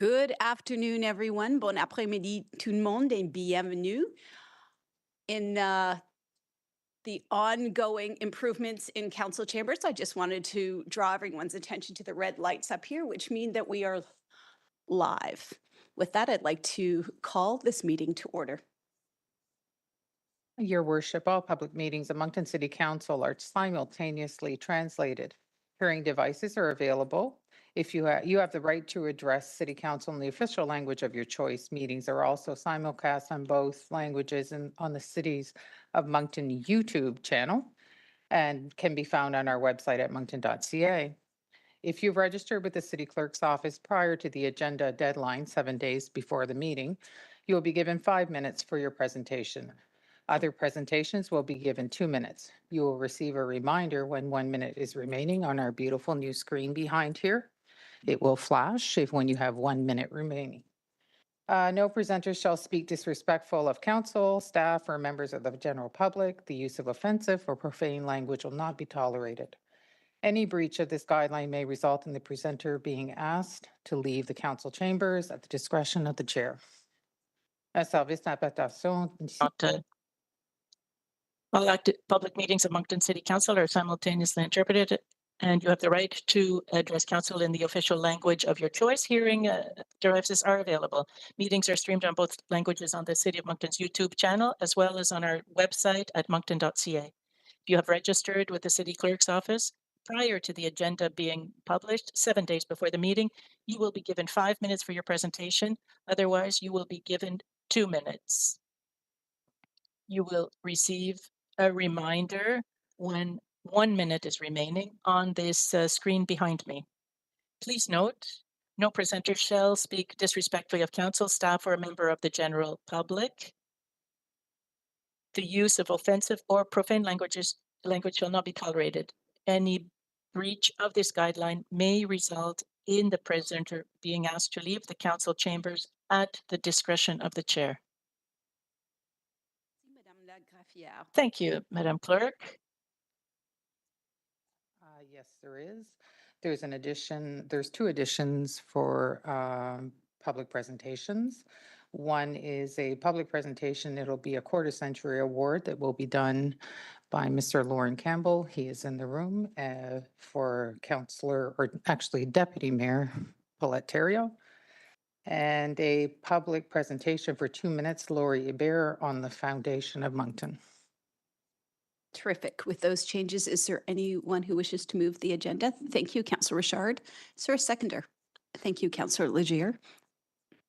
Good afternoon, everyone. Bon après-midi, tout le monde, et bienvenue in the ongoing improvements in council chambers. I just wanted to draw everyone's attention to the red lights up here, which mean that we are live. With that, I'd like to call this meeting to order. Your worship, all public meetings of Moncton City Council are simultaneously translated. Hearing devices are available. If you have the right to address City Council in the official language of your choice. Meetings are also simulcast on both languages and on the Cities of Moncton YouTube channel and can be found on our website at moncton.ca. If you've registered with the city clerk's office prior to the agenda deadline, 7 days before the meeting, you will be given 5 minutes for your presentation. Other presentations will be given 2 minutes. You will receive a reminder when 1 minute is remaining on our beautiful new screen behind here. It will flash when you have 1 minute remaining. No presenters shall speak disrespectful of council, staff, or members of the general public. The use of offensive or profane language will not be tolerated. Any breach of this guideline may result in the presenter being asked to leave the council chambers at the discretion of the chair. Un service d'interprétation. All active public meetings of Moncton City Council are simultaneously interpreted, and you have the right to address council in the official language of your choice. Hearing devices are available. Meetings are streamed on both languages on the City of Moncton's YouTube channel, as well as on our website at moncton.ca. If you have registered with the city clerk's office prior to the agenda being published 7 days before the meeting, you will be given 5 minutes for your presentation. Otherwise, you will be given 2 minutes. You will receive a reminder when 1 minute is remaining on this screen behind me. Please note, no presenter shall speak disrespectfully of council, staff, or a member of the general public. The use of offensive or profane language shall not be tolerated. Any breach of this guideline may result in the presenter being asked to leave the council chambers at the discretion of the chair. Thank you, Madam Clerk. Yes, there is. There's an addition, there's 2 additions for public presentations. One is a public presentation. It'll be a quarter century award that will be done by Mr. Lauren Campbell. He is in the room for Councillor, or actually Deputy Mayor Paulette Theriault. And a public presentation for 2 minutes, Laurie Hebert on the foundation of Moncton. Terrific. With those changes, is there anyone who wishes to move the agenda? Thank you, Councillor Richard. Is there a seconder? Thank you, Councillor Legier.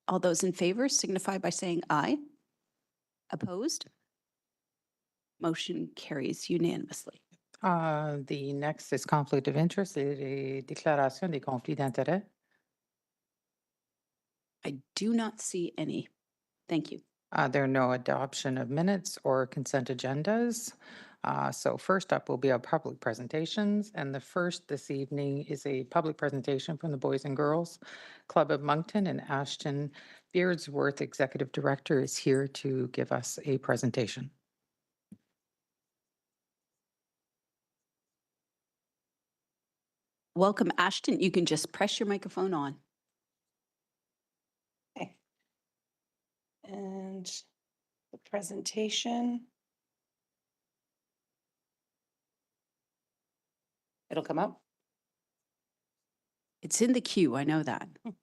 All those in favor signify by saying aye. Opposed? Motion carries unanimously. The next is conflict of interest et les déclarations des conflits d'intérêts. I do not see any. Thank you. There are no adoption of minutes or consent agendas. So first up will be our public presentations. And the first this evening is a public presentation from the Boys and Girls Club of Moncton, and Ashton Beardsworth, Executive Director, is here to give us a presentation. Welcome, Ashton. You can just press your microphone on. Okay. And the presentation. It'll come up. It's in the queue, I know that. And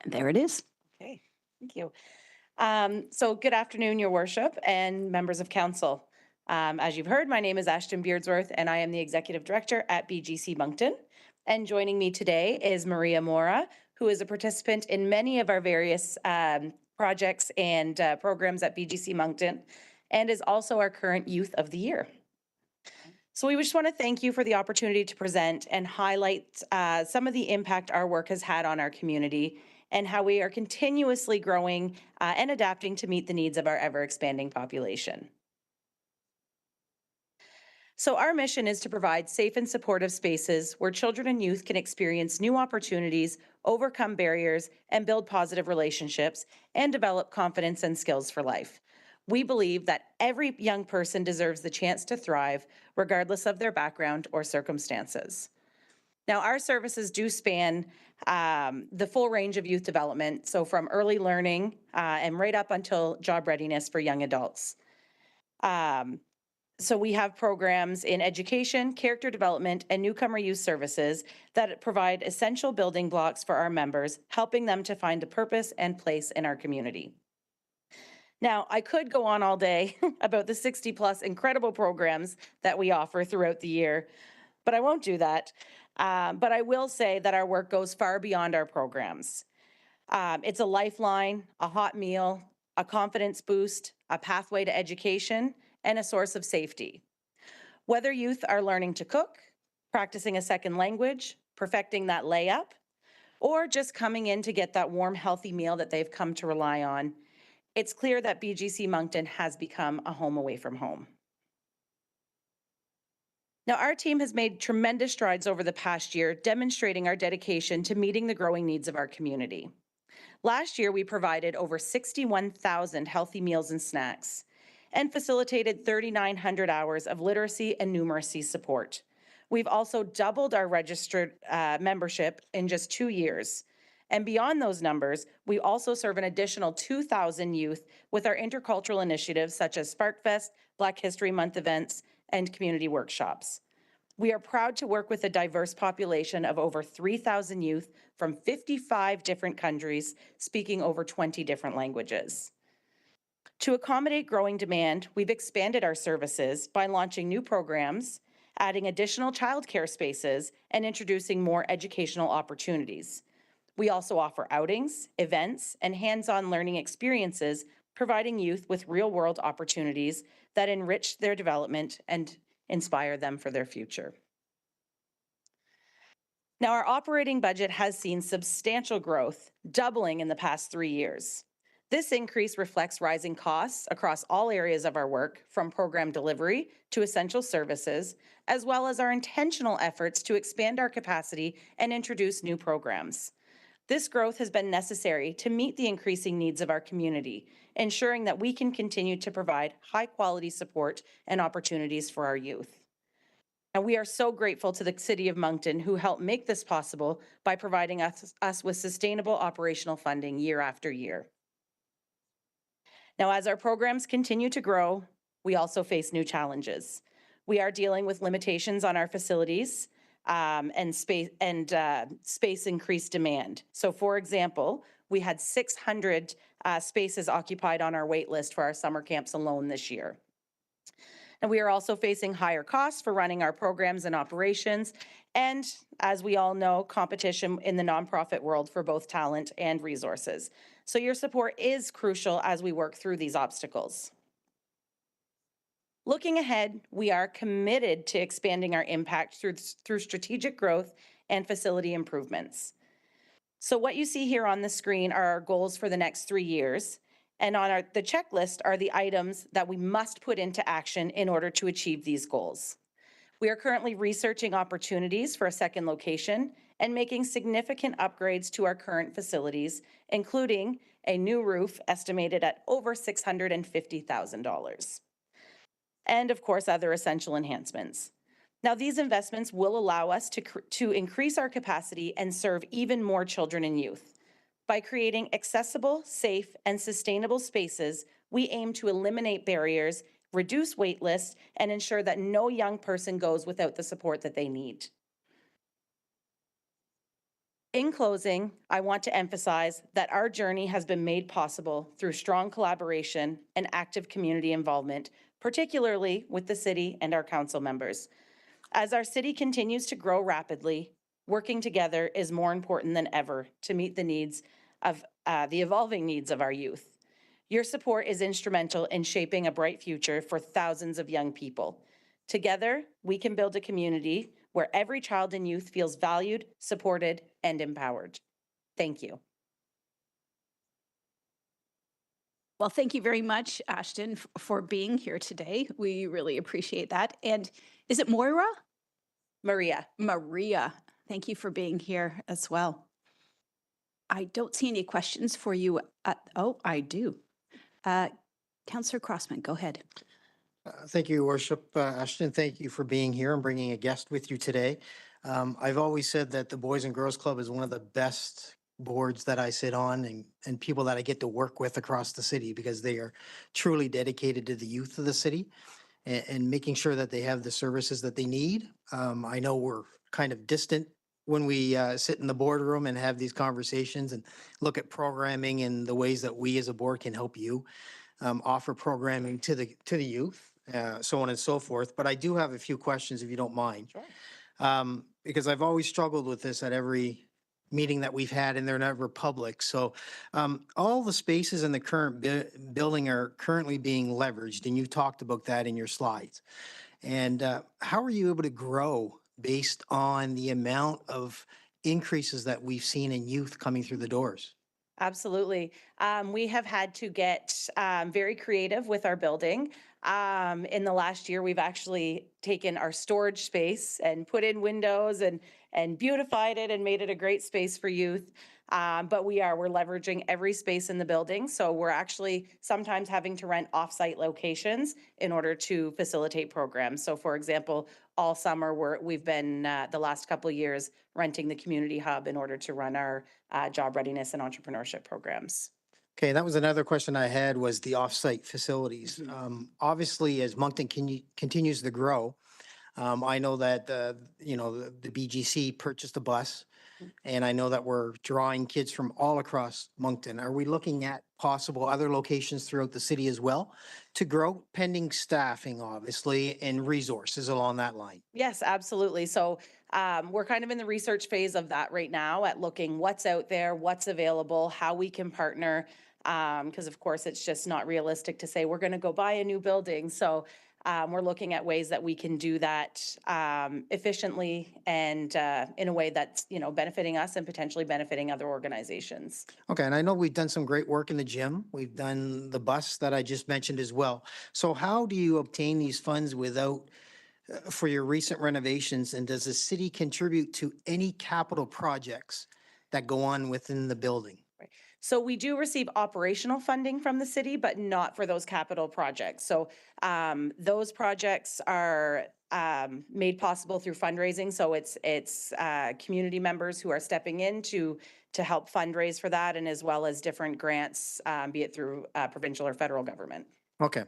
there it is. Okay, thank you. So good afternoon, Your Worship and members of council. As you've heard, my name is Ashton Beardsworth and I am the Executive Director at BGC Moncton. And joining me today is Maria Mora, who is a participant in many of our various projects and programs at BGC Moncton, and is also our current Youth of the Year. So we just want to thank you for the opportunity to present and highlight some of the impact our work has had on our community and how we are continuously growing and adapting to meet the needs of our ever-expanding population. So our mission is to provide safe and supportive spaces where children and youth can experience new opportunities, overcome barriers, and build positive relationships, and develop confidence and skills for life. We believe that every young person deserves the chance to thrive regardless of their background or circumstances. Now, our services do span the full range of youth development, so from early learning and right up until job readiness for young adults. So we have programs in education, character development, and newcomer youth services that provide essential building blocks for our members, helping them to find a purpose and place in our community. Now, I could go on all day about the 60+ incredible programs that we offer throughout the year, but I won't do that. But I will say that our work goes far beyond our programs. It's a lifeline, a hot meal, a confidence boost, a pathway to education, and a source of safety. Whether youth are learning to cook, practicing a second language, perfecting that layup, or just coming in to get that warm, healthy meal that they've come to rely on, it's clear that BGC Moncton has become a home away from home. Now, our team has made tremendous strides over the past year, demonstrating our dedication to meeting the growing needs of our community. Last year, we provided over 61,000 healthy meals and snacks and facilitated 3,900 hours of literacy and numeracy support. We've also doubled our registered membership in just 2 years. And beyond those numbers, we also serve an additional 2,000 youth with our intercultural initiatives such as SparkFest, Black History Month events, and community workshops. We are proud to work with a diverse population of over 3,000 youth from 55 different countries, speaking over 20 different languages. To accommodate growing demand, we've expanded our services by launching new programs, adding additional childcare spaces, and introducing more educational opportunities. We also offer outings, events, and hands-on learning experiences, providing youth with real-world opportunities that enrich their development and inspire them for their future. Now, our operating budget has seen substantial growth, doubling in the past 3 years. This increase reflects rising costs across all areas of our work, from program delivery to essential services, as well as our intentional efforts to expand our capacity and introduce new programs. This growth has been necessary to meet the increasing needs of our community, ensuring that we can continue to provide high-quality support and opportunities for our youth. And we are so grateful to the City of Moncton, who helped make this possible by providing us with sustainable operational funding year after year. Now, as our programs continue to grow, we also face new challenges. We are dealing with limitations on our facilities, and space increased demand. So for example, we had 600 spaces occupied on our wait list for our summer camps alone this year. And we are also facing higher costs for running our programs and operations, and as we all know, competition in the nonprofit world for both talent and resources. So your support is crucial as we work through these obstacles. Looking ahead, we are committed to expanding our impact through strategic growth and facility improvements. So what you see here on the screen are our goals for the next 3 years, and on the checklist are the items that we must put into action in order to achieve these goals. We are currently researching opportunities for a second location and making significant upgrades to our current facilities, including a new roof estimated at over $650,000. And of course, other essential enhancements. Now, these investments will allow us to increase our capacity and serve even more children and youth. By creating accessible, safe, and sustainable spaces, we aim to eliminate barriers, reduce wait lists, and ensure that no young person goes without the support that they need. In closing, I want to emphasize that our journey has been made possible through strong collaboration and active community involvement, particularly with the city and our council members. As our city continues to grow rapidly, working together is more important than ever to meet the needs of the evolving needs of our youth. Your support is instrumental in shaping a bright future for thousands of young people. Together, we can build a community where every child and youth feels valued, supported, and empowered. Thank you. Well, thank you very much, Ashton, for being here today. We really appreciate that. And is it Moira? Maria. Maria, thank you for being here as well. I don't see any questions for you. Oh, I do. Councillor Crossman, go ahead. Thank you, Your Worship. Ashton, thank you for being here and bringing a guest with you today. I've always said that the Boys and Girls Club is one of the best boards that I sit on and people that I get to work with across the city because they are truly dedicated to the youth of the city and making sure that they have the services that they need. I know we're kind of distant when we sit in the boardroom and have these conversations and look at programming and the ways that we as a board can help you offer programming to the youth, so on and so forth. But I do have a few questions if you don't mind. Sure. Because I've always struggled with this at every meeting that we've had and they're never public. So all the spaces in the current building are currently being leveraged and you talked about that in your slides. And how are you able to grow based on the amount of increases that we've seen in youth coming through the doors? Absolutely. We have had to get very creative with our building. In the last year, we've actually taken our storage space and put in windows and beautified it and made it a great space for youth. But we're leveraging every space in the building. So we're actually sometimes having to rent offsite locations in order to facilitate programs. So for example, all summer we've been the last couple of years renting the community hub in order to run our job readiness and entrepreneurship programs. Okay, that was another question I had was the offsite facilities. Obviously, as Moncton continues to grow, I know that, the BGC purchased a bus and I know that we're drawing kids from all across Moncton. Are we looking at possible other locations throughout the city as well to grow pending staffing, obviously, and resources along that line? Yes, absolutely. So we're kind of in the research phase of that right now at looking what's out there, what's available, how we can partner. Because of course, it's just not realistic to say we're going to go buy a new building. So we're looking at ways that we can do that efficiently and in a way that's, benefiting us and potentially benefiting other organizations. Okay, and I know we've done some great work in the gym. We've done the bus that I just mentioned as well. So how do you obtain these funds without, for your recent renovations? And does the city contribute to any capital projects that go on within the building? So we do receive operational funding from the city, but not for those capital projects. So those projects are made possible through fundraising. So it's community members who are stepping in to help fundraise for that, and as well as different grants, be it through provincial or federal government. Okay,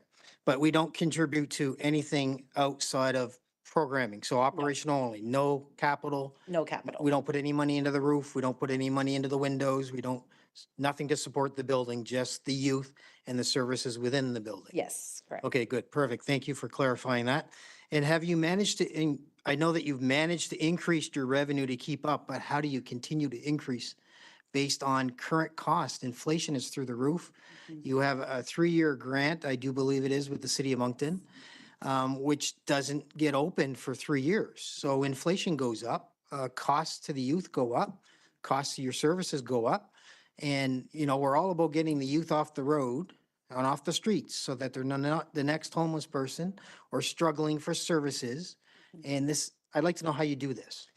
but we don't contribute to anything outside of programming. So operational only, no capital. No capital. We don't put any money into the roof. We don't put any money into the windows. We don't, nothing to support the building, just the youth and the services within the building. Yes, correct. Okay, good, perfect. Thank you for clarifying that. And have you managed to, I know that you've managed to increase your revenue to keep up, but how do you continue to increase based on current cost? Inflation is through the roof. You have a 3-year grant, I do believe it is, with the city of Moncton, which doesn't get opened for 3 years. So inflation goes up, costs to the youth go up, costs to your services go up. And, we're all about getting the youth off the road and off the streets so that they're not the next homeless person or struggling for services. And this, I'd like to know how you do this.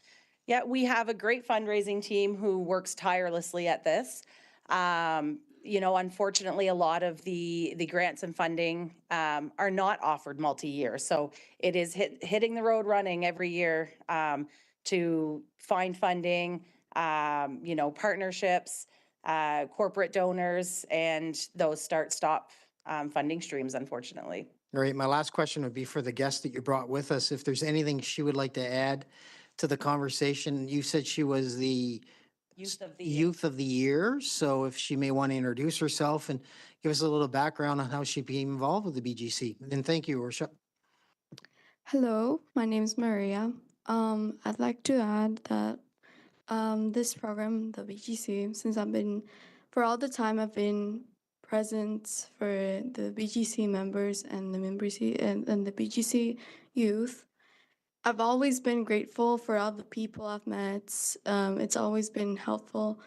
Yeah, we have a great fundraising team who works tirelessly at this. Unfortunately, a lot of the grants and funding are not offered multi-year. So it is hitting the road running every year to find funding, partnerships, corporate donors, and those start-stop funding streams, unfortunately. All right, my last question would be for the guest that you brought with us. If there's anything she would like to add to the conversation. You said she was the Youth of the Year. So if she may want to introduce herself and give us a little background on how she became involved with the BGC. And thank you, Worship. Hello, my name is Maria. I'd like to add that this program, the BGC, for all the time I've been present for the BGC members and the and the BGC youth, I've always been grateful for all the people I've met. It's always been helpful.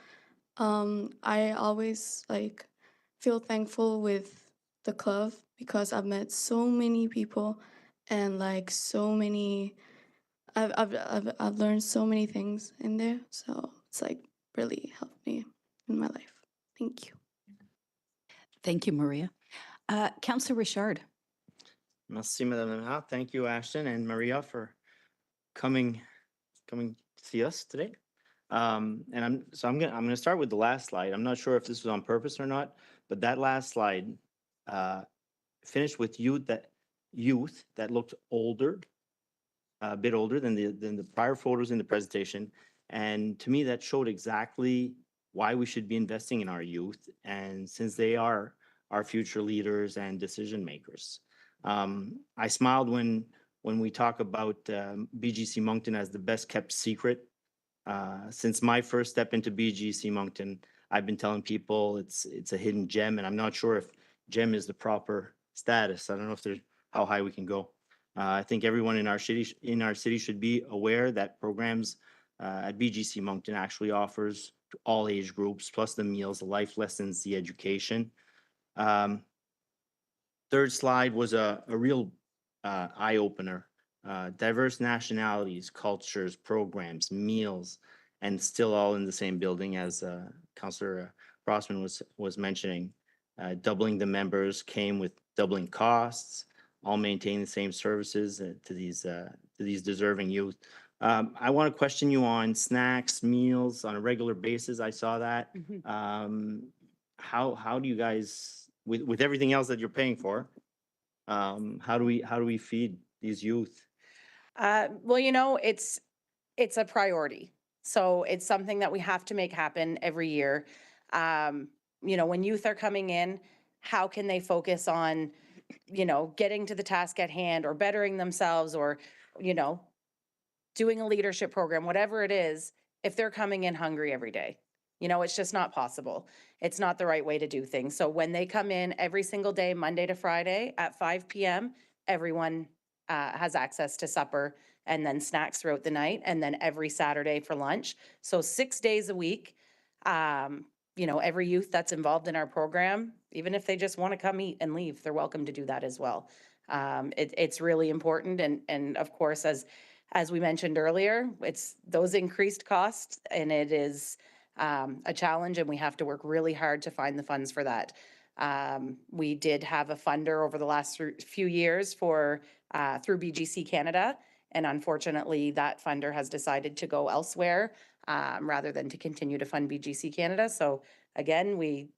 I always feel thankful with the club because I've met so many people and I've learned so many things in there. So it's really helped me in my life. Thank you. Thank you, Maria. Councillor Richard. Merci, Madame la Maire. Thank you, Ashton and Maria, for coming to see us today. And I'm gonna start with the last slide. I'm not sure if this was on purpose or not, but that last slide finished with youth that looked older, a bit older than the prior photos in the presentation. And to me, that showed exactly why we should be investing in our youth, and since they are our future leaders and decision makers. I smiled when we talk about BGC Moncton as the best kept secret. Since my first step into BGC Moncton, I've been telling people it's a hidden gem, and I'm not sure if gem is the proper status. I don't know if there's how high we can go. I think everyone in our city should be aware that programs at BGC Moncton actually offers to all age groups, plus the meals, the life lessons, the education. Third slide was a real eye opener. Diverse nationalities, cultures, programs, meals, and still all in the same building, as Councillor Rossman was mentioning. Doubling the members came with doubling costs, all maintain the same services to these deserving youth. I want to question you on snacks, meals on a regular basis. I saw that. How do you guys, with everything else that you're paying for, how do we feed these youth? Well, you know, it's a priority. So it's something that we have to make happen every year. You know, when youth are coming in, how can they focus on, you know, getting to the task at hand or bettering themselves or, you know, doing a leadership program, whatever it is, if they're coming in hungry every day? You know, it's just not possible. It's not the right way to do things. So when they come in every single day, Monday to Friday at 5 p.m., everyone has access to supper and then snacks throughout the night, and then every Saturday for lunch. So 6 days a week, you know, every youth that's involved in our program, even if they just want to come eat and leave, they're welcome to do that as well. It's really important. And of course, as we mentioned earlier, it's those increased costs, and it is a challenge, and we have to work really hard to find the funds for that. We did have a funder over the last few years for through BGC Canada, and unfortunately that funder has decided to go elsewhere rather than to continue to fund BGC Canada. So again, we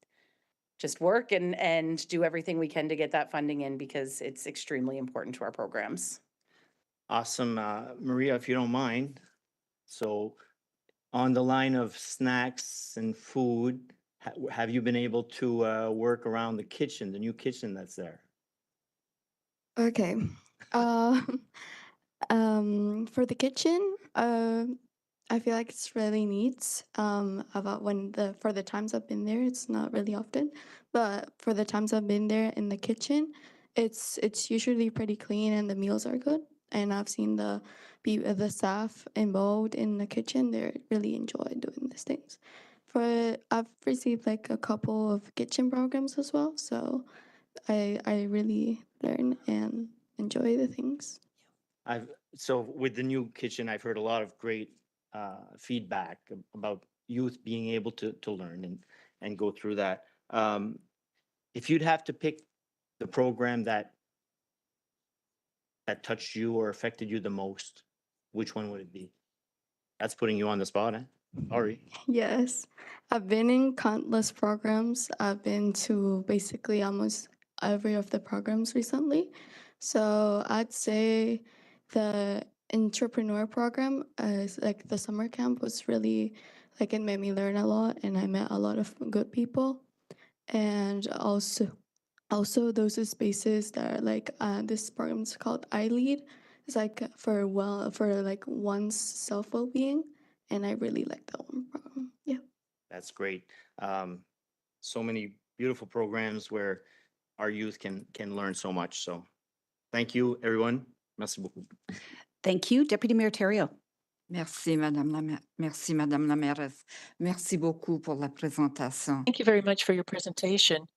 just work and do everything we can to get that funding in, because it's extremely important to our programs. Awesome. Maria, if you don't mind. So on the line of snacks and food, have you been able to work around the kitchen, the new kitchen that's there? Okay. For the kitchen, I feel like it's really neat. About for the times I've been there, it's not really often, but for the times I've been there in the kitchen, it's usually pretty clean and the meals are good. And I've seen the staff involved in the kitchen; they really enjoy doing these things. I've received like a couple of kitchen programs as well, so I really learn and enjoy the things. So with the new kitchen, I've heard a lot of great feedback about youth being able to learn and go through that. If you'd have to pick the program that touched you or affected you the most, which one would it be? That's putting you on the spot, eh? Sorry. Yes, I've been in countless programs. I've been to basically almost every of the programs recently. So I'd say the entrepreneur program is like the summer camp was really like it made me learn a lot, and I met a lot of good people. And also those are spaces that are like this program is called I Lead. It's like for like one's self well-being, and I really like that one program. Yeah. That's great. So many beautiful programs where our youth can learn so much. So thank you, everyone. Merci beaucoup. Thank you. Deputy Mayor Terrio. Merci, Madame la mairesse. Merci beaucoup pour la présentation. Thank you very much for your presentation.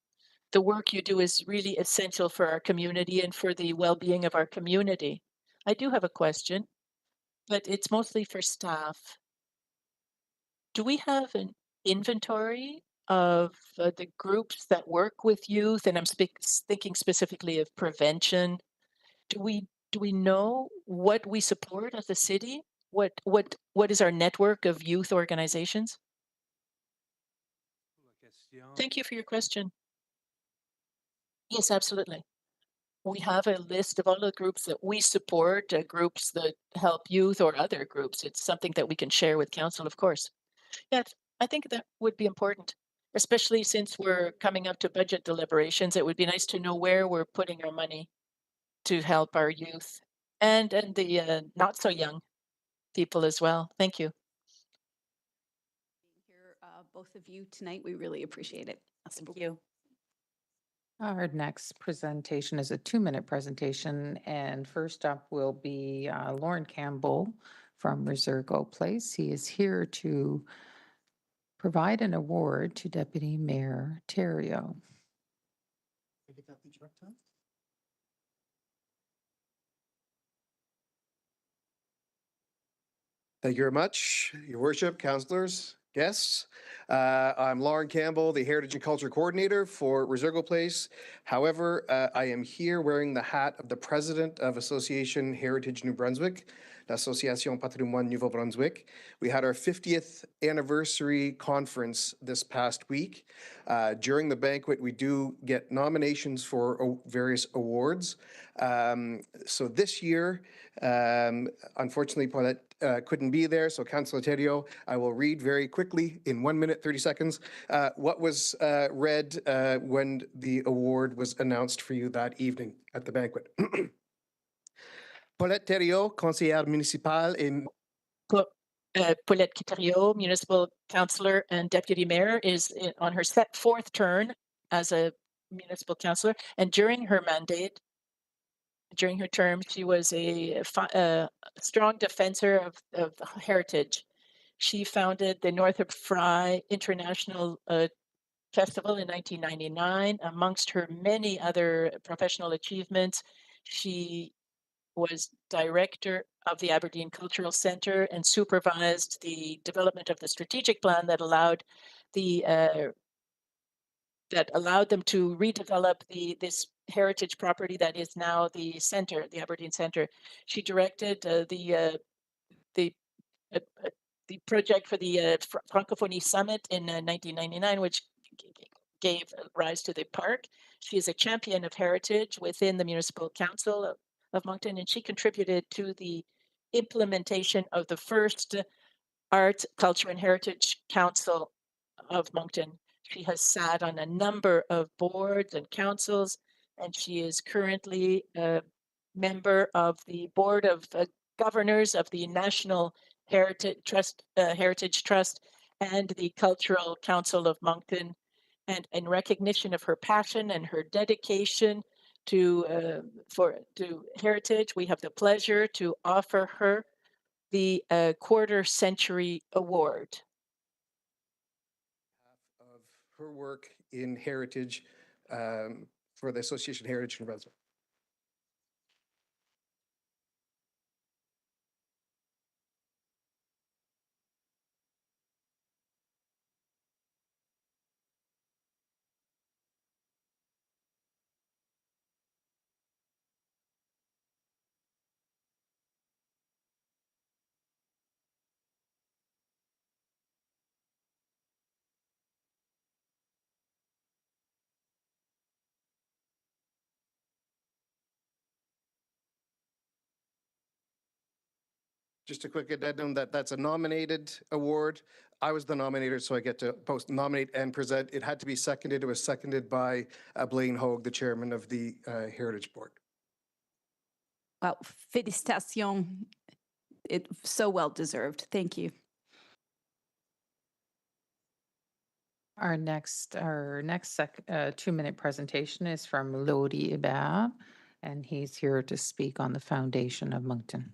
The work you do is really essential for our community and for the well-being of our community. I do have a question, but it's mostly for staff. Do we have an inventory of the groups that work with youth, and I'm thinking specifically of prevention. Do we know what we support as a city? What is our network of youth organizations? Thank you for your question. Yes, absolutely. We have a list of all the groups that we support, groups that help youth or other groups. It's something that we can share with council, of course. Yes, I think that would be important, especially since we're coming up to budget deliberations. It would be nice to know where we're putting our money to help our youth and the not so young people as well. Thank you. Hear both of you tonight. We really appreciate it. Merci Thank beaucoup. you. Our next presentation is a 2-minute presentation, and first up will be Lauren Campbell from Resergo Place. He is here to provide an award to Deputy Mayor Terrio. Thank you very much, Your Worship, councilors, guests. I'm Lauren Campbell, the Heritage and Culture Coordinator for Resergo Place. However, I am here wearing the hat of the President of Association Heritage New Brunswick, l'Association Patrimoine Nouveau-Brunswick. We had our 50th anniversary conference this past week. During the banquet, we do get nominations for various awards. So this year, unfortunately, Paulette couldn't be there, so Councilor Terrio, I will read very quickly in 1 minute, 30 seconds, what was read when the award was announced for you that evening at the banquet. Paulette Terrio, conseillère municipale in Paulette Quiterio, municipal councillor and deputy mayor, is on her fourth turn as a municipal councillor, and during her mandate, during her term, she was a strong defender of heritage. She founded the Northrop Frye International Festival in 1999. Amongst her many other professional achievements, she was director of the Aberdeen Cultural Centre and supervised the development of the strategic plan that allowed them to redevelop this heritage property that is now the center, the Aberdeen Centre. She directed the project for the Francophonie Summit in 1999, which gave rise to the park. She is a champion of heritage within the Municipal Council of Moncton, and she contributed to the implementation of the first Art, Culture, and Heritage Council of Moncton. She has sat on a number of boards and councils, and she is currently a member of the Board of Governors of the National Heritage Trust and the Cultural Council of Moncton. And in recognition of her passion and her dedication to heritage, we have the pleasure to offer her the Quarter Century Award. of her work in heritage for the Association Heritage in Brunswick. Just a quick addendum that that's a nominated award. I was the nominator, so I get to post nominate and present. It had to be seconded. It was seconded by Blaine Hogue, the chairman of the Heritage Board. Well, félicitations. It's so well deserved. Thank you. Our next 2-minute presentation is from Lodi Ibab, and he's here to speak on the foundation of Moncton.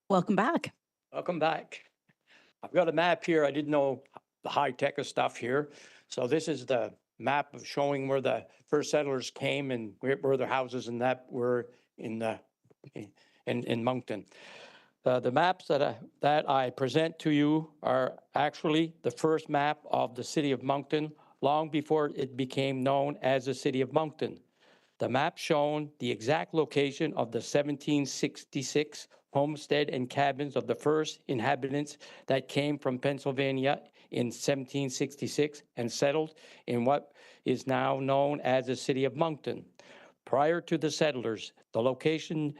Welcome back. Welcome back. I've got a map here. I didn't know the high tech of stuff here. So this is the map of showing where the first settlers came and where their houses and that were in in Moncton. The maps that I present to you are actually the first map of the city of Moncton long before it became known as the city of Moncton. The map shown the exact location of the 1766 homestead and cabins of the first inhabitants that came from Pennsylvania in 1766 and settled in what is now known as the city of Moncton. Prior to the settlers, the location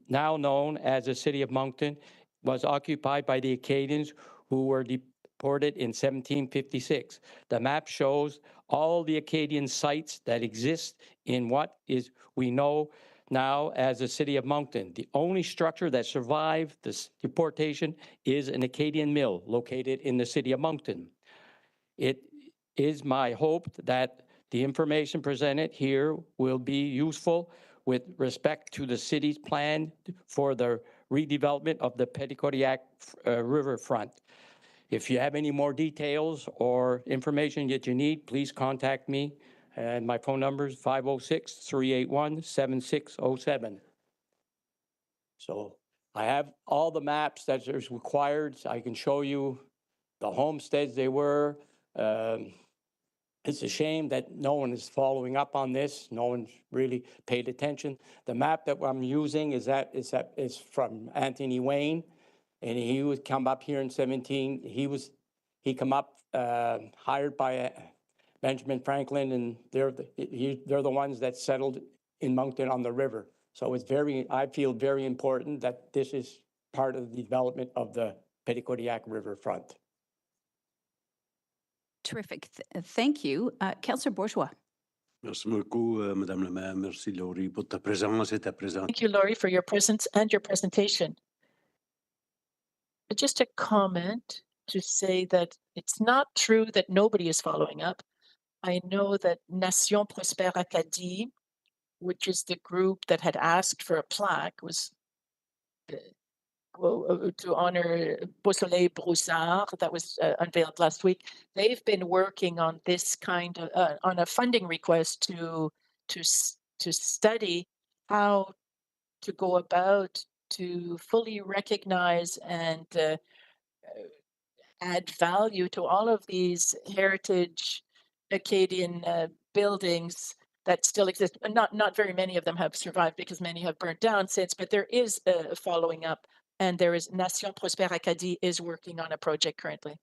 now known as the city of Moncton was occupied by the Acadians who were deported in 1756. The map shows all the Acadian sites that exist in what is we know now as the city of Moncton. The only structure that survived this deportation is an Acadian mill located in the city of Moncton. It is my hope that the information presented here will be useful with respect to the city's plan for the redevelopment of the Petitcodiac riverfront. If you have any more details or information that you need, please contact me. And my phone number is 506-381-7607. So I have all the maps that is required. I can show you the homesteads they were. It's a shame that no one is following up on this. No one's really paid attention. The map that I'm using is from Anthony Wayne, and he would come up here in 17. He come up hired by Benjamin Franklin, and they're the ones that settled in Moncton on the river. So it's I feel very important that this is part of the development of the Petitcodiac riverfront. Terrific. Thank you. Councillor Bourgeois. Merci beaucoup, Madame la Maire. Merci, Laurie, pour ta présence et ta présentation. Thank you, Laurie, for your presence and your presentation. Just a comment to say that it's not true that nobody is following up. I know that Nation Prospère Acadie, which is the group that had asked for a plaque, was to honor Beausoleil Broussard, that was unveiled last week. They've been working on this kind of on a funding request to study how to go about to fully recognize and add value to all of these heritage Acadian buildings that still exist. Not very many of them have survived because many have burnt down since, but there is a following up. And there is Nation Prospère Acadie is working on a project currently.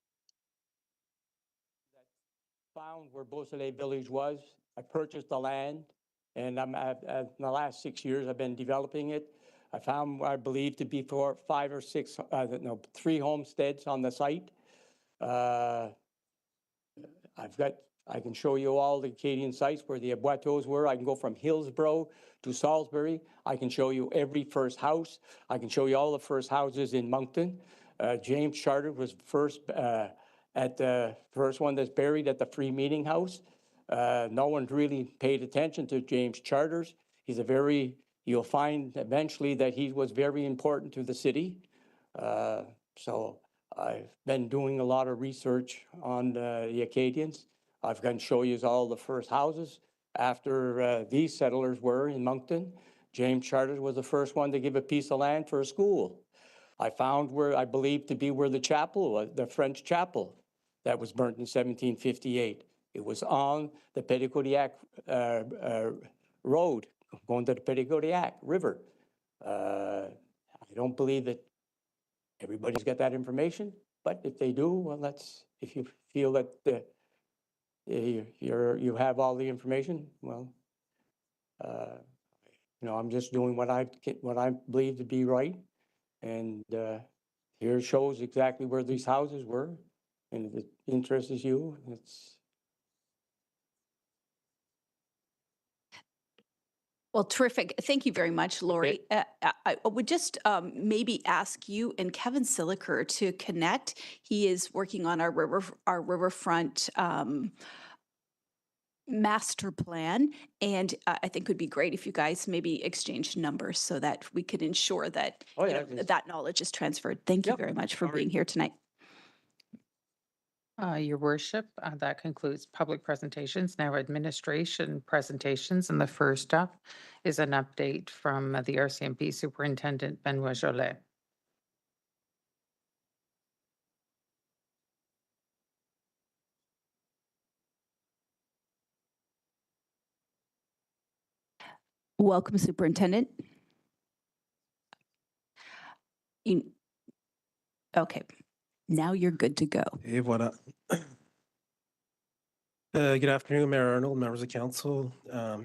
Found where Beausoleil Village was. I purchased the land, and in the last 6 years, I've been developing it. I found what I believe to be 3 homesteads on the site. I can show you all the Acadian sites where the Aboiteaux were. I can go from Hillsborough to Salisbury. I can show you every first house. I can show you all the first houses in Moncton. James Charter was first at the first one that's buried at the Free Meeting House. No one's really paid attention to James Charters. You'll find eventually that he was very important to the city. So I've been doing a lot of research on the Acadians. I've going to show you all the first houses after these settlers were in Moncton. James Charters was the first one to give a piece of land for a school. I found where I believe to be where the chapel was, the French chapel that was burnt in 1758. It was on the Petitcodiac road going to the Petitcodiac River. I don't believe that everybody's got that information, but if they do, well, if you feel that you have all the information, well, I'm just doing what I believe to be right. And here it shows exactly where these houses were. And if it interests you, Well, terrific. Thank you very much, Laurie. I would just maybe ask you and Kevin Siliker to connect. He is working on our riverfront master plan, and I think it would be great if you guys maybe exchange numbers so that we could ensure that that knowledge is transferred. Thank you very much for being here tonight. Your worship, that concludes public presentations. Now administration presentations, and the first up is an update from the RCMP Superintendent Benoit Jolet. Welcome, Superintendent. Okay, now you're good to go. Et voilà. Good afternoon, Mayor Arnold, members of council,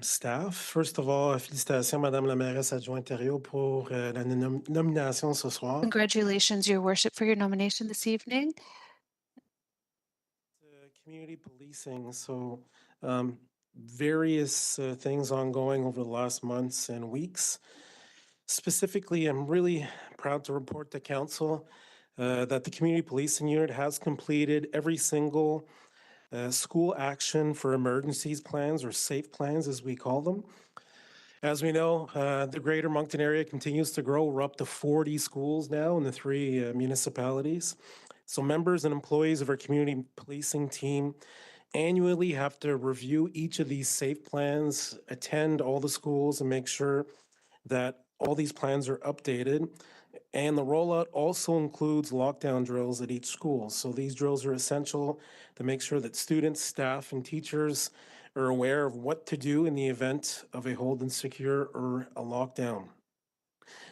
staff. First of all, félicitations, Madame la mairesse adjointe Thériault, pour la nomination ce soir. Congratulations, Your Worship, for your nomination this evening. Community policing, so various things ongoing over the last months and weeks. Specifically, I'm really proud to report to council that the community policing unit has completed every single school action for emergencies plans, or SAFE plans as we call them. As we know, the greater Moncton area continues to grow. We're up to 40 schools now in the 3 municipalities. So members and employees of our community policing team annually have to review each of these SAFE plans, attend all the schools, and make sure that all these plans are updated. And the rollout also includes lockdown drills at each school. So these drills are essential to make sure that students, staff, and teachers are aware of what to do in the event of a hold and secure or a lockdown.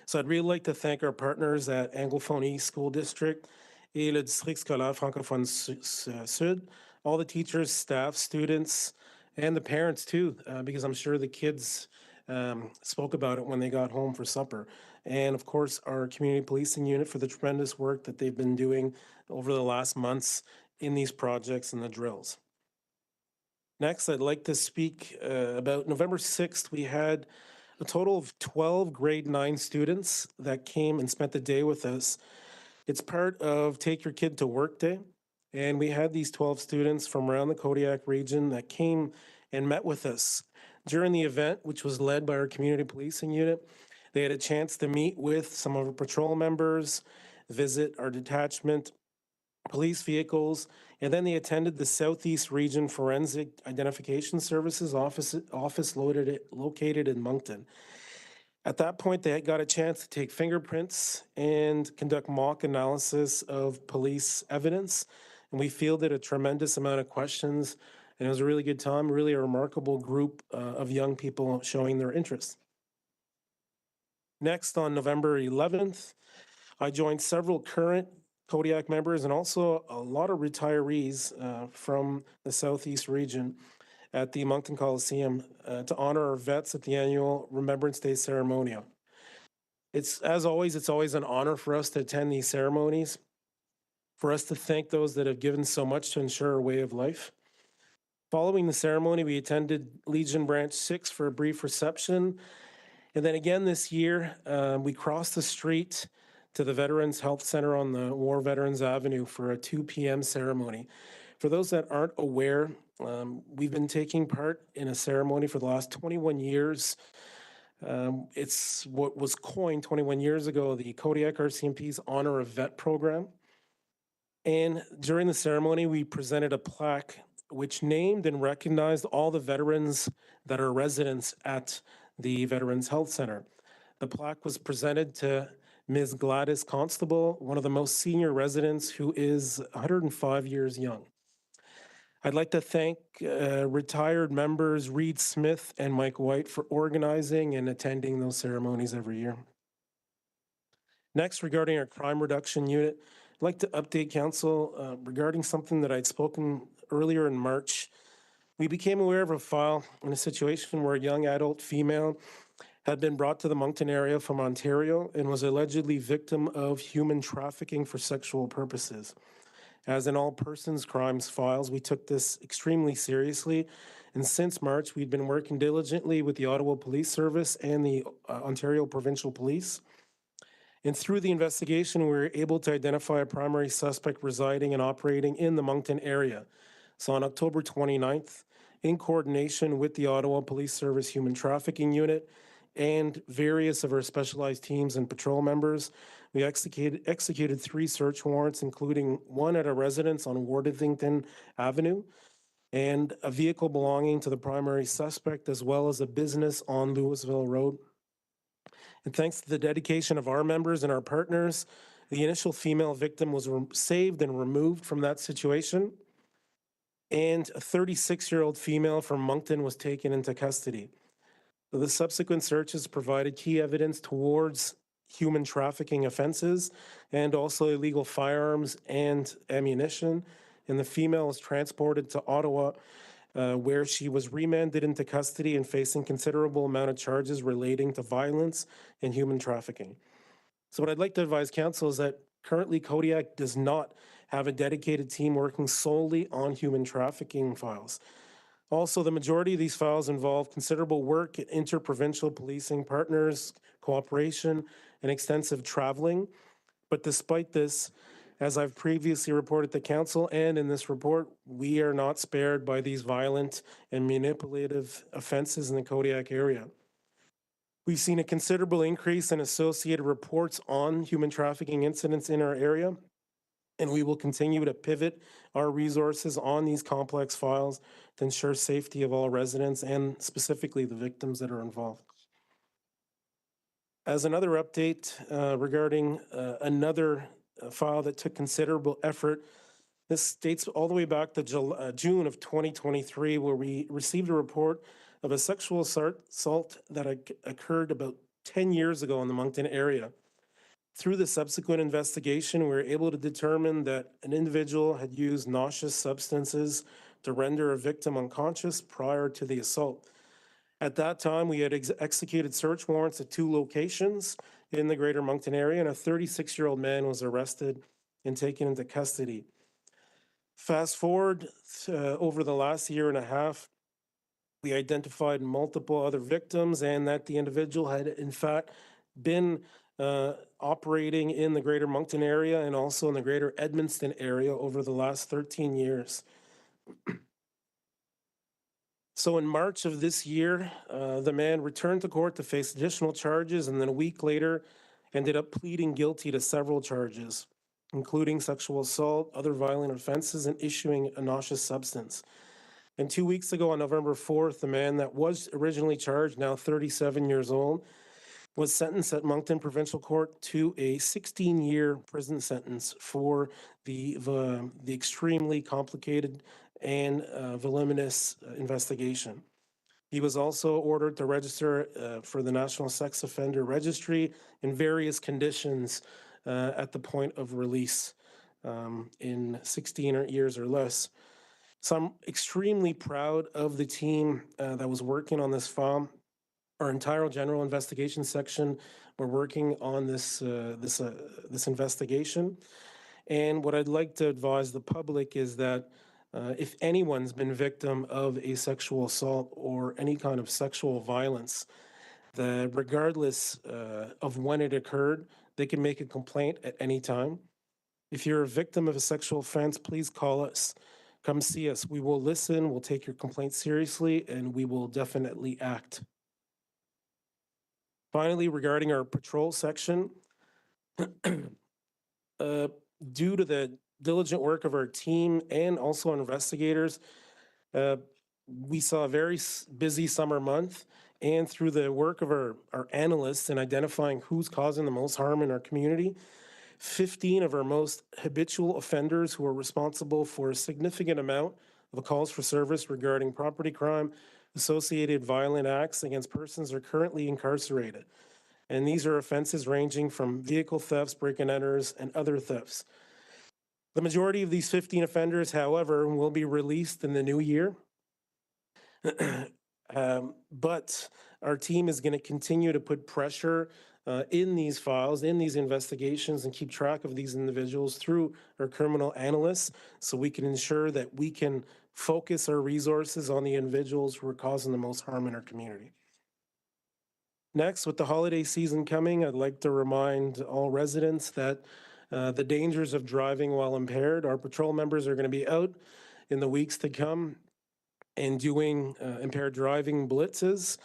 So I'd really like to thank our partners at Anglophone East School District et le District Scolaire Francophone Sud, all the teachers, staff, students, and the parents too, because I'm sure the kids spoke about it when they got home for supper. And of course, our community policing unit for the tremendous work that they've been doing over the last months in these projects and the drills. Next, I'd like to speak about November 6th. We had a total of 12 grade 9 students that came and spent the day with us. It's part of Take Your Kid to Work Day. And we had these 12 students from around the Kodiak region that came and met with us. During the event, which was led by our community policing unit, they had a chance to meet with some of our patrol members, visit our detachment police vehicles, and then they attended the Southeast Region Forensic Identification Services office located in Moncton. At that point, they got a chance to take fingerprints and conduct mock analysis of police evidence, and we fielded a tremendous amount of questions, and it was a really good time, really a remarkable group of young people showing their interest. Next, on November 11th, I joined several current Kodiak members and also a lot of retirees from the Southeast region at the Moncton Coliseum to honor our vets at the annual Remembrance Day ceremony. It's always an honor for us to attend these ceremonies, for us to thank those that have given so much to ensure our way of life. Following the ceremony, we attended Legion Branch 6 for a brief reception. And then again this year, we crossed the street to the Veterans Health Center on the War Veterans Avenue for a 2 p.m. ceremony. For those that aren't aware, we've been taking part in a ceremony for the last 21 years. It's what was coined 21 years ago, the Kodiak RCMP's Honor a Vet program. And during the ceremony, we presented a plaque which named and recognized all the veterans that are residents at the Veterans Health Center. The plaque was presented to Ms. Gladys Constable, one of the most senior residents, who is 105 years young. I'd like to thank retired members Reed Smith and Mike White for organizing and attending those ceremonies every year. Next, regarding our crime reduction unit, I'd like to update council regarding something that I'd spoken earlier in March. We became aware of a file in a situation where a young adult female had been brought to the Moncton area from Ontario and was allegedly victim of human trafficking for sexual purposes. As in all persons crimes files, we took this extremely seriously. And since March, we've been working diligently with the Ottawa Police Service and the Ontario Provincial Police. And through the investigation, we were able to identify a primary suspect residing and operating in the Moncton area. So on October 29th, in coordination with the Ottawa Police Service Human Trafficking Unit and various of our specialized teams and patrol members, We executed 3 search warrants, including one at a residence on Worthington Avenue and a vehicle belonging to the primary suspect, as well as a business on Louisville Road. And thanks to the dedication of our members and our partners, the initial female victim was saved and removed from that situation. And a 36-year-old female from Moncton was taken into custody. So the subsequent searches provided key evidence towards human trafficking offenses and also illegal firearms and ammunition. And the female was transported to Ottawa, where she was remanded into custody and facing considerable amount of charges relating to violence and human trafficking. So what I'd like to advise council is that currently Kodiak does not have a dedicated team working solely on human trafficking files. Also, the majority of these files involve considerable work at interprovincial policing partners, cooperation, and extensive traveling. But despite this, as I've previously reported to council and in this report, we are not spared by these violent and manipulative offenses in the Kodiak area. We've seen a considerable increase in associated reports on human trafficking incidents in our area, and we will continue to pivot our resources on these complex files to ensure safety of all residents and specifically the victims that are involved. As another update regarding another file that took considerable effort, this dates all the way back to June of 2023, where we received a report of a sexual assault that occurred about 10 years ago in the Moncton area. Through the subsequent investigation, we were able to determine that an individual had used nauseous substances to render a victim unconscious prior to the assault. At that time, we had executed search warrants at 2 locations in the greater Moncton area, and a 36-year-old man was arrested and taken into custody. Fast forward over the last year and a half, we identified multiple other victims and that the individual had in fact been operating in the greater Moncton area and also in the greater Edmundston area over the last 13 years. So in March of this year, the man returned to court to face additional charges, and then a week later ended up pleading guilty to several charges, including sexual assault, other violent offenses, and issuing a nauseous substance. And 2 weeks ago, on November 4th, the man that was originally charged, now 37 years old, was sentenced at Moncton Provincial Court to a 16-year prison sentence for the extremely complicated and voluminous investigation. He was also ordered to register for the National Sex Offender Registry in various conditions at the point of release in 16 years or less. So I'm extremely proud of the team that was working on this file. Our entire general investigation section were working on this investigation. And what I'd like to advise the public is that if anyone's been victim of a sexual assault or any kind of sexual violence, that regardless of when it occurred, they can make a complaint at any time. If you're a victim of a sexual offense, please call us. Come see us. We will listen, we'll take your complaint seriously, and we will definitely act. Finally, regarding our patrol section, due to the diligent work of our team and also our investigators, we saw a very busy summer month, and through the work of our analysts in identifying who's causing the most harm in our community, 15 of our most habitual offenders who are responsible for a significant amount of calls for service regarding property crime, associated violent acts against persons are currently incarcerated. And these are offenses ranging from vehicle thefts, break-and-enters, and other thefts. The majority of these 15 offenders, however, will be released in the new year. But our team is going to continue to put pressure in these files, in these investigations, and keep track of these individuals through our criminal analysts so we can ensure that we can focus our resources on the individuals who are causing the most harm in our community. Next, with the holiday season coming, I'd like to remind all residents that the dangers of driving while impaired. Our patrol members are going to be out in the weeks to come and doing impaired driving blitzes.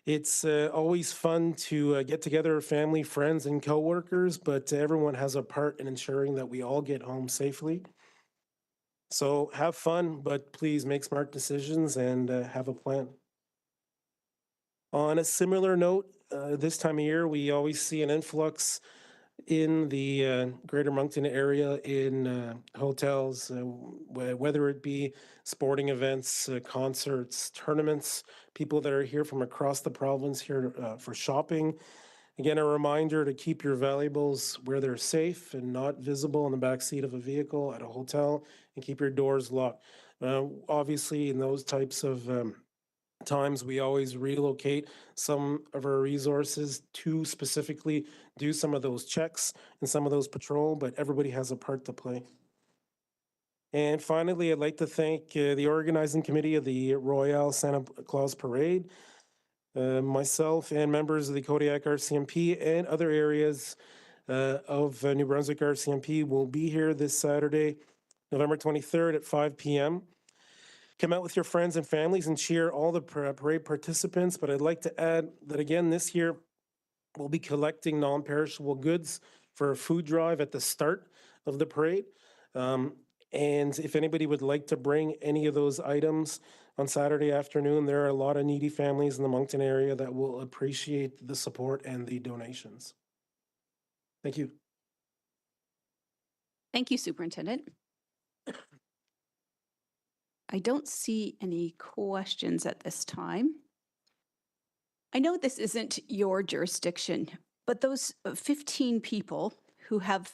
It's always fun to get together, family, friends, and coworkers, but everyone has a part in ensuring that we all get home safely. So have fun, but please make smart decisions and have a plan. On a similar note, this time of year, we always see an influx in the Greater Moncton area in hotels, whether it be sporting events, concerts, tournaments, people that are here from across the province here for shopping. Again, a reminder to keep your valuables where they're safe and not visible in the back seat of a vehicle at a hotel, and keep your doors locked. Obviously, in those types of times, we always relocate some of our resources to specifically do some of those checks and some of those patrol, but everybody has a part to play. And finally, I'd like to thank the organizing committee of the Royale Santa Claus Parade, myself and members of the Kodiak RCMP and other areas of New Brunswick RCMP will be here this Saturday, November 23rd at 5 p.m. Come out with your friends and families and cheer all the parade participants. But I'd like to add that again, this year, we'll be collecting non-perishable goods for a food drive at the start of the parade. And if anybody would like to bring any of those items on Saturday afternoon, there are a lot of needy families in the Moncton area that will appreciate the support and the donations. Thank you. Thank you, Superintendent. I don't see any questions at this time. I know this isn't your jurisdiction, but those 15 people who have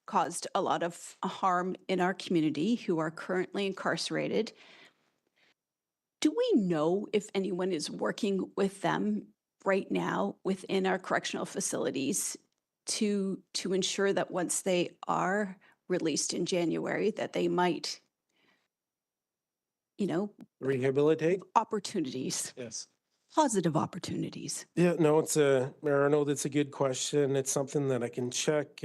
caused a lot of harm in our community, who are currently incarcerated, do we know if anyone is working with them right now within our correctional facilities to ensure that once they are released in January, that they might, Rehabilitate? opportunities, Yes. positive opportunities? Yeah, no, Arnold, it's a good question. It's something that I can check.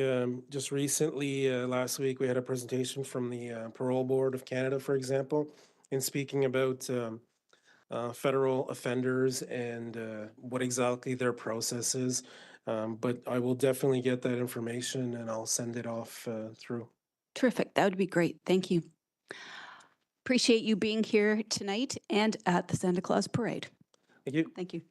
Just recently, last week, we had a presentation from the Parole Board of Canada, for example, in speaking about federal offenders and what exactly their process is. But I will definitely get that information and I'll send it off through. Terrific. That would be great. Thank you. Appreciate you being here tonight and at the Santa Claus Parade. Thank you. Thank you.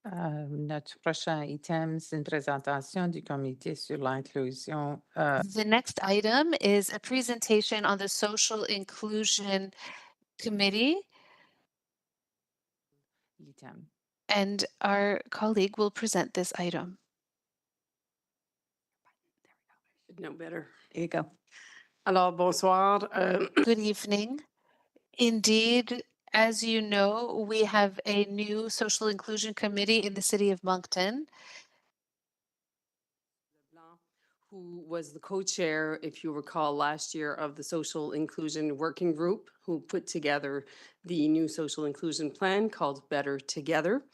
Notre prochain item, c'est une présentation du comité sur l'inclusion. The next item is a presentation on the Social Inclusion Committee, Item. and our colleague will present this item. No better. There you go. Alors, bonsoir. Good evening. Indeed, as you know, we have a new Social Inclusion Committee in the city of Moncton. Who was the co-chair, if you recall, last year of the Social Inclusion Working Group, who put together the new social inclusion plan called Better Together.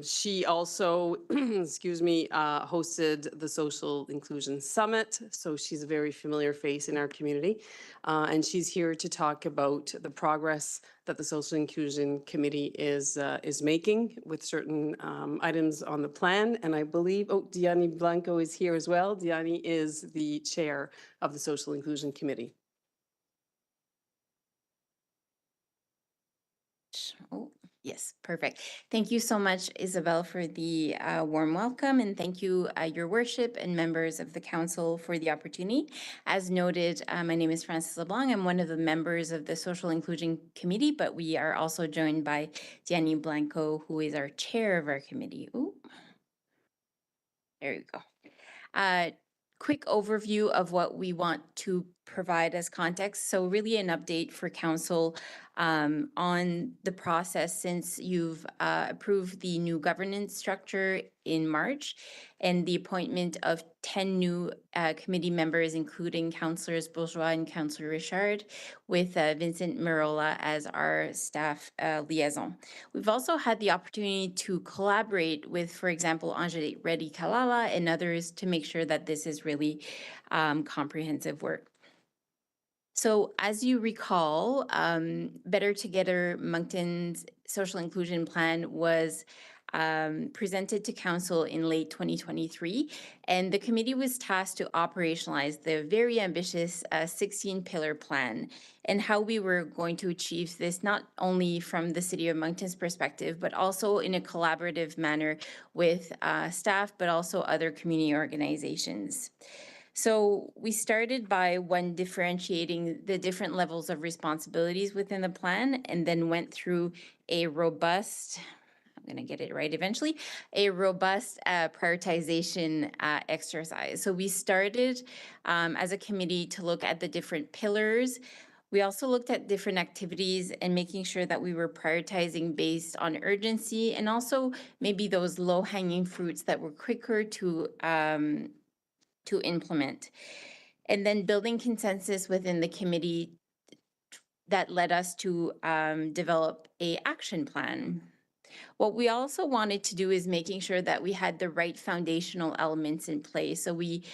She also, excuse me, hosted the Social Inclusion Summit, so she's a very familiar face in our community. And she's here to talk about the progress that the Social Inclusion Committee is making with certain items on the plan. And I believe, Diani Blanco is here as well. Diani is the chair of the Social Inclusion Committee. Oh, yes, perfect. Thank you so much, Isabel, for the warm welcome, and thank you, Your Worship and members of the council for the opportunity. As noted, my name is Frances LeBlanc. I'm one of the members of the Social Inclusion Committee, but we are also joined by Diani Blanco, who is our chair of our committee. Ooh. There you go. Quick overview of what we want to provide as context. So really an update for council on the process since you've approved the new governance structure in March and the appointment of 10 new committee members, including Councillors Bourgeois and Councillor Richard, with Vincent Mirola as our staff liaison. We've also had the opportunity to collaborate with, for example, Angelique Reddy-Kalala and others to make sure that this is really comprehensive work. So as you recall, Better Together Moncton's social inclusion plan was presented to council in late 2023, and the committee was tasked to operationalize the very ambitious 16-pillar plan and how we were going to achieve this, not only from the City of Moncton's perspective, but also in a collaborative manner with staff, but also other community organizations. So we started by differentiating the different levels of responsibilities within the plan, and then went through a robust, I'm going to get it right eventually, a robust prioritization exercise. So we started as a committee to look at the different pillars. We also looked at different activities and making sure that we were prioritizing based on urgency, and also maybe those low-hanging fruits that were quicker to implement. And then building consensus within the committee that led us to develop a action plan. What we also wanted to do is making sure that we had the right foundational elements in place. So we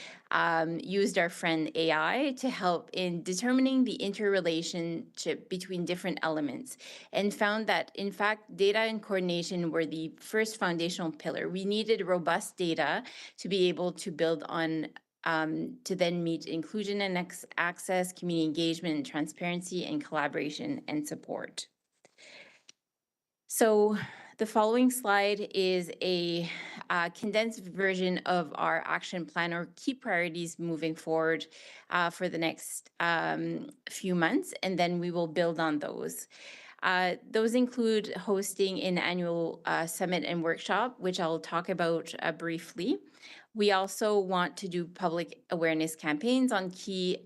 used our friend AI to help in determining the interrelationship between different elements, and found that, in fact, data and coordination were the first foundational pillar. We needed robust data to be able to build on to then meet inclusion and access, community engagement, and transparency, and collaboration and support. So the following slide is a condensed version of our action plan, or key priorities moving forward for the next few months, and then we will build on those. Those include hosting an annual summit and workshop, which I'll talk about briefly. We also want to do public awareness campaigns on key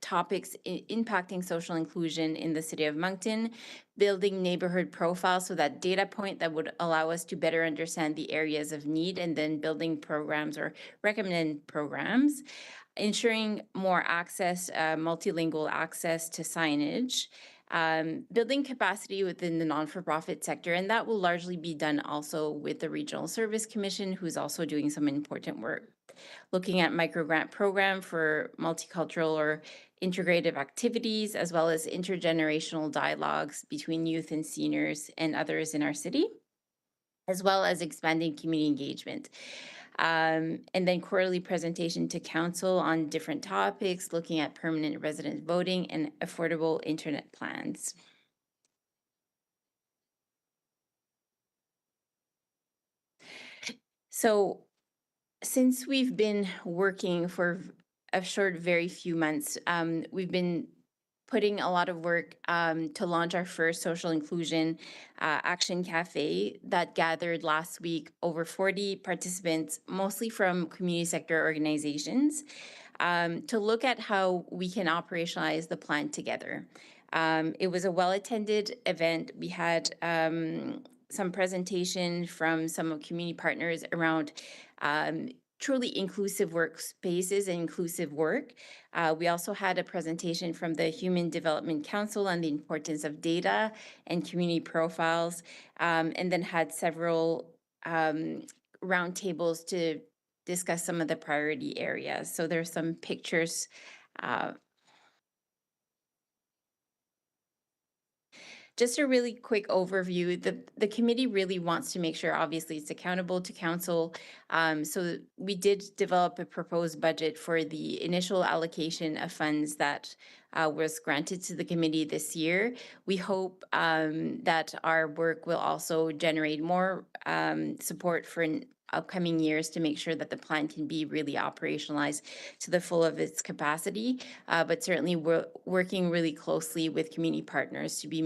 topics impacting social inclusion in the City of Moncton, building neighborhood profiles, so that data point that would allow us to better understand the areas of need, and then building programs or recommended programs, ensuring more access, multilingual access to signage, building capacity within the non-for-profit sector, and that will largely be done also with the Regional Service Commission, who's also doing some important work. Looking at microgrant program for multicultural or integrative activities, as well as intergenerational dialogues between youth and seniors and others in our city, as well as expanding community engagement. And then quarterly presentation to council on different topics, looking at permanent resident voting and affordable internet plans. So since we've been working for a short, very few months, we've been putting a lot of work to launch our first social inclusion action cafe that gathered last week over 40 participants, mostly from community sector organizations, to look at how we can operationalize the plan together. It was a well-attended event. We had some presentation from some of community partners around truly inclusive workspaces and inclusive work. We also had a presentation from the Human Development Council on the importance of data and community profiles, and then had several roundtables to discuss some of the priority areas. So there's some pictures. Just a really quick overview, the committee really wants to make sure, obviously, it's accountable to council. So we did develop a proposed budget for the initial allocation of funds that was granted to the committee this year. We hope that our work will also generate more support for upcoming years to make sure that the plan can be really operationalized to the full of its capacity. But certainly we're working really closely with community partners to be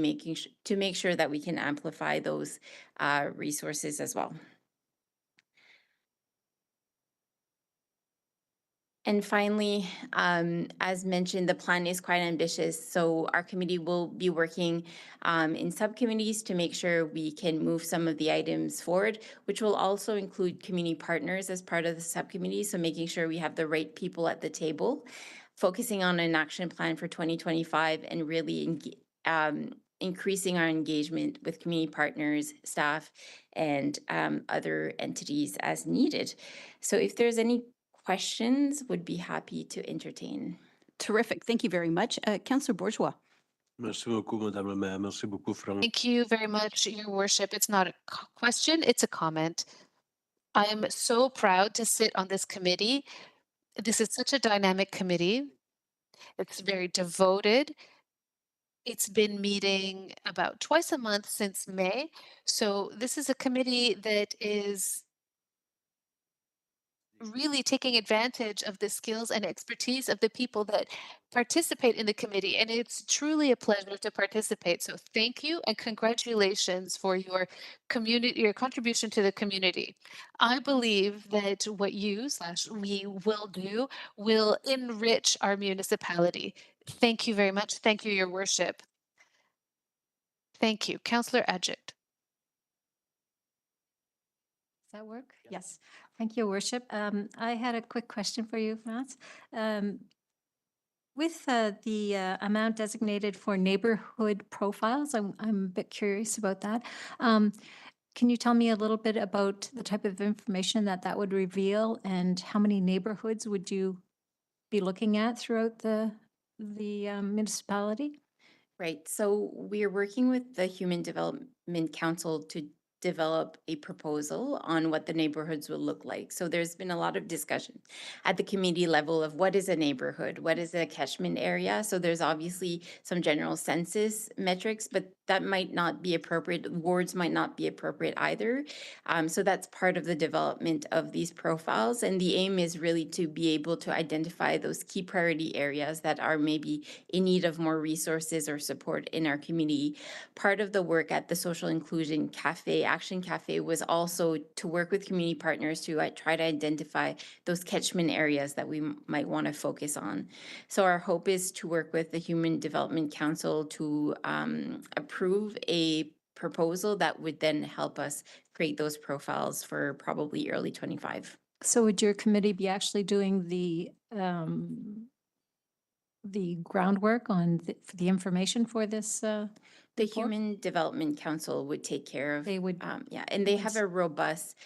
to make sure that we can amplify those resources as well. And finally, as mentioned, the plan is quite ambitious. So our committee will be working in subcommittees to make sure we can move some of the items forward, which will also include community partners as part of the subcommittee. So making sure we have the right people at the table, focusing on an action plan for 2025, and really increasing our engagement with community partners, staff, and other entities as needed. So if there's any questions, would be happy to entertain. Terrific. Thank you very much. Councillor Bourgeois. Merci beaucoup, Madame la Maire. Merci beaucoup, Franck. Thank you very much, Your Worship. It's not a question, it's a comment. I am so proud to sit on this committee. This is such a dynamic committee. It's very devoted. It's been meeting about twice a month since May. So this is a committee that is really taking advantage of the skills and expertise of the people that participate in the committee. And it's truly a pleasure to participate. So thank you and congratulations for your community, your contribution to the community. I believe that what you/we will do will enrich our municipality. Thank you very much. Thank you, Your Worship. Thank you. Councillor Adject. Does that work? Yes. Thank you, Worship. I had a quick question for you, Franz. With the amount designated for neighborhood profiles, I'm a bit curious about that. Can you tell me a little bit about the type of information that that would reveal and how many neighborhoods would you be looking at throughout the municipality? Right. So we're working with the Human Development Council to develop a proposal on what the neighborhoods will look like. So there's been a lot of discussion at the community level of what is a neighborhood, what is a catchment area. So there's obviously some general census metrics, but that might not be appropriate. Wards might not be appropriate either. So that's part of the development of these profiles. And the aim is really to be able to identify those key priority areas that are maybe in need of more resources or support in our community. Part of the work at the Social Inclusion Cafe, Action Cafe, was also to work with community partners to try to identify those catchment areas that we might want to focus on. So our hope is to work with the Human Development Council to approve a proposal that would then help us create those profiles for probably early 25. So would your committee be actually doing the groundwork on the information for this? The report? Human Development Council would take care of. They would. Yeah, and they have a robust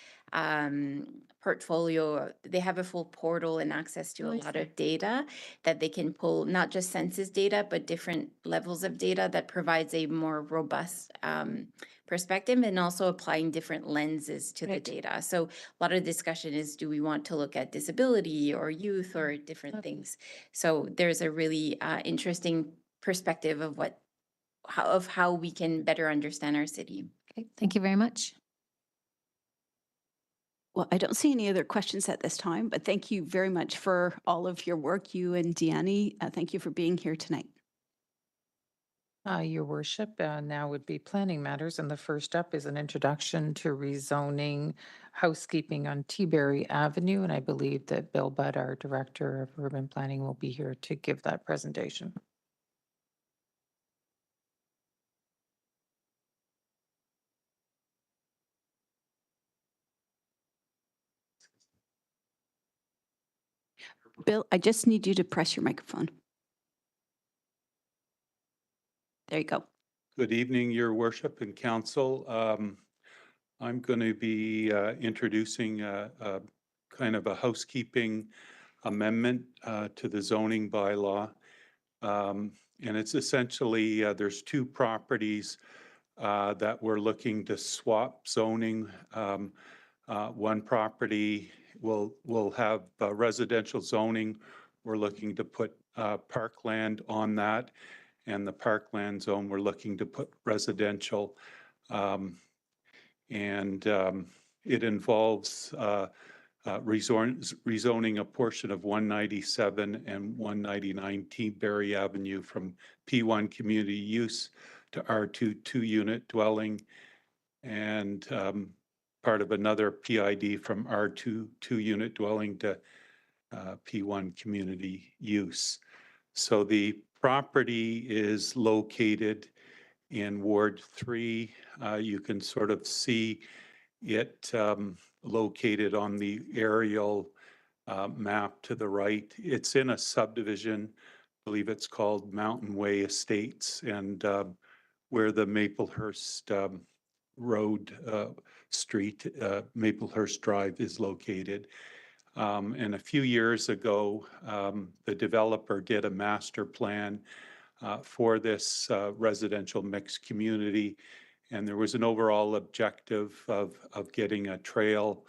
portfolio. They have a full portal and access to a lot of data that they can pull, not just census data, but different levels of data that provides a more robust perspective, and also applying different lenses to the data. So a lot of discussion is, do we want to look at disability or youth or different things? So there's a really interesting perspective of how we can better understand our city. Okay, thank you very much. Well, I don't see any other questions at this time, but thank you very much for all of your work, you and Deanne. Thank you for being here tonight. Your Worship, now would be planning matters, and the first up is an introduction to rezoning housekeeping on Teaberry Avenue, and I believe that Bill Budd, our Director of Urban Planning, will be here to give that presentation. Bill, I just need you to press your microphone. There you go. Good evening, Your Worship and Council. I'm going to be introducing a kind of a housekeeping amendment to the zoning bylaw. And it's essentially, there's two properties that we're looking to swap zoning. One property will have residential zoning. We're looking to put parkland on that. And the parkland zone, we're looking to put residential. It involves rezoning a portion of 197 and 199 Teaberry Avenue from P1 community use to R2 two-unit dwelling, and part of another PID from R2 two-unit dwelling to P1 community use. So the property is located in Ward 3. You can sort of see it located on the aerial map to the right. It's in a subdivision, I believe it's called Mountain Way Estates, and where the Maplehurst Road Street, Maplehurst Drive is located. And a few years ago, the developer did a master plan for this residential mixed community. And there was an overall objective of getting a trail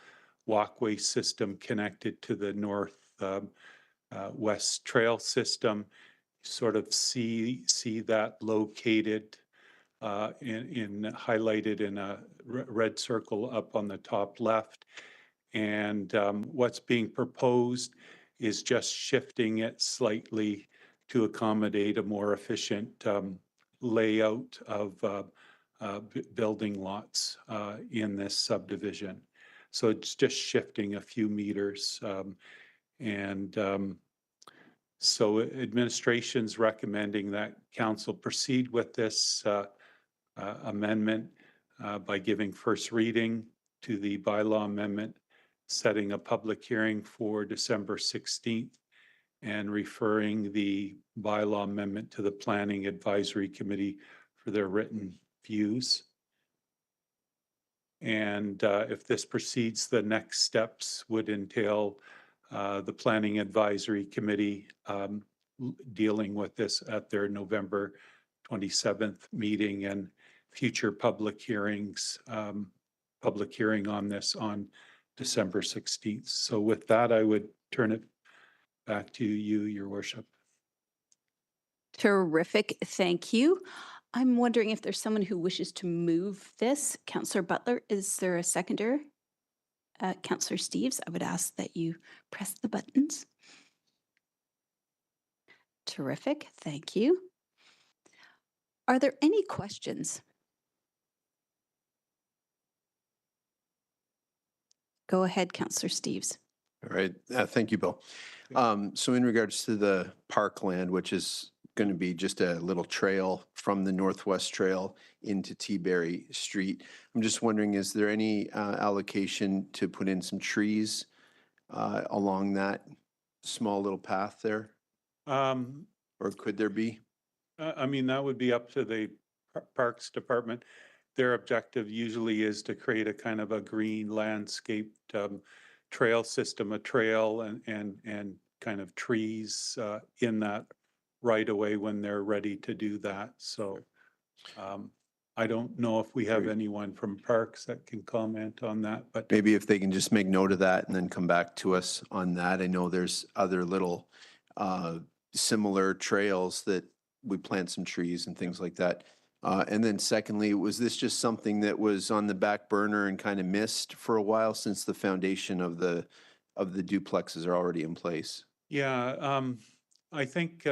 walkway system connected to the north west trail system. Sort of see that located in highlighted in a red circle up on the top left. And what's being proposed is just shifting it slightly to accommodate a more efficient layout of building lots in this subdivision. So it's just shifting a few meters. So administration's recommending that council proceed with this amendment by giving first reading to the bylaw amendment, setting a public hearing for December 16th, and referring the bylaw amendment to the Planning Advisory Committee for their written views. And if this proceeds, the next steps would entail the Planning Advisory Committee dealing with this at their November 27th meeting, and future public hearings, public hearing on this on December 16th. So with that, I would turn it back to you, Your Worship. Terrific. Thank you. I'm wondering if there's someone who wishes to move this. Councillor Butler, is there a seconder? Councillor Steves, I would ask that you press the buttons. Terrific. Thank you. Are there any questions? Go ahead, Councillor Steves. All right. Thank you, Bill. So in regards to the parkland, which is going to be just a little trail from the Northwest Trail into T-Berry Street, I'm just wondering, is there any allocation to put in some trees along that small little path there? Or could there be? I mean, that would be up to the Parks Department. Their objective usually is to create a kind of a green landscaped trail system, a trail and kind of trees in that right away when they're ready to do that. So I don't know if we have anyone from Parks that can comment on that, but Maybe if they can just make note of that and then come back to us on that. I know there's other little similar trails that we plant some trees and things like that. And then secondly, was this just something that was on the back burner and kind of missed for a while since the foundation of the duplexes are already in place? yeah, I think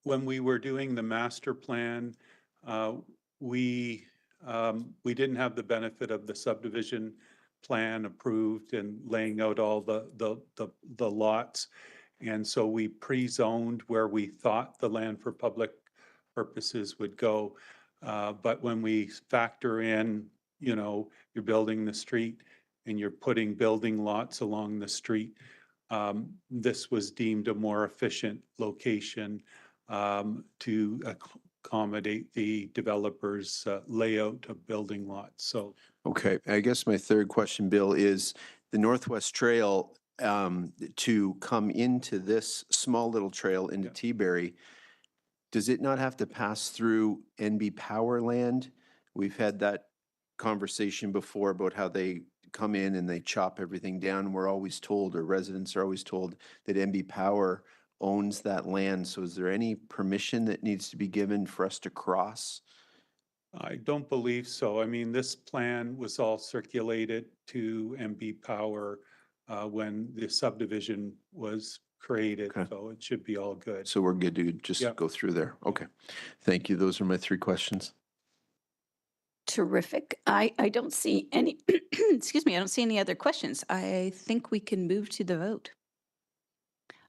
when we were doing the master plan, we didn't have the benefit of the subdivision plan approved and laying out all the lots. And so we pre-zoned where we thought the land for public purposes would go. But when we factor in, you know, you're building the street and you're putting building lots along the street, this was deemed a more efficient location to accommodate the developer's layout of building lots. So, Okay, I guess my third question, Bill, is the Northwest Trail to come into this small little trail into T-Berry, does it not have to pass through NB Power land? We've had that conversation before about how they come in and they chop everything down. We're always told, or residents are always told, that NB Power owns that land. So is there any permission that needs to be given for us to cross? I don't believe so. I mean, this plan was all circulated to MB Power when the subdivision was created, so it should be all good. So we're good to just Yep. go through there. Okay. Thank you. Those are my three questions. Terrific. I don't see any, excuse me, I don't see any other questions. I think we can move to the vote.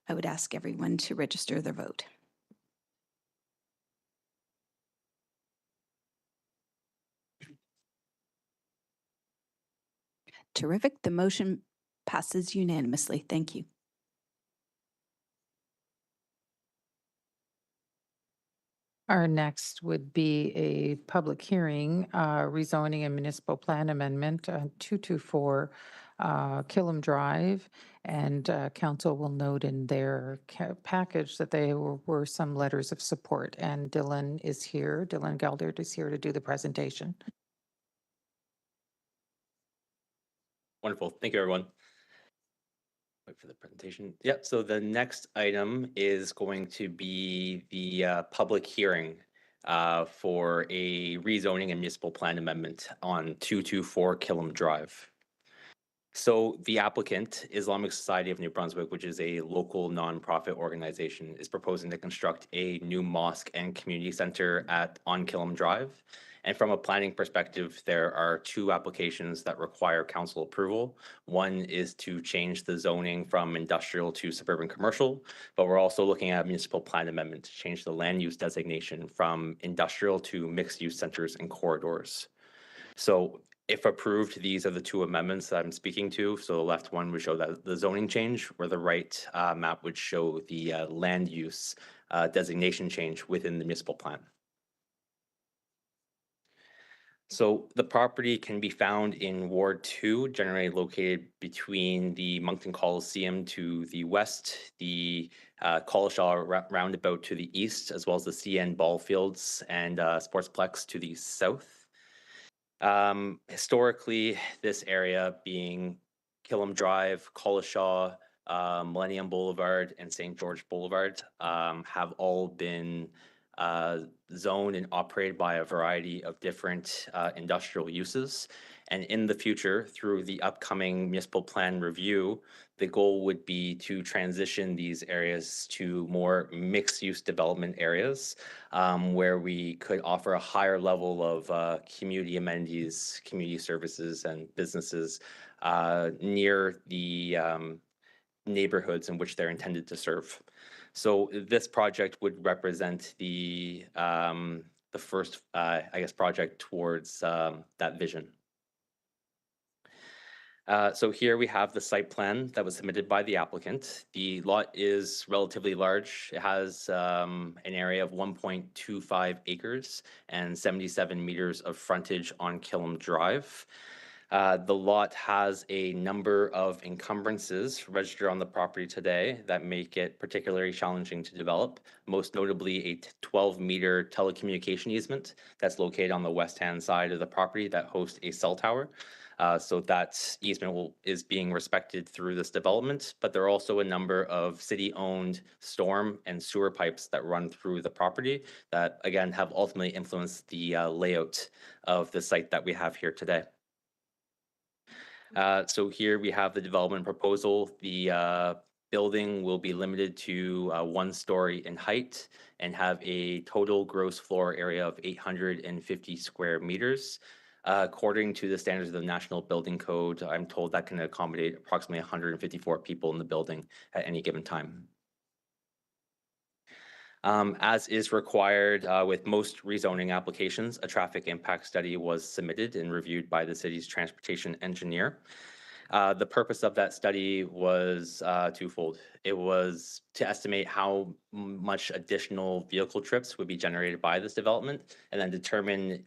I would ask everyone to register their vote. Terrific. The motion passes unanimously. Thank you. Our next would be a public hearing, rezoning and municipal plan amendment 224 Killam Drive. And council will note in their package that there were some letters of support. And Dylan is here. Dylan Geldert is here to do the presentation. Wonderful. Thank you, everyone. Wait for the presentation. Yep. So the next item is going to be the public hearing for a rezoning and municipal plan amendment on 224 Killam Drive. So the applicant, Islamic Society of New Brunswick, which is a local nonprofit organization, is proposing to construct a new mosque and community center on Killam Drive. And from a planning perspective, there are two applications that require council approval. One is to change the zoning from industrial to suburban commercial, but we're also looking at a municipal plan amendment to change the land use designation from industrial to mixed use centers and corridors. So if approved, these are the two amendments that I'm speaking to. So the left one would show that the zoning change, where the right map would show the land use designation change within the municipal plan. So the property can be found in Ward 2, generally located between the Moncton Coliseum to the west, the Collishaw Roundabout to the east, as well as the CN Ball Fields and Sportsplex to the south. Historically, this area being Killam Drive, Collishaw, Millennium Boulevard, and St. George Boulevard have all been zoned and operated by a variety of different industrial uses. And in the future, through the upcoming municipal plan review, the goal would be to transition these areas to more mixed-use development areas where we could offer a higher level of community amenities, community services, and businesses near the neighborhoods in which they're intended to serve. So this project would represent the first, I guess, project towards that vision. So here we have the site plan that was submitted by the applicant. The lot is relatively large. It has an area of 1.25 acres and 77 meters of frontage on Killam Drive. The lot has a number of encumbrances registered on the property today that make it particularly challenging to develop, most notably a 12-meter telecommunication easement that's located on the west-hand side of the property that hosts a cell tower. So that easement is being respected through this development, but there are also a number of city-owned storm and sewer pipes that run through the property that, again, have ultimately influenced the layout of the site that we have here today. So here we have the development proposal. The building will be limited to 1 story in height and have a total gross floor area of 850 square meters. According to the standards of the National Building Code, I'm told that can accommodate approximately 154 people in the building at any given time. As is required with most rezoning applications, a traffic impact study was submitted and reviewed by the city's transportation engineer. The purpose of that study was twofold. It was to estimate how much additional vehicle trips would be generated by this development, and then determine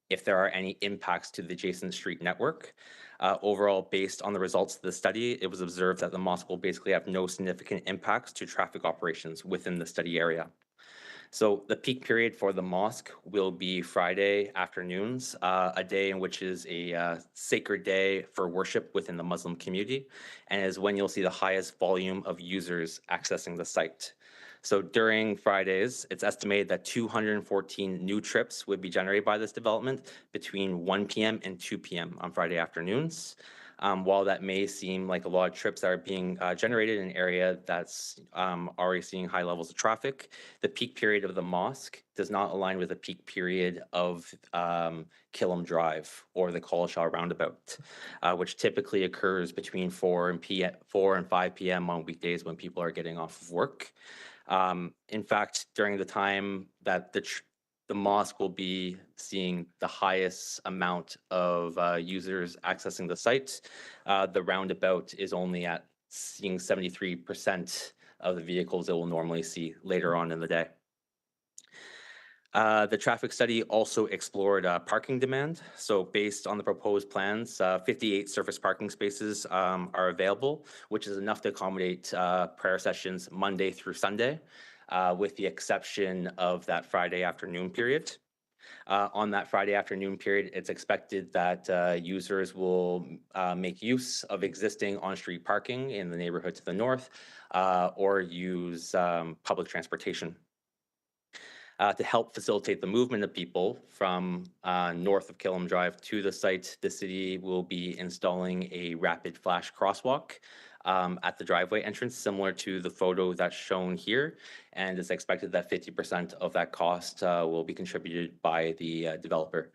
if there are any impacts to the adjacent street network. Overall, based on the results of the study, it was observed that the mosque will basically have no significant impacts to traffic operations within the study area. So the peak period for the mosque will be Friday afternoons, a day in which is a sacred day for worship within the Muslim community, and is when you'll see the highest volume of users accessing the site. So during Fridays, it's estimated that 214 new trips would be generated by this development between 1 p.m. and 2 p.m. on Friday afternoons. While that may seem like a lot of trips that are being generated in an area that's already seeing high levels of traffic, the peak period of the mosque does not align with the peak period of Killam Drive or the Collishaw Roundabout, which typically occurs between 4 and 5 p.m. on weekdays when people are getting off of work. In fact, during the time that the mosque will be seeing the highest amount of users accessing the site, the roundabout is only at seeing 73% of the vehicles it will normally see later on in the day. The traffic study also explored parking demand. So based on the proposed plans, 58 surface parking spaces are available, which is enough to accommodate prayer sessions Monday through Sunday, with the exception of that Friday afternoon period. On that Friday afternoon period, it's expected that users will make use of existing on-street parking in the neighborhood to the north or use public transportation. To help facilitate the movement of people from north of Killam Drive to the site, the city will be installing a rapid flash crosswalk at the driveway entrance, similar to the photo that's shown here. And it's expected that 50% of that cost will be contributed by the developer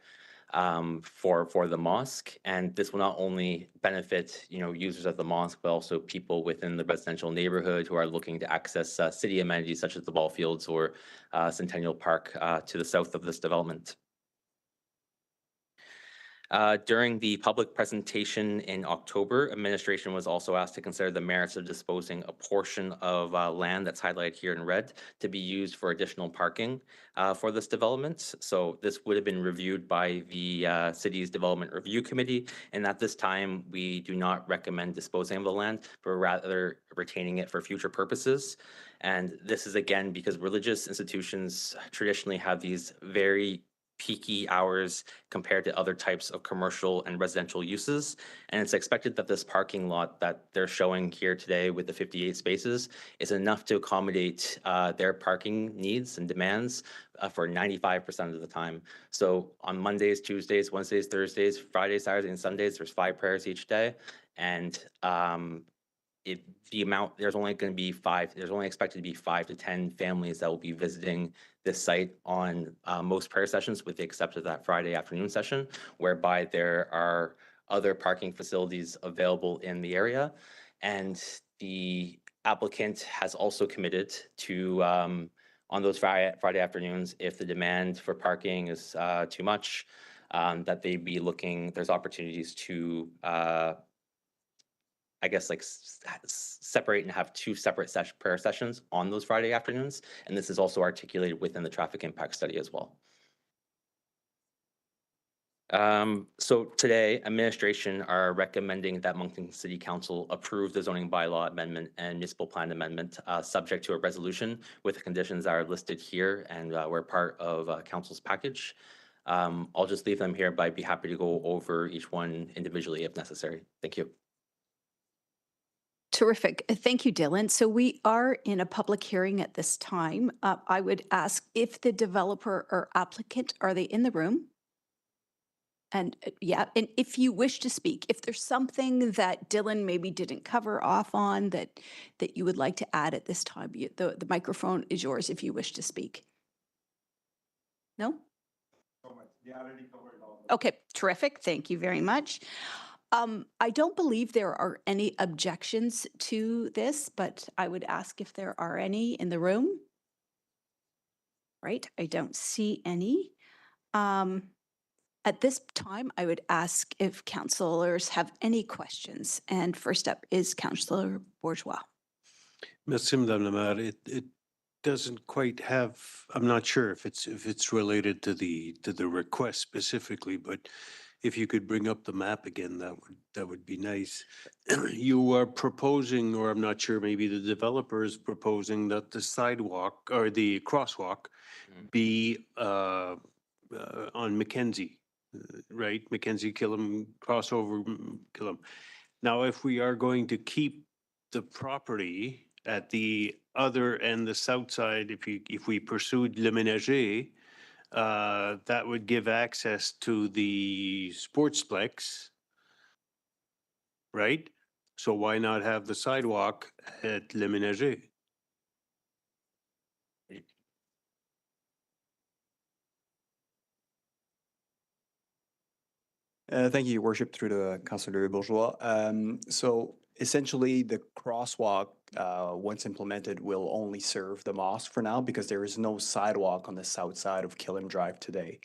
for the mosque. And this will not only benefit, users of the mosque, but also people within the residential neighborhood who are looking to access city amenities such as the ball fields or Centennial Park to the south of this development. During the public presentation in October, administration was also asked to consider the merits of disposing a portion of land that's highlighted here in red to be used for additional parking for this development. So this would have been reviewed by the city's development review committee. And at this time, we do not recommend disposing of the land, but rather retaining it for future purposes. And this is again because religious institutions traditionally have these very peaky hours compared to other types of commercial and residential uses. And it's expected that this parking lot that they're showing here today with the 58 spaces is enough to accommodate their parking needs and demands for 95% of the time. So on Mondays, Tuesdays, Wednesdays, Thursdays, Fridays, Saturdays, and Sundays, there's 5 prayers each day. And there's only expected to be 5 to 10 families that will be visiting this site on most prayer sessions, with the exception of that Friday afternoon session, whereby there are other parking facilities available in the area. And the applicant has also committed to, on those Friday afternoons, if the demand for parking is too much, that they'd be looking, there's opportunities to separate and have 2 separate prayer sessions on those Friday afternoons. And this is also articulated within the traffic impact study as well. So today, administration are recommending that Moncton City Council approve the zoning bylaw amendment and municipal plan amendment, subject to a resolution with the conditions that are listed here and were part of council's package. I'll just leave them here, but I'd be happy to go over each one individually if necessary. Thank you. Terrific. Thank you, Dylan. So we are in a public hearing at this time. I would ask if the developer or applicant, are they in the room? And and if you wish to speak, if there's something that Dylan maybe didn't cover off on that you would like to add at this time, the microphone is yours if you wish to speak. No? Okay, terrific. Thank you very much. I don't believe there are any objections to this, but I would ask if there are any in the room. Right, I don't see any. At this time, I would ask if councillors have any questions. And first up is Councillor Bourgeois. Merci, Madame la Maire. It doesn't quite have, I'm not sure if it's related to the request specifically, but if you could bring up the map again, that would be nice. You are proposing, or I'm not sure, maybe the developer is proposing that the sidewalk or the crosswalk be on Mackenzie, right? Mackenzie, Killam, crossover Killam. Now, if we are going to keep the property at the other end, the south side, if we pursued Le Ménager, that would give access to the Sportsplex, right? So why not have the sidewalk at Le Ménager? Thank you, Your Worship, through to Councillor Bourgeois. So essentially, the crosswalk once implemented, will only serve the mosque for now because there is no sidewalk on the south side of Killam Drive today.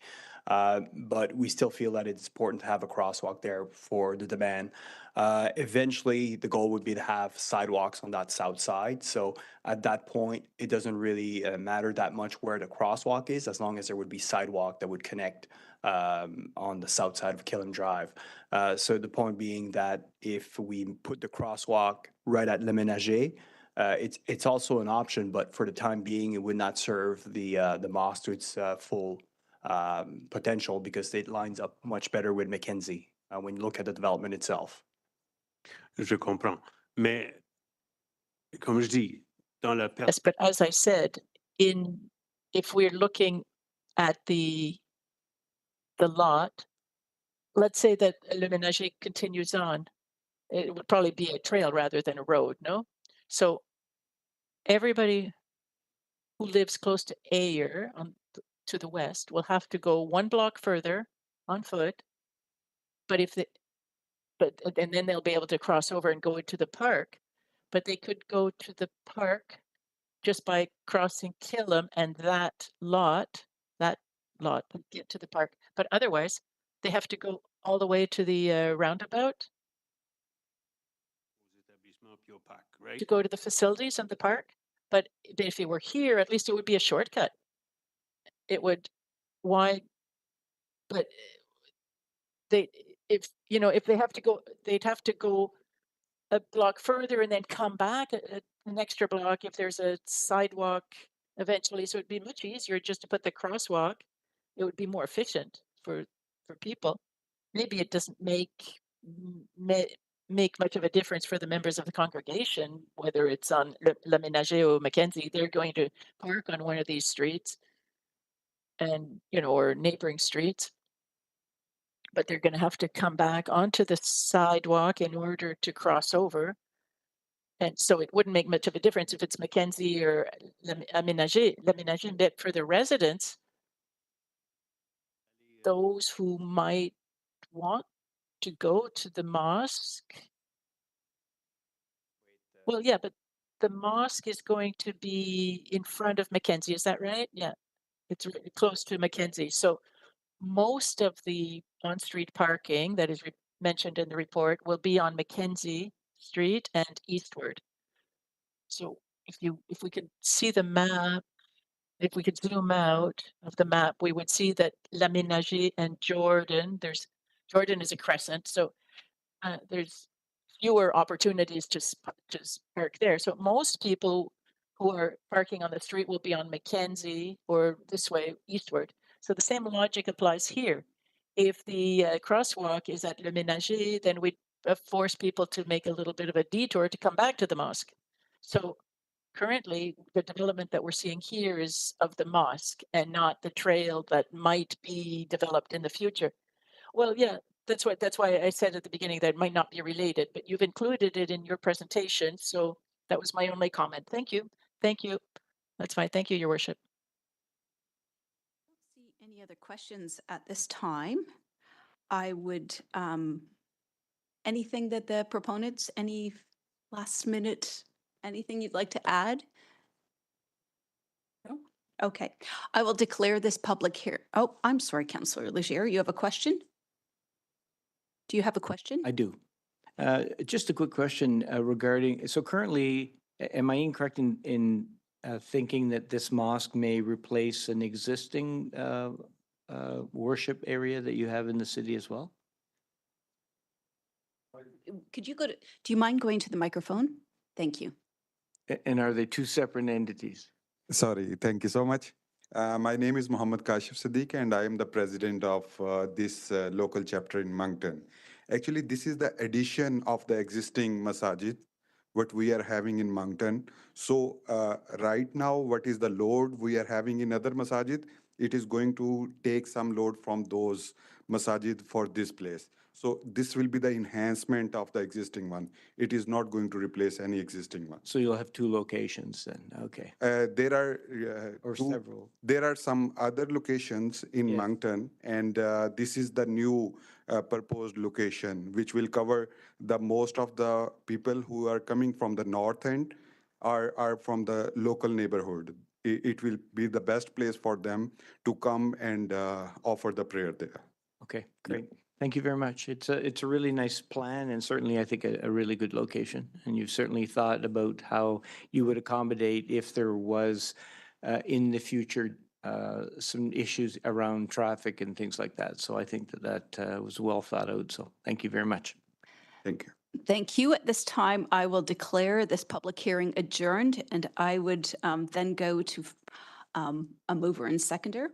But we still feel that it's important to have a crosswalk there for the demand. Eventually, the goal would be to have sidewalks on that south side. So at that point, it doesn't really matter that much where the crosswalk is, as long as there would be sidewalk that would connect on the south side of Killam Drive. So the point being that if we put the crosswalk right at Le Ménager, it's also an option, but for the time being, it would not serve the mosque to its full potential because it lines up much better with Mackenzie when you look at the development itself. Je comprends. Mais, comme je dis, dans la Yes, but as I said, if we're looking at the lot, let's say that Le Ménager continues on, it would probably be a trail rather than a road, no? So everybody who lives close to Ayer to the west will have to go 1 block further on foot. But and then they'll be able to cross over and go into the park. But they could go to the park just by crossing Killam and that lot would get to the park. But otherwise, they have to go all the way to the roundabout right? to go to the facilities in the park. But if it were here, at least it would be a shortcut. It would, why? But if they have to go, they'd have to go a block further and then come back an extra block if there's a sidewalk eventually. So it'd be much easier just to put the crosswalk. It would be more efficient for people. Maybe it doesn't make much of a difference for the members of the congregation, whether it's on Le Ménager or Mackenzie. They're going to park on one of these streets and, or neighboring streets. But they're going to have to come back onto the sidewalk in order to cross over. And so it wouldn't make much of a difference if it's Mackenzie or Le Ménager. But for the residents, those who might want to go to the mosque. Well, yeah, but the mosque is going to be in front of Mackenzie. Is that right? Yeah, it's really close to Mackenzie. So most of the on-street parking that is mentioned in the report will be on Mackenzie Street and eastward. So if we could see the map, if we could zoom out of the map, we would see that La Ménager and Jordan, Jordan is a crescent, so there's fewer opportunities to park there. So most people who are parking on the street will be on Mackenzie or this way eastward. So the same logic applies here. If the crosswalk is at Le Ménager, then we force people to make a little bit of a detour to come back to the mosque. So currently, the development that we're seeing here is of the mosque and not the trail that might be developed in the future. Well, yeah, that's why I said at the beginning that it might not be related, but you've included it in your presentation. So that was my only comment. Thank you. Thank you. That's fine. Thank you, Your Worship. See any other questions at this time? I would, anything that the proponents, any last minute, anything you'd like to add? No? Okay, I will declare this public here. Oh, I'm sorry, Councillor Leger, you have a question? Do you have a question? I do. Just a quick question regarding, so currently, am I incorrect in thinking that this mosque may replace an existing worship area that you have in the city as well? Could you do you mind going to the microphone? Thank you. And are they two separate entities? Sorry, thank you so much. My name is Muhammad Kashif Siddiq and I am the president of this local chapter in Moncton. Actually, this is the addition of the existing masajid, what we are having in Moncton. So right now, what is the load we are having in other masajid? It is going to take some load from those masajid for this place. So this will be the enhancement of the existing one. It is not going to replace any existing one. So you'll have two locations then, okay. There are or several. There are some other locations in Moncton, and this is the new proposed location, which will cover the most of the people who are coming from the north end are from the local neighborhood. It will be the best place for them to come and offer the prayer there. Okay, great. Thank you very much. It's a really nice plan and certainly I think a really good location. And you've certainly thought about how you would accommodate if there was in the future some issues around traffic and things like that. So I think that was well thought out. So thank you very much. Thank you. Thank you. At this time, I will declare this public hearing adjourned, and I would then go to a mover and seconder.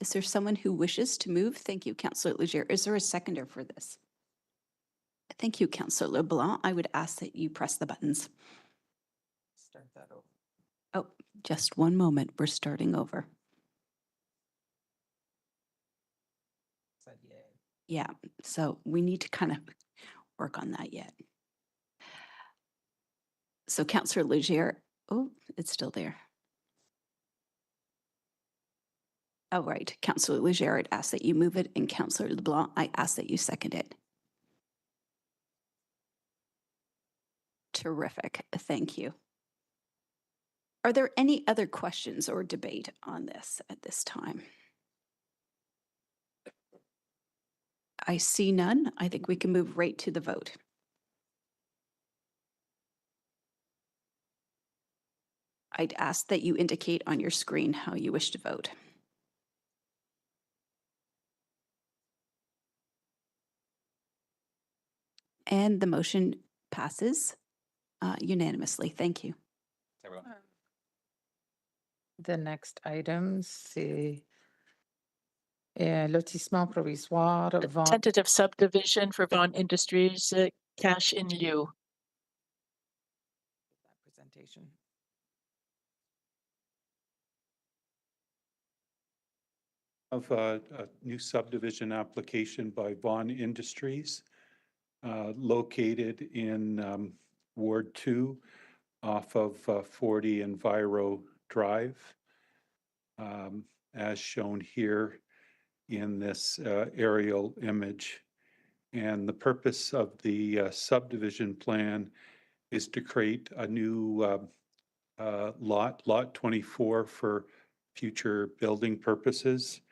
Is there someone who wishes to move? Thank you, Councillor Leger. Is there a seconder for this? Thank you, Councillor LeBlanc. I would ask that you press the buttons. Start that over. Oh, just one moment. We're starting over. Said yay. Yeah, so we need to kind of work on that yet. So Councillor Leger, oh, it's still there. Oh, right. Councillor Leger, I'd ask that you move it, and Councillor LeBlanc, I ask that you second it. Terrific. Thank you. Are there any other questions or debate on this at this time? I see none. I think we can move right to the vote. I'd ask that you indicate on your screen how you wish to vote. And the motion passes unanimously. Thank you. Everyone. The next item, c'est lotissement provisoire, vente. Tentative subdivision for Vaughan Industries, cash in lieu. Presentation. Of a new subdivision application by Vaughan Industries, located in Ward 2 off of 40 Enviro Drive, as shown here in this aerial image. And the purpose of the subdivision plan is to create a new lot 24 for future building purposes.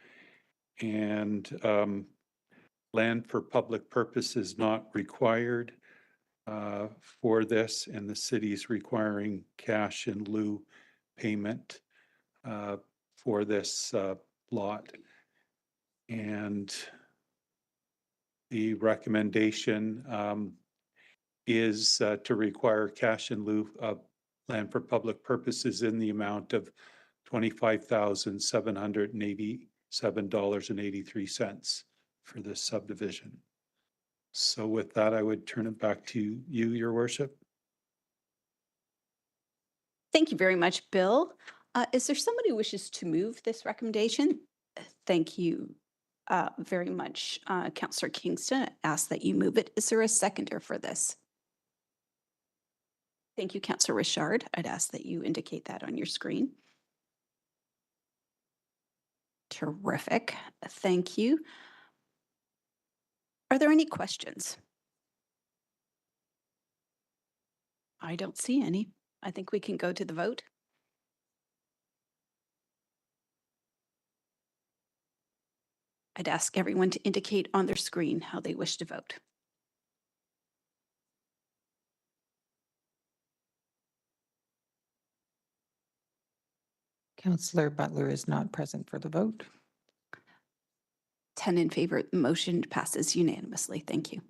And land for public purpose is not required for this, and the city is requiring cash in lieu payment for this lot. And the recommendation is to require cash in lieu of land for public purposes in the amount of $25,787.83 for this subdivision. So with that, I would turn it back to you, Your Worship. Thank you very much, Bill. Is there somebody who wishes to move this recommendation? Thank you very much, Councillor Kingston. I ask that you move it. Is there a seconder for this? Thank you, Councillor Richard. I'd ask that you indicate that on your screen. Terrific. Thank you. Are there any questions? I don't see any. I think we can go to the vote. I'd ask everyone to indicate on their screen how they wish to vote. Councillor Butler is not present for the vote. 10 in favor, the motion passes unanimously. Thank you.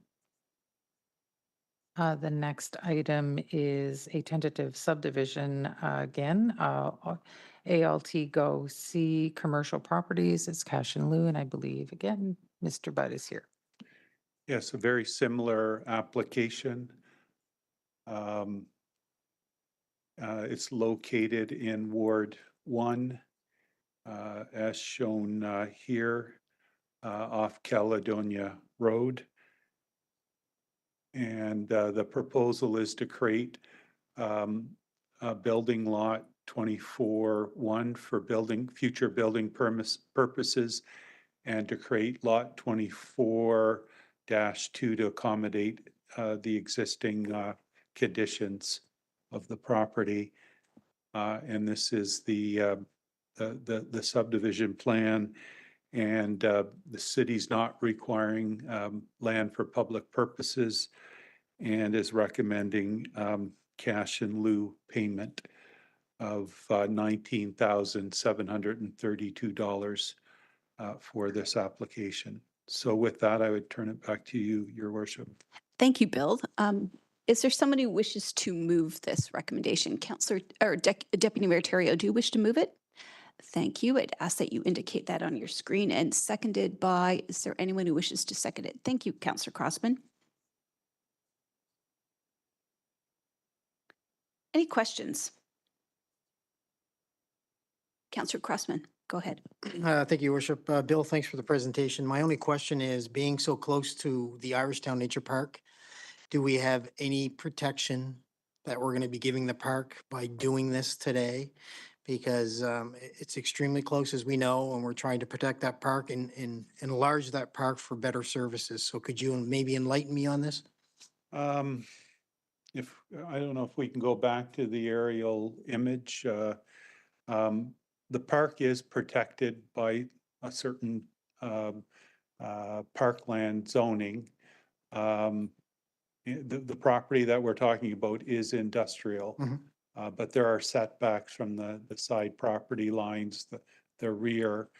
The next item is a tentative subdivision again. ALT Go C Commercial Properties. It's cash in lieu, and I believe again, Mr. Budd is here. Yes, a very similar application. It's located in Ward 1, as shown here, off Caledonia Road. And the proposal is to create a building lot 24-1 for future building purposes, and to create lot 24-2 to accommodate the existing conditions of the property. And this is the subdivision plan. And the city's not requiring land for public purposes and is recommending cash in lieu payment of $19,732 for this application. So with that, I would turn it back to you, Your Worship. Thank you, Bill. Is there someone who wishes to move this recommendation? Councillor or Deputy Mayor Terrio, do you wish to move it? Thank you. I'd ask that you indicate that on your screen, and seconded by, is there anyone who wishes to second it? Thank you, Councillor Crossman. Any questions? Councillor Crossman, go ahead. Thank you, Your Worship. Bill, thanks for the presentation. My only question is, being so close to the Irishtown Nature Park, do we have any protection that we're going to be giving the park by doing this today? Because it's extremely close, as we know, and we're trying to protect that park and enlarge that park for better services. So could you maybe enlighten me on this? If I don't know if we can go back to the aerial image. The park is protected by a certain parkland zoning. The property that we're talking about is industrial. But there are setbacks from the side property lines, the rear.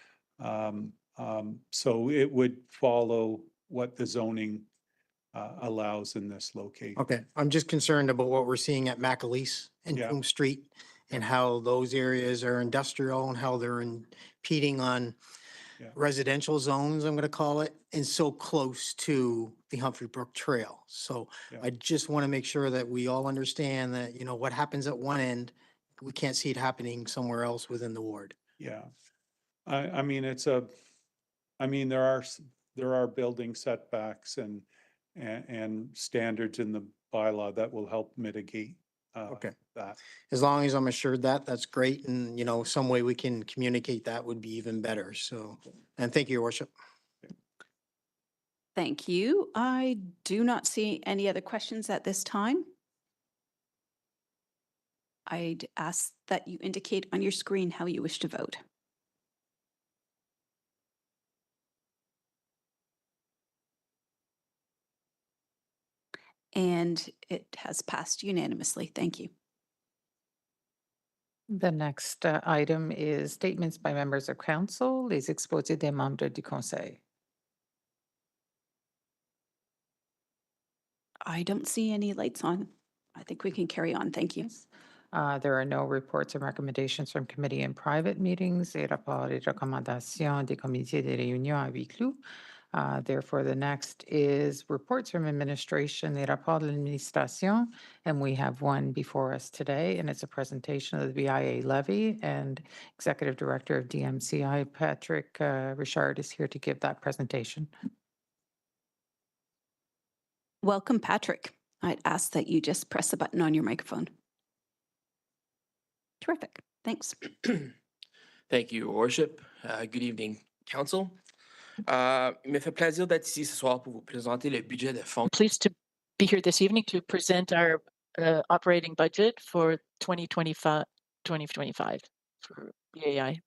So it would follow what the zoning allows in this location. Okay, I'm just concerned about what we're seeing at McAleese and Yeah. Coombe Street and how those areas are industrial and how they're impeding on residential zones, I'm going to call it, and so close to the Humphrey Brook Trail. So I just want to make sure that we all understand that, you know, what happens at one end, we can't see it happening somewhere else within the ward. Yeah. I mean, there are building setbacks and standards in the bylaw that will help mitigate that. As long as I'm assured that, that's great. And, you know, some way we can communicate that would be even better. So, and thank you, Your Worship. Thank you. I do not see any other questions at this time. I'd ask that you indicate on your screen how you wish to vote. And it has passed unanimously. Thank you. The next item is statements by members of council, les exposés des membres du conseil. I don't see any lights on. I think we can carry on. Thank you. There are no reports and recommendations from committee and private meetings, et rapports et recommandations des comités de réunion à huis clos. Therefore, the next is reports from administration, les rapports de l'administration, and we have one before us today, and it's a presentation of the BIA levy, and Executive Director of DMCI, Patrick Richard, is here to give that presentation. Welcome, Patrick. I'd ask that you just press the button on your microphone. Terrific. Thanks. Thank you, Your Worship. Good evening, Council. Il me fait plaisir d'être ici ce soir pour vous présenter le budget de fonds. Pleased to be here this evening to present our operating budget for 2025 for BAI.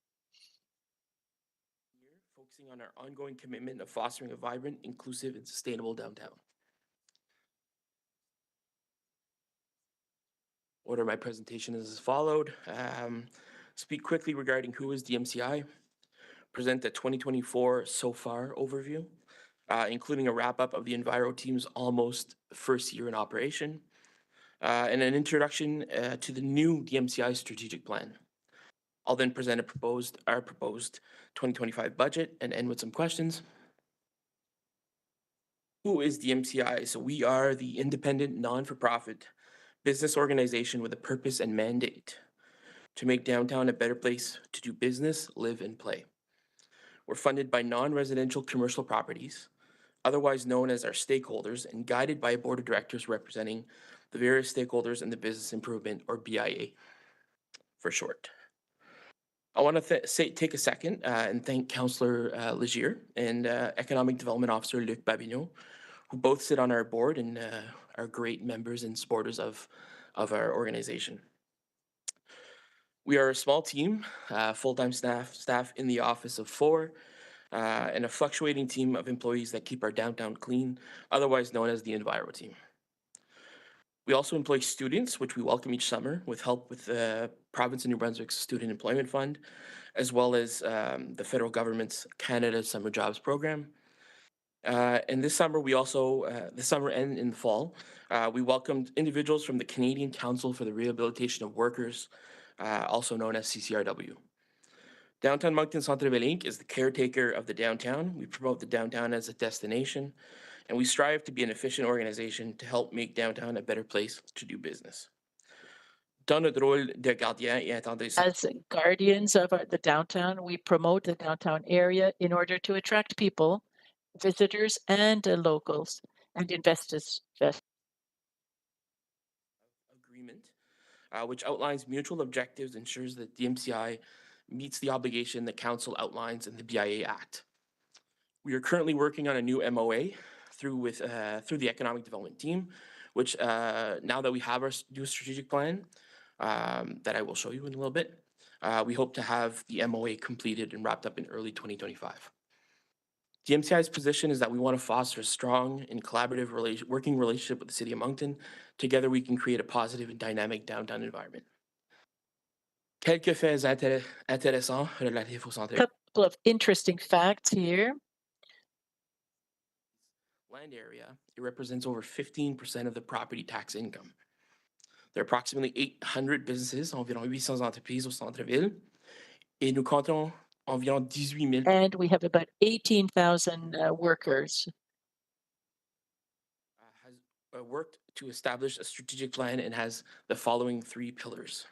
Focusing on our ongoing commitment of fostering a vibrant, inclusive, and sustainable downtown. Order my presentation is as followed. Speak quickly regarding who is DMCI. Present the 2024 so far overview, including a wrap-up of the Enviro team's almost first year in operation, and an introduction to the new DMCI strategic plan. I'll then present our proposed 2025 budget and end with some questions. Who is DMCI? So we are the independent, non-for-profit business organization with a purpose and mandate to make downtown a better place to do business, live, and play. We're funded by non-residential commercial properties, otherwise known as our stakeholders, and guided by a board of directors representing the various stakeholders in the business improvement, or BIA for short. I want to take a second and thank Councillor Legier and Economic Development Officer Luc Babineau, who both sit on our board and are great members and supporters of of our organization. We are a small team, full-time staff in the office of 4, and a fluctuating team of employees that keep our downtown clean, otherwise known as the Enviro team. We also employ students, which we welcome each summer with help with the province of New Brunswick's Student Employment Fund, as well as the federal government's Canada Summer Jobs Program. And this summer, we also, this summer and in the fall, we welcomed individuals from the Canadian Council for the Rehabilitation of Workers, also known as CCRW. Downtown Moncton Centre-Ville Inc. is the caretaker of the downtown. We promote the downtown as a destination, and we strive to be an efficient organization to help make downtown a better place to do business. Dans notre rôle de gardien et intendant As guardians of the downtown, we promote the downtown area in order to attract people, visitors, and locals, and investors. Agreement, which outlines mutual objectives, ensures that DMCI meets the obligation the council outlines in the BIA Act. We are currently working on a new MOA through the economic development team, which now that we have our new strategic plan that I will show you in a little bit, we hope to have the MOA completed and wrapped up in early 2025. DMCI's position is that we want to foster a strong and collaborative working relationship with the City of Moncton. Together, we can create a positive and dynamic downtown environment. Quelques faits intéressants relatifs au centre. Couple of interesting facts here. Land area, it represents over 15% of the property tax income. There are approximately 800 businesses, environ 800 entreprises au centre-ville, et nous comptons environ 18 000. And we have about 18,000 workers. Has worked to establish a strategic plan and has the following 3 pillars,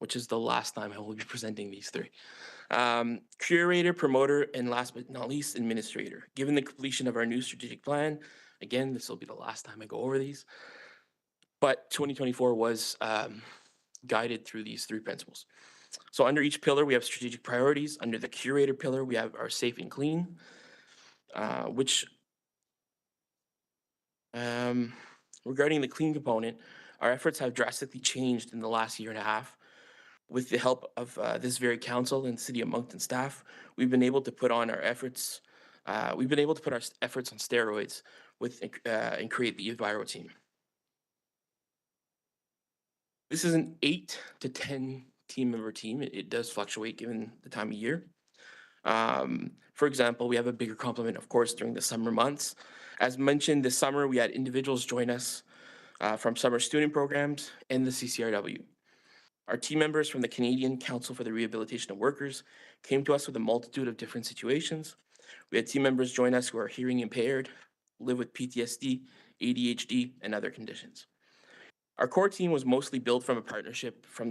which is the last time I will be presenting these 3. Curator, promoter, and last but not least, administrator. Given the completion of our new strategic plan, again, this will be the last time I go over these, but 2024 was guided through these 3 principles. So under each pillar, we have strategic priorities. Under the curator pillar, we have our safe and clean, which regarding the clean component, our efforts have drastically changed in the last year and a half. With the help of this very council and City of Moncton staff, we've been able to put on our efforts. We've been able to put our efforts on steroids and create the Enviro team. This is an 8 to 10 team member team. It does fluctuate given the time of year. For example, we have a bigger complement, of course, during the summer months. As mentioned, this summer we had individuals join us from summer student programs and the CCRW. Our team members from the Canadian Council for the Rehabilitation of Workers came to us with a multitude of different situations. We had team members join us who are hearing impaired, live with PTSD, ADHD, and other conditions. Our core team was mostly built from a partnership from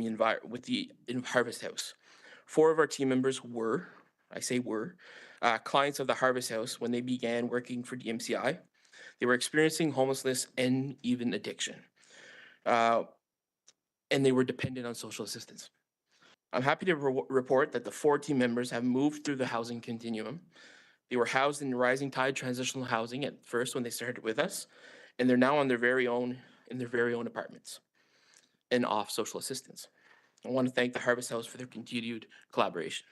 with the Harvest House. 4 of our team members were, I say were, clients of the Harvest House when they began working for DMCI. They were experiencing homelessness and even addiction. And they were dependent on social assistance. I'm happy to report that the 4 team members have moved through the housing continuum. They were housed in Rising Tide Transitional Housing at first when they started with us, and they're now on their very own, in their very own apartments and off social assistance. I want to thank the Harvest House for their continued collaboration.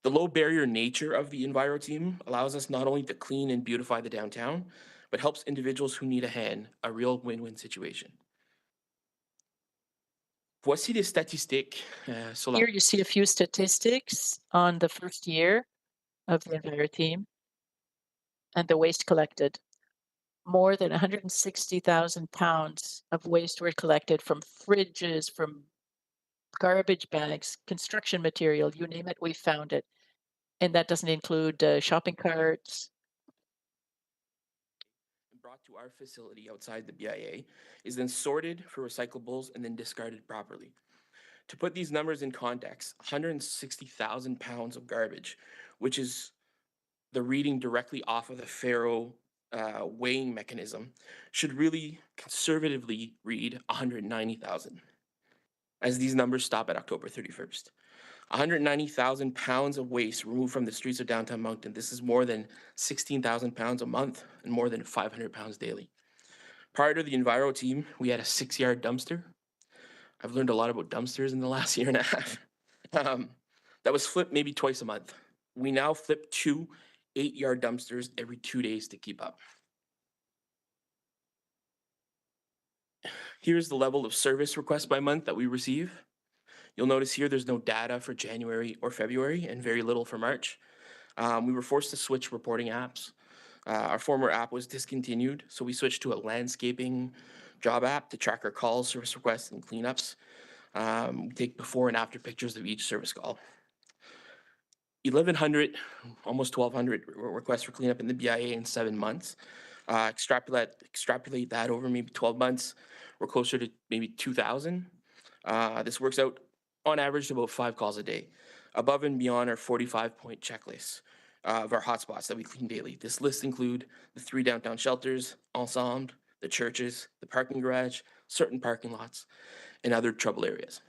The low barrier nature of the Enviro team allows us not only to clean and beautify the downtown, but helps individuals who need a hand, a real win-win situation. Voici les statistiques sur la... Here you see a few statistics on the first year of the Enviro team and the waste collected. More than 160,000 pounds of waste were collected from fridges, from garbage bags, construction material, you name it, we found it. And that doesn't include shopping carts. Brought to our facility outside the BIA is then sorted for recyclables and then discarded properly. To put these numbers in context, 160,000 pounds of garbage, which is the reading directly off of the Faro weighing mechanism, should really conservatively read 190,000, as these numbers stop at October 31st. 190,000 pounds of waste removed from the streets of downtown Moncton. This is more than 16,000 pounds a month and more than 500 pounds daily. Prior to the Enviro team, we had a 6-yard dumpster. I've learned a lot about dumpsters in the last year and a half. That was flipped maybe twice a month. We now flip 2 8-yard dumpsters every 2 days to keep up. Here's the level of service requests by month that we receive. You'll notice here there's no data for January or February and very little for March. We were forced to switch reporting apps. Our former app was discontinued, so we switched to a landscaping job app to track our calls, service requests, and cleanups. We take before and after pictures of each service call. 1,100, almost 1,200 requests for cleanup in the BIA in 7 months. Extrapolate that over maybe 12 months, we're closer to maybe 2,000. This works out on average to about 5 calls a day, above and beyond our 45-point checklist of our hotspots that we clean daily. This list include the 3 downtown shelters, Ensemble, the churches, the parking garage, certain parking lots, and other trouble areas.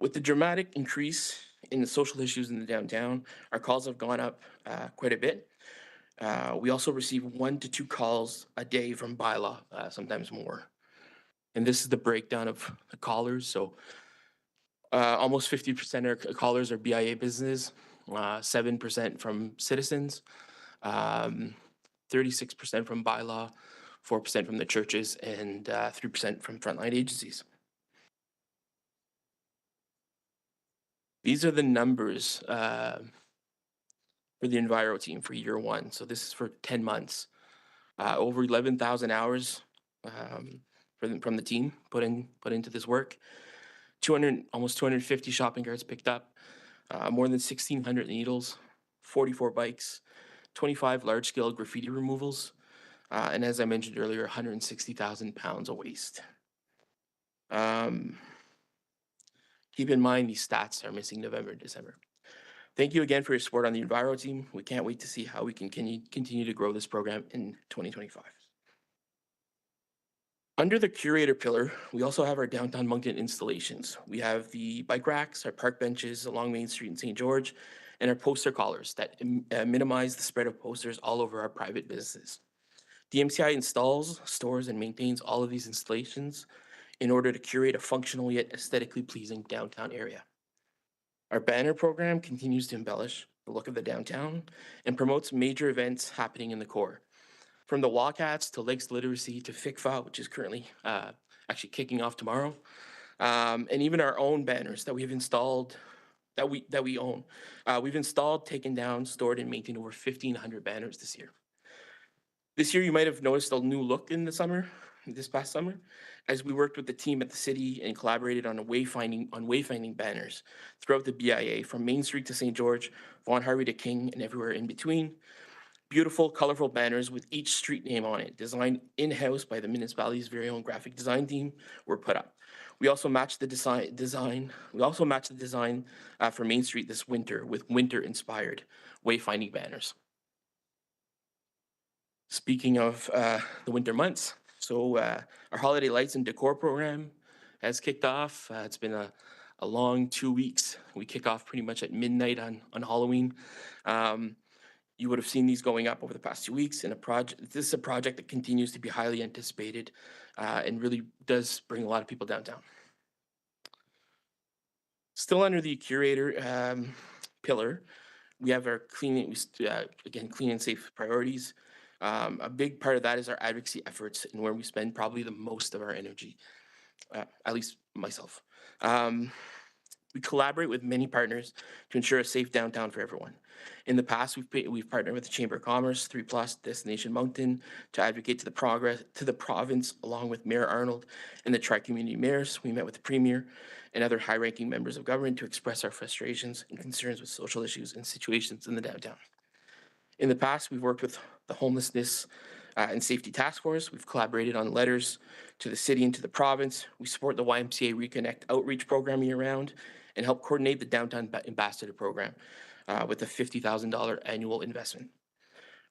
With the dramatic increase in the social issues in the downtown, our calls have gone up quite a bit. We also receive 1 to 2 calls a day from bylaw, sometimes more. And this is the breakdown of the callers. So almost 50% of callers are BIA business, 7% from citizens, 36% from bylaw, 4% from the churches, and 3% from frontline agencies. These are the numbers for the Enviro team for year 1. So this is for 10 months. Over 11,000 hours from the team put into this work. Almost 250 shopping carts picked up. More than 1,600 needles, 44 bikes, 25 large-scale graffiti removals, and as I mentioned earlier, 160,000 pounds of waste. Keep in mind these stats are missing November and December. Thank you again for your support on the Enviro team. We can't wait to see how we can continue to grow this program in 2025. Under the curator pillar, we also have our downtown Moncton installations. We have the bike racks, our park benches along Main Street in St. George, and our poster collars that minimize the spread of posters all over our private businesses. DMCI installs, stores, and maintains all of these installations in order to curate a functional yet aesthetically pleasing downtown area. Our banner program continues to embellish the look of the downtown and promotes major events happening in the core. From the Wildcats to Lakes Literacy to FICFA, which is currently actually kicking off tomorrow, and even our own banners that we've installed, that we own. We've installed, taken down, stored, and maintained over 1,500 banners this year. This year, you might have noticed a new look in the summer, this past summer, as we worked with the team at the city and collaborated on wayfinding banners throughout the BIA, from Main Street to St. George, Vaughan Harvey to King, and everywhere in between. Beautiful, colorful banners with each street name on it, designed in-house by the municipality's very own graphic design team, were put up. We also matched the design for Main Street this winter with winter-inspired wayfinding banners. Speaking of the winter months, so our holiday lights and decor program has kicked off. It's been a long 2 weeks. We kick off pretty much at midnight on Halloween. You would have seen these going up over the past 2 weeks. And this is a project that continues to be highly anticipated and really does bring a lot of people downtown. Still under the curator pillar, we have our clean and safe priorities. A big part of that is our advocacy efforts and where we spend probably the most of our energy, at least myself. We collaborate with many partners to ensure a safe downtown for everyone. In the past, we've partnered with the Chamber of Commerce, 3+ Destination Moncton, to advocate to the province, along with Mayor Arnold and the Tri-Community Mayors. We met with the Premier and other high-ranking members of government to express our frustrations and concerns with social issues and situations in the downtown. In the past, we've worked with the Homelessness and Safety Task Force. We've collaborated on letters to the city and to the province. We support the YMCA Reconnect outreach program year-round and help coordinate the Downtown Ambassador program with a $50,000 annual investment.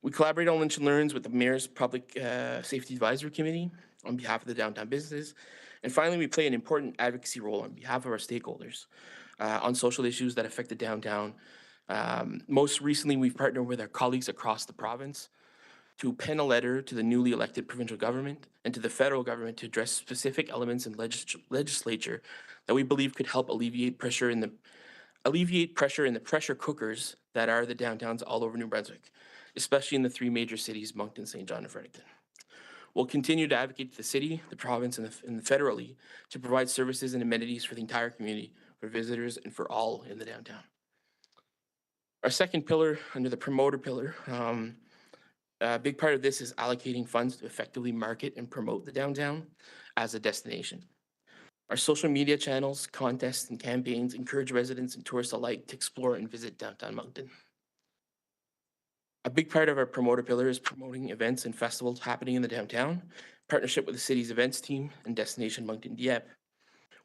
We collaborate on Lunch and Learns with the Mayor's Public Safety Advisory Committee on behalf of the downtown businesses. And finally, we play an important advocacy role on behalf of our stakeholders on social issues that affect the downtown. Most recently, we've partnered with our colleagues across the province to pen a letter to the newly elected provincial government and to the federal government to address specific elements in legislature that we believe could help alleviate pressure in the pressure cookers that are the downtowns all over New Brunswick, especially in the three major cities, Moncton, St. John, and Fredericton. We'll continue to advocate to the city, the province, and federally to provide services and amenities for the entire community, for visitors, and for all in the downtown. Our second pillar, under the promoter pillar, a big part of this is allocating funds to effectively market and promote the downtown as a destination. Our social media channels, contests, and campaigns encourage residents and tourists alike to explore and visit downtown Moncton. A big part of our promoter pillar is promoting events and festivals happening in the downtown, partnership with the city's events team and Destination Moncton Dieppe.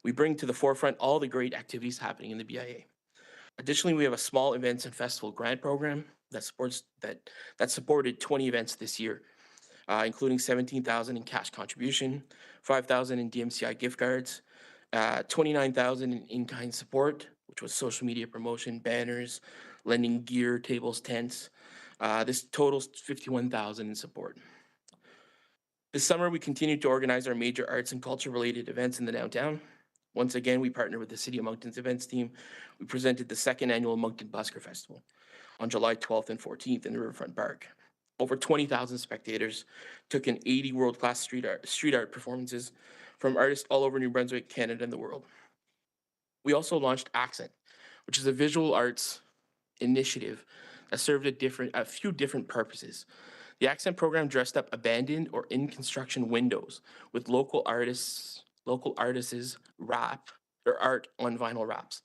We bring to the forefront all the great activities happening in the BIA. Additionally, we have a small events and festival grant program that supported 20 events this year, including $17,000 in cash contribution, $5,000 in DMCI gift cards, $29,000 in in-kind support, which was social media promotion, banners, lending gear, tables, tents. This totals $51,000 in support. This summer, we continued to organize our major arts and culture-related events in the downtown. Once again, we partnered with the City of Moncton's events team. We presented the second annual Moncton Busker Festival on July 12th and 14th in the Riverfront Park. Over 20,000 spectators took in 80 world-class street art performances from artists all over New Brunswick, Canada, and the world. We also launched Accent, which is a visual arts initiative that served a few different purposes. The Accent program dressed up abandoned or in construction windows with local artists' wrap or art on vinyl wraps.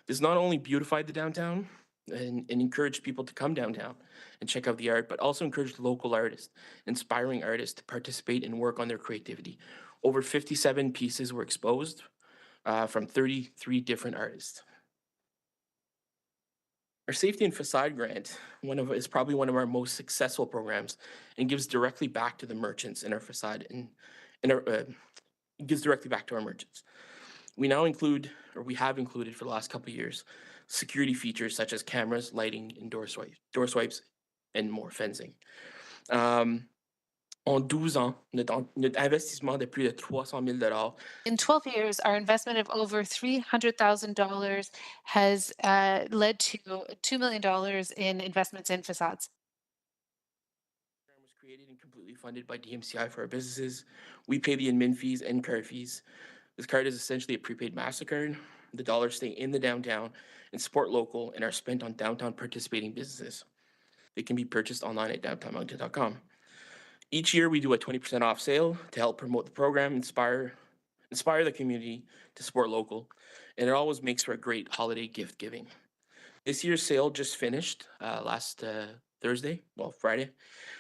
This not only beautified the downtown and encouraged people to come downtown and check out the art, but also encouraged local artists, inspiring artists to participate and work on their creativity. Over 57 pieces were exposed from 33 different artists. Our Safety and Facade Grant is probably one of our most successful programs and gives directly back to the merchants in our facade and gives directly back to our merchants. We now include, or we have included for the last couple of years, security features such as cameras, lighting, and door swipes, and more fencing. En 12 ans, notre investissement de plus de 300 000 In 12 years, our investment of over $300,000 has led to $2 million in investments in facades. Was created and completely funded by DMCI for our businesses. We pay the admin fees and card fees. This card is essentially a prepaid MasterCard. The dollars stay in the downtown and support local and are spent on downtown participating businesses. They can be purchased online at downtownmoncton.com. Each year, we do a 20% off sale to help promote the program, inspire the community to support local, and it always makes for a great holiday gift giving. This year's sale just finished last Friday.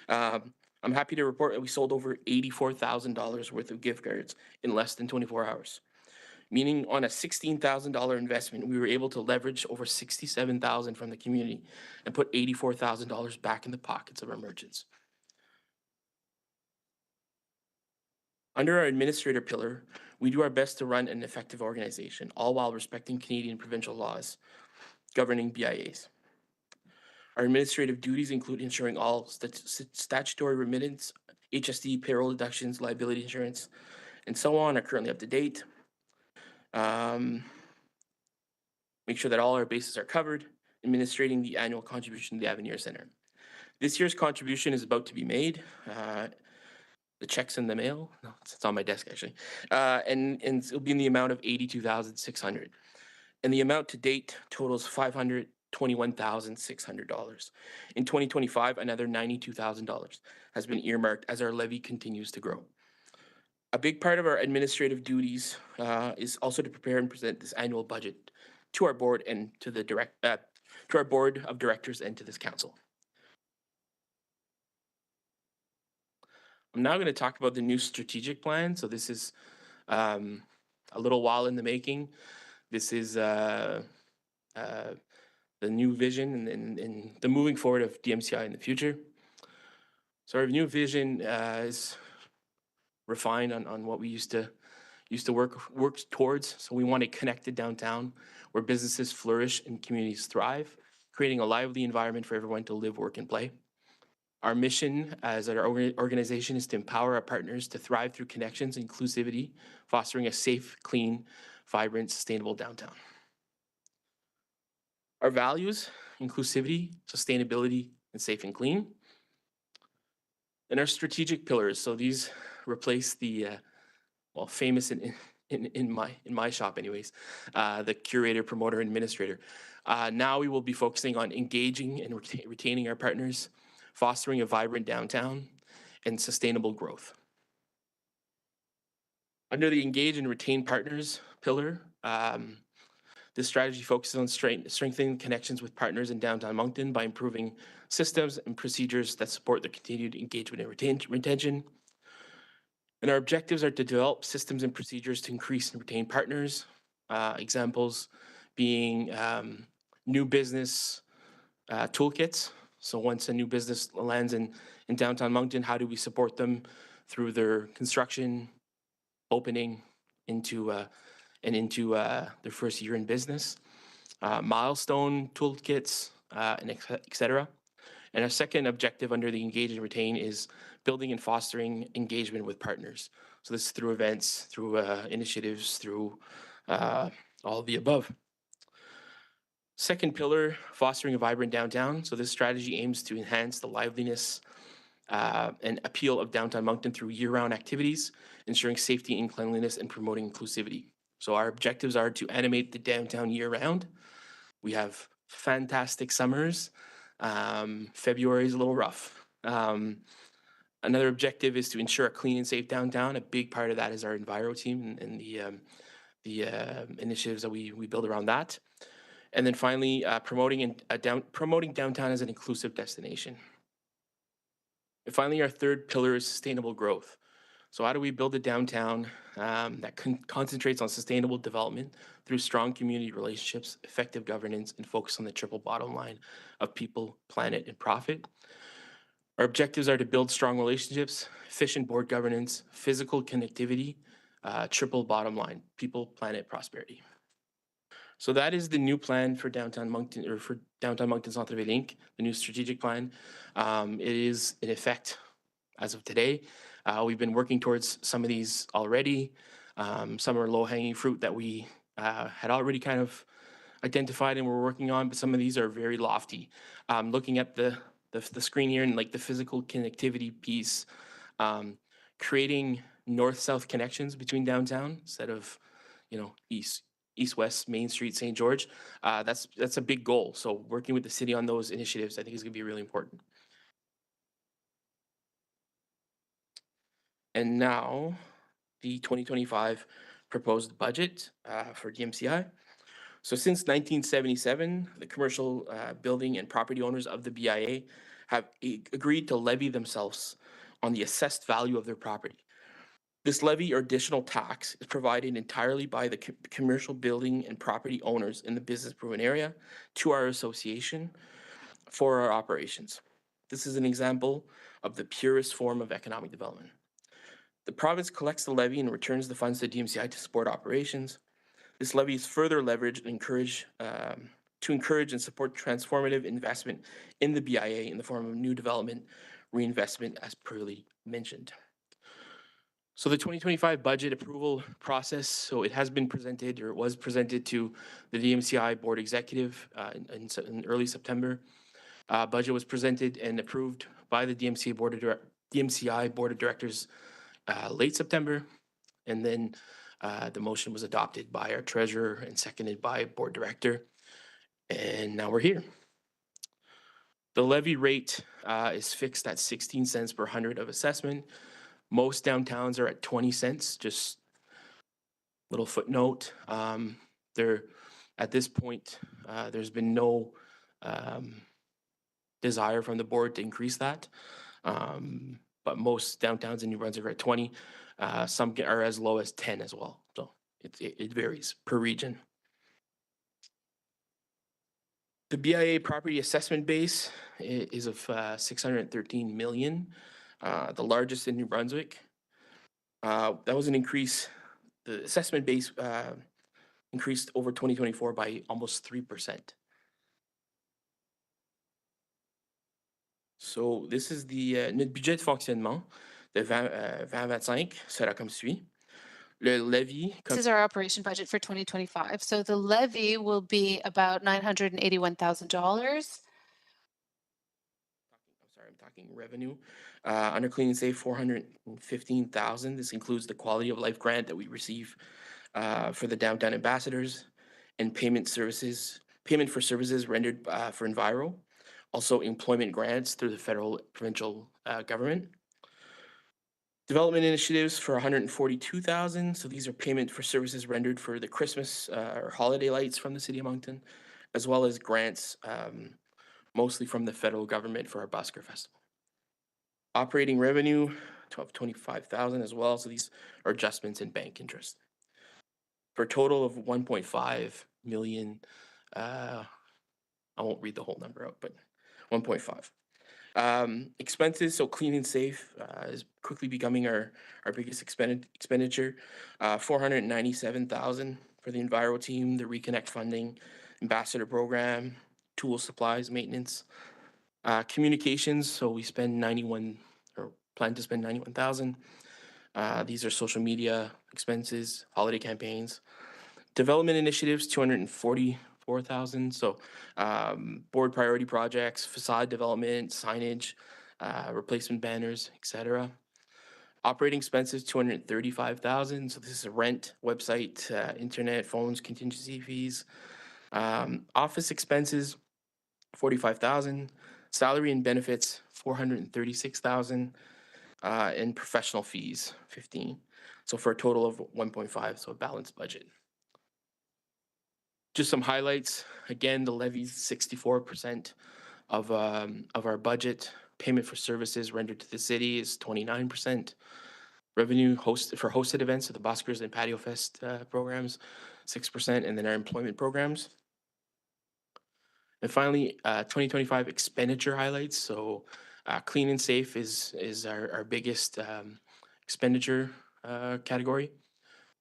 I'm happy to report that we sold over $84,000 worth of gift cards in less than 24 hours, meaning on a $16,000 investment, we were able to leverage over $67,000 from the community and put $84,000 back in the pockets of our merchants. Under our administrator pillar, we do our best to run an effective organization, all while respecting Canadian provincial laws governing BIAs. Our administrative duties include ensuring all statutory remittance, HST, payroll deductions, liability insurance, and so on are currently up to date. Make sure that all our bases are covered, administrating the annual contribution to the Avenir Center. This year's contribution is about to be made. The check's in the mail. No, it's on my desk actually. And it'll be in the amount of $82,600. And the amount to date totals $521,600. In 2025, another $92,000 has been earmarked as our levy continues to grow. A big part of our administrative duties is also to prepare and present this annual budget to our board and to our board of directors and to this council. I'm now going to talk about the new strategic plan. So this is a little while in the making. This is the new vision and the moving forward of DMCI in the future. So our new vision is refined on what we used to work towards. So we want a connected downtown where businesses flourish and communities thrive, creating a lively environment for everyone to live, work, and play. Our mission as our organization is to empower our partners to thrive through connections, inclusivity, fostering a safe, clean, vibrant, sustainable downtown. Our values, inclusivity, sustainability, and safe and clean. And our strategic pillars. So these replace the, well, famous in my shop anyways, the curator, promoter, administrator. Now we will be focusing on engaging and retaining our partners, fostering a vibrant downtown, and sustainable growth. Under the engage and retain partners pillar, this strategy focuses on strengthening connections with partners in downtown Moncton by improving systems and procedures that support their continued engagement and retention. And our objectives are to develop systems and procedures to increase and retain partners. Examples being new business toolkits. So once a new business lands in downtown Moncton, how do we support them through their construction, opening into their first year in business, milestone toolkits, and et cetera. And our second objective under the engage and retain is building and fostering engagement with partners. So this is through events, through initiatives, through all of the above. Second pillar, fostering a vibrant downtown. So this strategy aims to enhance the liveliness and appeal of downtown Moncton through year-round activities, ensuring safety and cleanliness and promoting inclusivity. So our objectives are to animate the downtown year-round. We have fantastic summers. February is a little rough. Another objective is to ensure a clean and safe downtown. A big part of that is our Enviro team and the initiatives that we build around that. And then finally, promoting downtown as an inclusive destination. And finally, our third pillar is sustainable growth. So how do we build a downtown that concentrates on sustainable development through strong community relationships, effective governance, and focus on the triple bottom line of people, planet, and profit? Our objectives are to build strong relationships, efficient board governance, physical connectivity, triple bottom line, people, planet, prosperity. So that is the new plan for downtown Moncton, or for downtown Moncton Centre-Ville Inc., the new strategic plan. It is in effect as of today. We've been working towards some of these already. Some are low-hanging fruit that we had already kind of identified and we're working on, but some of these are very lofty. Looking at the screen here and like the physical connectivity piece, creating north-south connections between downtown instead of, east-west, Main Street, St. George. That's a big goal. So working with the city on those initiatives, I think is going to be really important. And now, the 2025 proposed budget for DMCI. So since 1977, the commercial building and property owners of the BIA have agreed to levy themselves on the assessed value of their property. This levy or additional tax is provided entirely by the commercial building and property owners in the business improvement area to our association for our operations. This is an example of the purest form of economic development. The province collects the levy and returns the funds to DMCI to support operations. This levy is further leveraged and to encourage and support transformative investment in the BIA in the form of new development, reinvestment, as previously mentioned. So the 2025 budget approval process, so it has been presented, or it was presented to the DMCI Board Executive in early September. Budget was presented and approved by the DMCI Board of Directors late September, and then the motion was adopted by our treasurer and seconded by board director, and now we're here. The levy rate is fixed at 16 cents per 100 of assessment. Most downtowns are at 20 cents, just little footnote. At this point, there's been no desire from the board to increase that. But most downtowns in New Brunswick are at 20. Some are as low as 10 as well. So it varies per region. The BIA property assessment base is of 613 million, the largest in New Brunswick. That was an increase. The assessment base increased over 2024 by almost 3%. So this is notre budget de fonctionnement de 2025 sera comme suit. Le levy, This is our operation budget for 2025. So the levy will be about $981,000. I'm talking revenue. Under clean and safe, 415,000. This includes the quality of life grant that we receive for the downtown ambassadors and payment for services rendered for Enviro. Also employment grants through the federal provincial government. Development initiatives for 142,000. So these are payment for services rendered for the Christmas or holiday lights from the city of Moncton, as well as grants mostly from the federal government for our Busker Festival. Operating revenue, 25,000 as well. So these are adjustments in bank interest. For a total of 1.5 million, I won't read the whole number out, but 1.5. Expenses, so clean and safe is quickly becoming our biggest expenditure. 497,000 for the Enviro team, the Reconnect funding, ambassador program, tool supplies, maintenance. Communications, so we spend 91 or plan to spend 91,000. These are social media expenses, holiday campaigns. Development initiatives, 244,000. So board priority projects, facade development, signage, replacement banners, etc. Operating expenses, 235,000. So this is rent, website, internet, phones, contingency fees. Office expenses, 45,000. Salary and benefits, 436,000. And professional fees, 15. So for a total of 1.5, so a balanced budget. Just some highlights. Again, the levy's 64% of our budget. Payment for services rendered to the city is 29%. Revenue for hosted events, so the Buskers and Patio Fest programs, 6%, and then our employment programs. And finally, 2025 expenditure highlights. So clean and safe is our biggest expenditure category,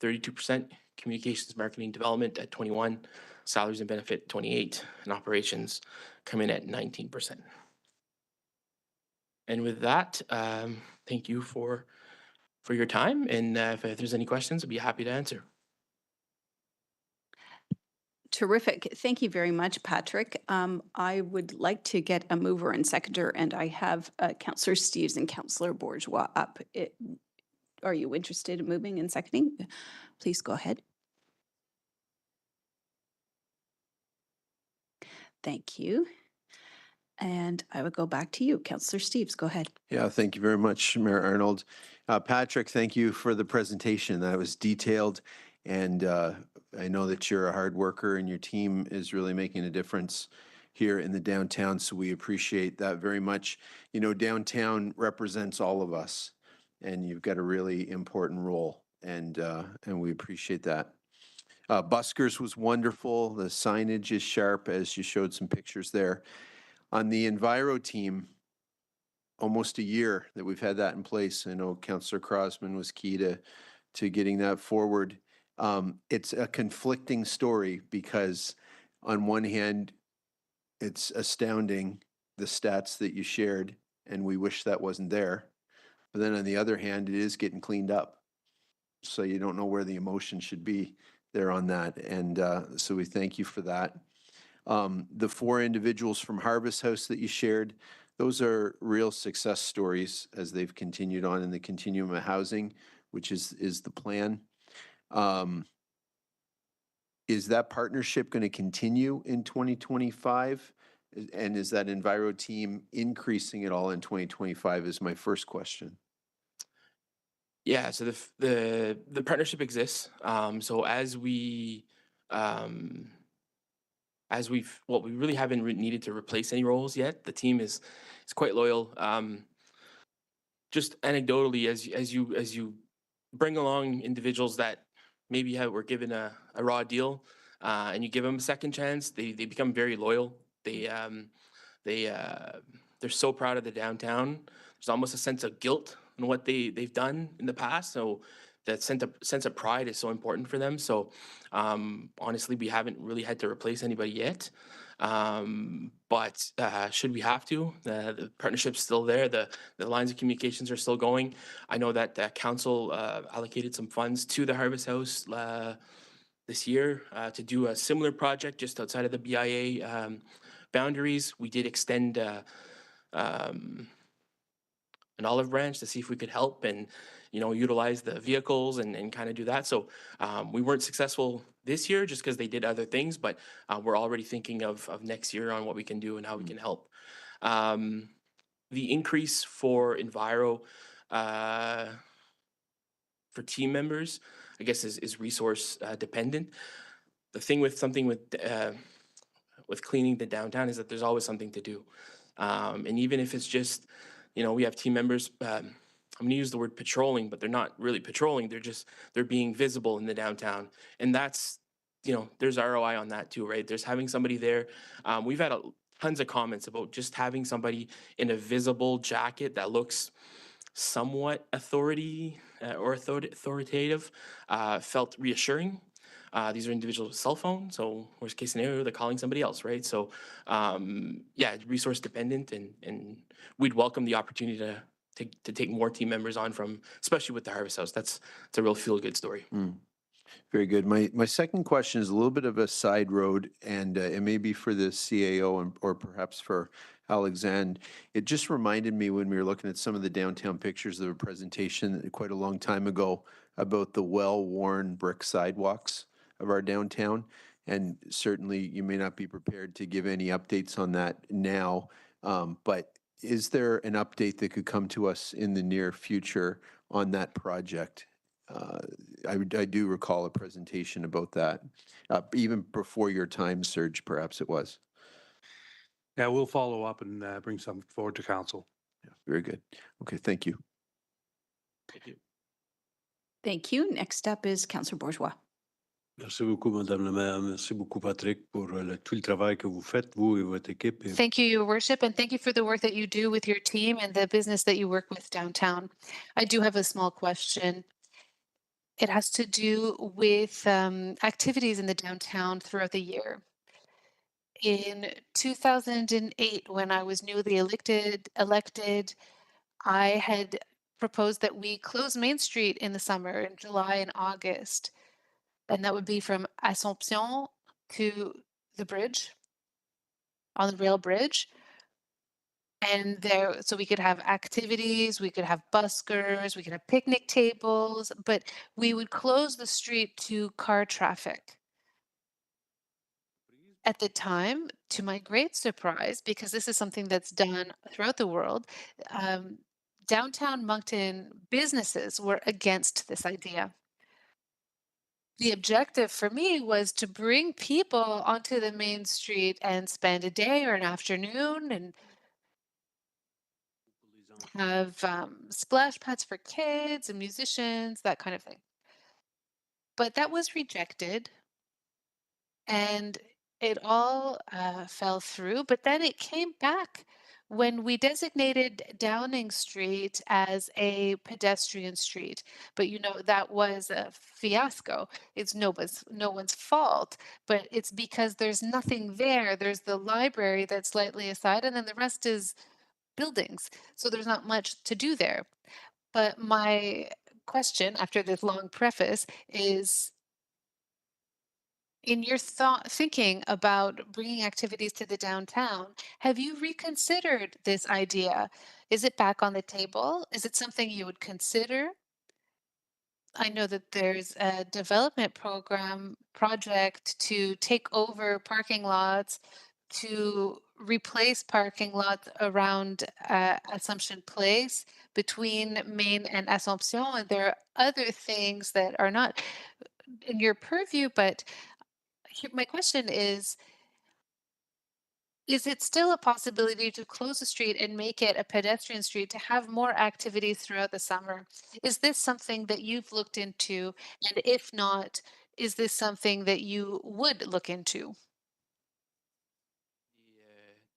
32%. Communications, marketing, development at 21%. Salaries and benefit 28%. And operations come in at 19%. And with that, thank you for your time. And if there's any questions, I'd be happy to answer. Terrific. Thank you very much, Patrick. I would like to get a mover and seconder, and I have Councillor Steeves and Councillor Bourgeois up. Are you interested in moving and seconding? Please go ahead. Thank you. And I would go back to you, Councillor Steeves. Go ahead. Yeah, thank you very much, Mayor Arnold. Patrick, thank you for the presentation. That was detailed, and I know that you're a hard worker and your team is really making a difference here in the downtown, so we appreciate that very much. You know, downtown represents all of us, and you've got a really important role, and we appreciate that. Buskers was wonderful. The signage is sharp, as you showed some pictures there. On the Enviro team, almost a year that we've had that in place. I know Councillor Crosman was key to getting that forward. It's a conflicting story because on one hand, it's astounding, the stats that you shared, and we wish that wasn't there. But then on the other hand, it is getting cleaned up. So you don't know where the emotion should be there on that. And so we thank you for that. The 4 individuals from Harvest House that you shared, those are real success stories as they've continued on in the continuum of housing, which is the plan. Is that partnership going to continue in 2025? And is that Enviro team increasing at all in 2025 is my first question. Yeah, so the partnership exists. So we really haven't needed to replace any roles yet. The team is quite loyal. Just anecdotally, as you bring along individuals that maybe were given a raw deal, and you give them a second chance, they become very loyal. They're so proud of the downtown. There's almost a sense of guilt in what they've done in the past. So that sense of pride is so important for them. So honestly, we haven't really had to replace anybody yet. But should we have to, the partnership's still there. The lines of communications are still going. I know that council allocated some funds to the Harvest House this year to do a similar project just outside of the BIA boundaries. We did extend an olive branch to see if we could help and, utilize the vehicles and kind of do that. So we weren't successful this year just because they did other things, but we're already thinking of next year on what we can do and how we can help. The increase for Enviro for team members, I guess, is resource dependent. The thing with something with cleaning the downtown is that there's always something to do. And even if it's just, we have team members, I'm gonna use the word patrolling, but they're not really patrolling. They're being visible in the downtown. And that's, there's ROI on that too, right? There's having somebody there. We've had tons of comments about just having somebody in a visible jacket that looks somewhat authoritative, felt reassuring. These are individuals with cell phones, so worst case scenario, they're calling somebody else, right? So yeah, resource dependent, and we'd welcome the opportunity to take more team members on from, especially with the Harvest House. It's a real feel-good story. Very good. My second question is a little bit of a side road, and it may be for the CAO or perhaps for Alexandre. It just reminded me when we were looking at some of the downtown pictures of a presentation quite a long time ago about the well-worn brick sidewalks of our downtown. And certainly you may not be prepared to give any updates on that now, but is there an update that could come to us in the near future on that project? I do recall a presentation about that, even before your time, Serge, perhaps it was. Yeah, we'll follow up and bring something forward to council. Yeah, very good. Okay, thank you. Thank you. Thank you. Next up is Councillor Bourgeois. Merci beaucoup, Madame la Maire. Merci beaucoup, Patrick, pour tout le travail que vous faites, vous et votre équipe. Thank you, Your Worship, and thank you for the work that you do with your team and the business that you work with downtown. I do have a small question. It has to do with activities in the downtown throughout the year. In 2008, when I was newly elected, I had proposed that we close Main Street in the summer, in July and August. And that would be from Assomption to the bridge, on the rail bridge. And so we could have activities, we could have buskers, we could have picnic tables, but we would close the street to car traffic. At the time, to my great surprise, because this is something that's done throughout the world, downtown Moncton businesses were against this idea. The objective for me was to bring people onto the main street and spend a day or an afternoon and have splash pads for kids and musicians, that kind of thing. But that was rejected, and it all fell through. But then it came back when we designated Downing Street as a pedestrian street. But that was a fiasco. It's no one's fault, but it's because there's nothing there. There's the library that's slightly aside, and then the rest is buildings. So there's not much to do there. But my question after this long preface is, in your thinking about bringing activities to the downtown, have you reconsidered this idea? Is it back on the table? Is it something you would consider? I know that there's a development project to take over parking lots, to replace parking lots around Assumption Place between Main and Assomption. And there are other things that are not in your purview, but my question is it still a possibility to close the street and make it a pedestrian street to have more activities throughout the summer? Is this something that you've looked into? And if not, is this something that you would look into?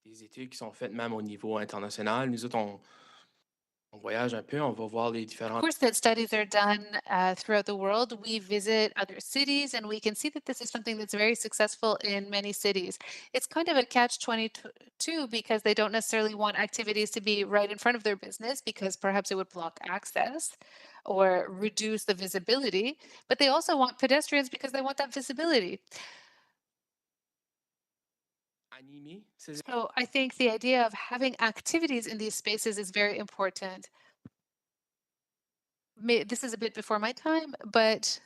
Des études qui sont faites même au niveau international. Nous autres, On voyage un peu, on va voir les Of différents. course, that studies are done throughout the world. We visit other cities and we can see that this is something that's very successful in many cities. It's kind of a catch-22 because they don't necessarily want activities to be right in front of their business because perhaps it would block access or reduce the visibility, but they also want pedestrians because they want that visibility. Animé, ces So I think the idea of having activities in these spaces is very important. This is a bit before my time, but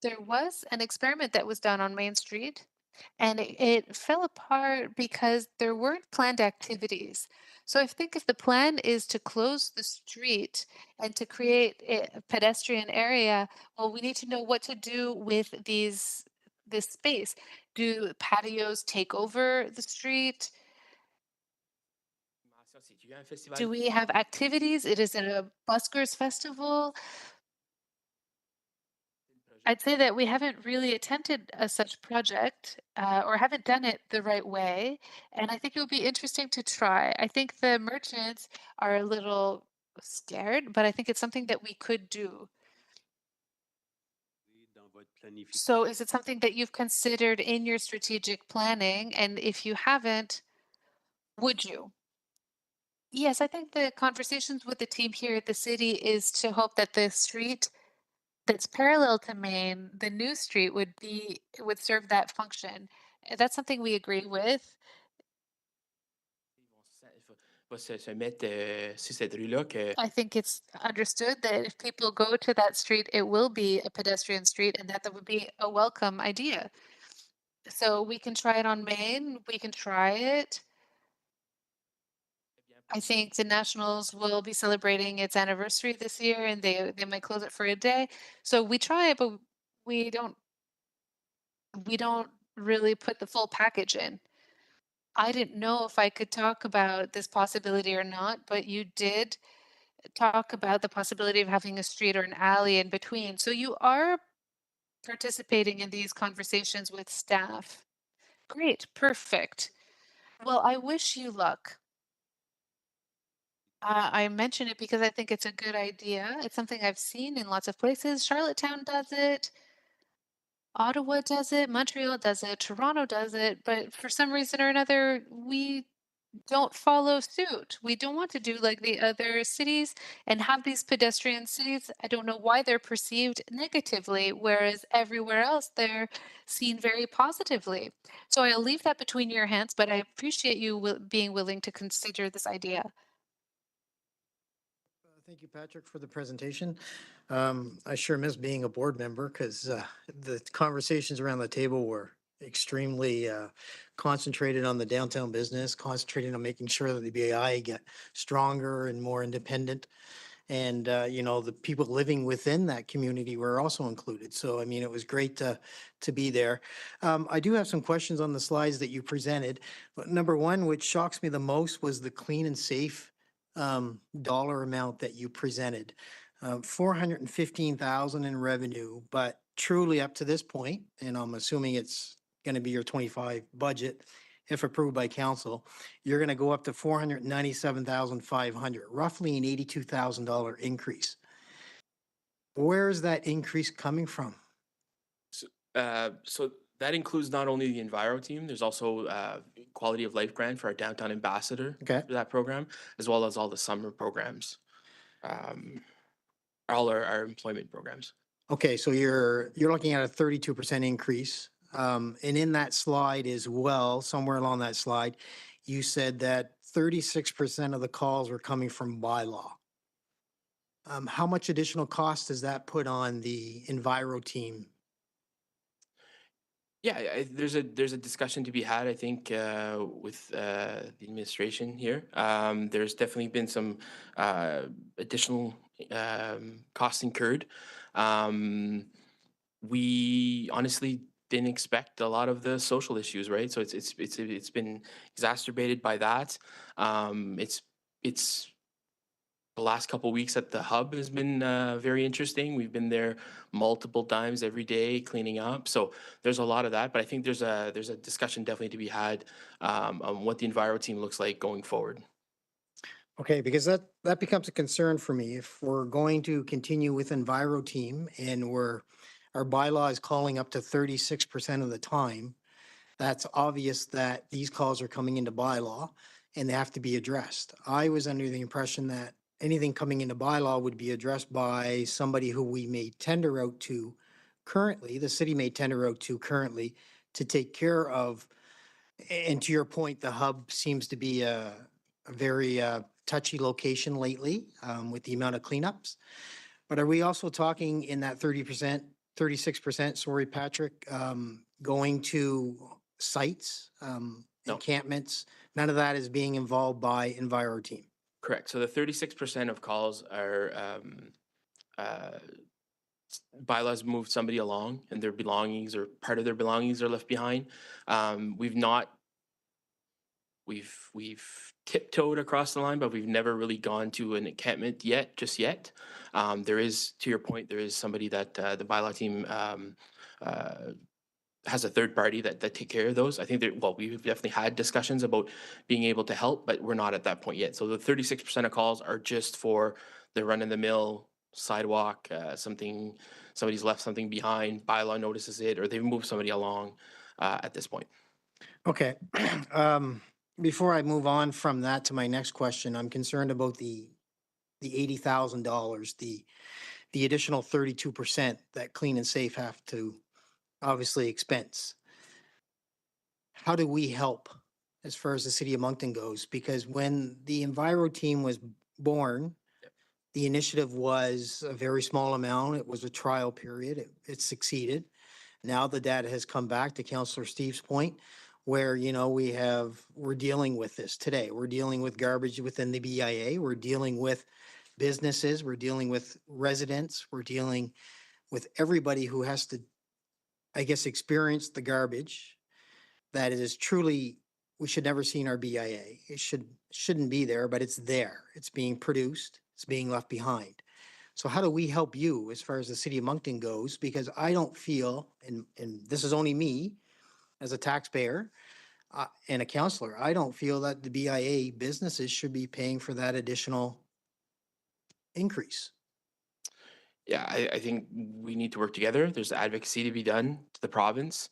there was an experiment that was done on Main Street and it fell apart because there weren't planned activities. So I think if the plan is to close the street and to create a pedestrian area, well, we need to know what to do with this space. Do patios take over the street? c'est un festival. Do we have activities? It is a buskers festival. I'd say that we haven't really attempted a such project or haven't done it the right way. And I think it would be interesting to try. I think the merchants are a little scared, but I think it's something that we could do. So is it something that you've considered in your strategic planning? And if you haven't, would you? Yes, I think the conversations with the team here at the city is to hope that the street that's parallel to Main, the new street would serve that function. That's something we agree with. Va se mettre sur cette rue-là que I think it's understood that if people go to that street, it will be a pedestrian street and that would be a welcome idea. So we can try it on Main, we can try it. I think the Nationals will be celebrating its anniversary this year and they might close it for a day. So we try it, but we don't really put the full package in. I didn't know if I could talk about this possibility or not, but you did talk about the possibility of having a street or an alley in between. So you are participating in these conversations with staff. Great, perfect. Well, I wish you luck. I mention it because I think it's a good idea. It's something I've seen in lots of places. Charlottetown does it. Ottawa does it, Montreal does it, Toronto does it, but for some reason or another, we don't follow suit. We don't want to do like the other cities and have these pedestrian cities. I don't know why they're perceived negatively, whereas everywhere else they're seen very positively. So I'll leave that between your hands, but I appreciate you being willing to consider this idea. Thank you, Patrick, for the presentation. I sure miss being a board member because the conversations around the table were extremely concentrated on the downtown business, concentrated on making sure that the BAI get stronger and more independent. And, the people living within that community were also included. So, I mean, it was great to be there. I do have some questions on the slides that you presented. But number one, which shocks me the most was the clean and safe dollar amount that you presented. 415,000 in revenue, but truly up to this point, and I'm assuming it's going to be your 25 budget, if approved by council, you're going to go up to 497,500, roughly an $82,000 increase. Where is that increase coming from? So that includes not only the Enviro team, there's also quality of life grant for our downtown ambassador Okay. for that program, as well as all the summer programs, all our employment programs. Okay, so you're looking at a 32% increase. And in that slide as well, somewhere along that slide, you said that 36% of the calls were coming from bylaw. How much additional cost does that put on the Enviro team? Yeah, there's a discussion to be had, I think, with the administration here. There's definitely been some additional costs incurred. We honestly didn't expect a lot of the social issues, right? So it's been exacerbated by that. It's the last couple weeks at the hub has been very interesting. We've been there multiple times every day cleaning up. So there's a lot of that, but I think there's a discussion definitely to be had on what the Enviro team looks like going forward. Okay, because that becomes a concern for me. If we're going to continue with Enviro Team and our bylaw is calling up to 36% of the time, that's obvious that these calls are coming into bylaw and they have to be addressed. I was under the impression that anything coming into bylaw would be addressed by somebody who we may tender out to currently, the city may tender out to currently to take care of. And to your point, the hub seems to be a very touchy location lately with the amount of cleanups. But are we also talking in that 30%, 36%, sorry, Patrick, going to sites, encampments? None of that is being involved by Enviro Team. Correct. So the 36% of calls are bylaws move somebody along and their belongings or part of their belongings are left behind. We've tiptoed across the line, but we've never really gone to an encampment just yet. There is, to your point, there is somebody that the bylaw team has a third party that take care of those. I think that, well, we've definitely had discussions about being able to help, but we're not at that point yet. So the 36% of calls are just for the run-of-the-mill sidewalk, somebody's left something behind, bylaw notices it, or they've moved somebody along at this point. Okay. Before I move on from that to my next question, I'm concerned about the $80,000, the additional 32% that Clean and Safe have to obviously expense. How do we help as far as the city of Moncton goes? Because when the Enviro Team was born, the initiative was a very small amount. It was a trial period. It succeeded. Now the data has come back, to Councillor Steve's point, where, you know, we're dealing with this today. We're dealing with garbage within the BIA. We're dealing with businesses. We're dealing with residents. We're dealing with everybody who has to, I guess, experience the garbage that it is truly, we should never see in our BIA. It shouldn't be there, but it's there. It's being produced. It's being left behind. So how do we help you as far as the city of Moncton goes? Because I don't feel, and this is only me as a taxpayer and a councillor, I don't feel that the BIA businesses should be paying for that additional increase. Yeah, I think we need to work together. There's advocacy to be done to the province.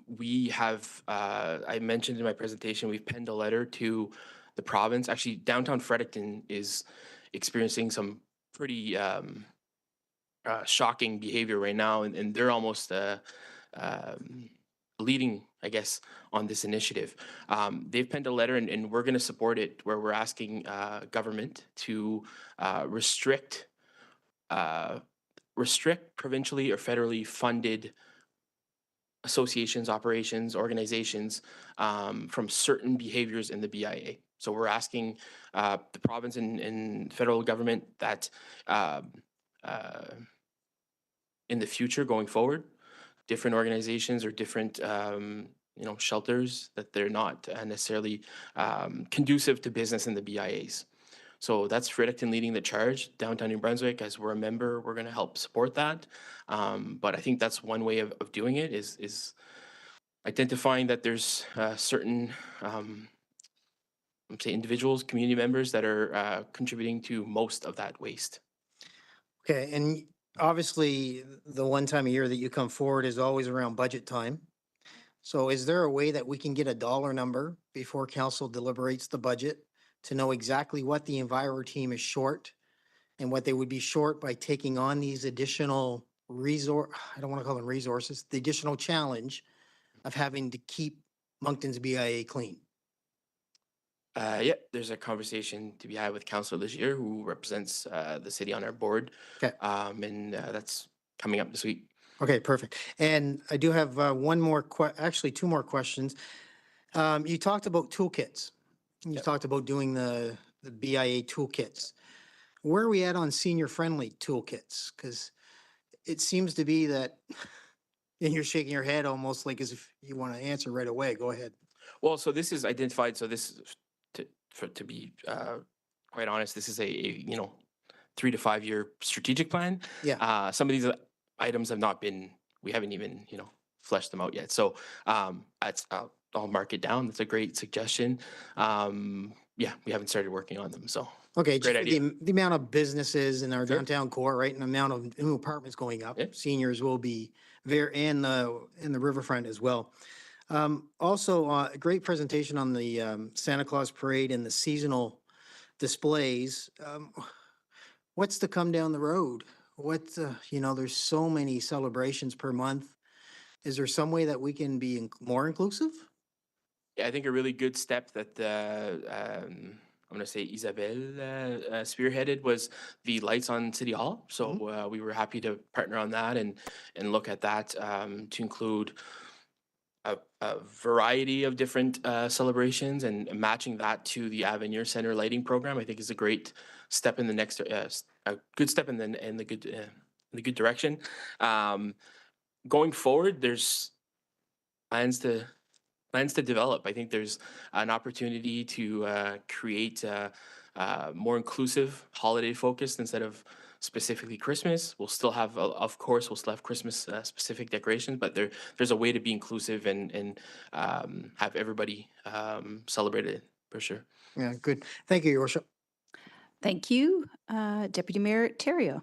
We have, I mentioned in my presentation, we've penned a letter to the province. Actually, downtown Fredericton is experiencing some pretty shocking behavior right now, and they're almost leading, I guess, on this initiative. They've penned a letter, and we're going to support it, where we're asking government to restrict provincially or federally funded associations, operations, organizations from certain behaviors in the BIA. So we're asking the province and federal government that in the future, going forward, different organizations or different shelters, that they're not necessarily conducive to business in the BIAs. So that's Fredericton leading the charge. Downtown New Brunswick, as we're a member, we're going to help support that. But I think that's one way of doing it is identifying that there's certain say individuals, community members that are contributing to most of that waste. Okay, and obviously the one time a year that you come forward is always around budget time. So is there a way that we can get a dollar number before council deliberates the budget to know exactly what the Enviro Team is short and what they would be short by taking on these additional I don't want to call them resources, the additional challenge of having to keep Moncton's BIA clean? Yeah, there's a conversation to be had with Councillor Legier, who represents the city on our board. Okay. And that's coming up this week. Okay, perfect. And I do have one more, actually two more questions. You talked about toolkits. You talked about doing the BIA toolkits. Where are we at on senior-friendly toolkits? Because it seems to be that, and you're shaking your head almost like as if you want to answer right away. Go ahead. Well, so this is identified. So this is to be quite honest, this is a 3 to 5 year strategic plan. Yeah. Some of these items have not been. We haven't even fleshed them out yet. So I'll mark it down. That's a great suggestion. yeah, we haven't started working on them, so. Okay, Great just for idea. the amount of businesses in our Sure. downtown core, right, and the amount of new apartments going up, Yep. seniors will be there and the riverfront as well. Also, great presentation on the Santa Claus parade and the seasonal displays. What's to come down the road? There's so many celebrations per month. Is there some way that we can be more inclusive? Yeah, I think a really good step that I'm gonna say Isabel spearheaded was the lights on City Hall. So we were happy to partner on that and look at that to include a variety of different celebrations and matching that to the Avenir Center lighting program. I think is a great step in the next a good step in the good direction. Going forward, there's plans to develop. I think there's an opportunity to create more inclusive holiday focused instead of specifically Christmas. We'll still have, of course, we'll still have Christmas specific decorations, but there's a way to be inclusive and have everybody celebrate it for sure. Yeah, good. Thank you, Your Worship. Thank you. Deputy Mayor Terrio.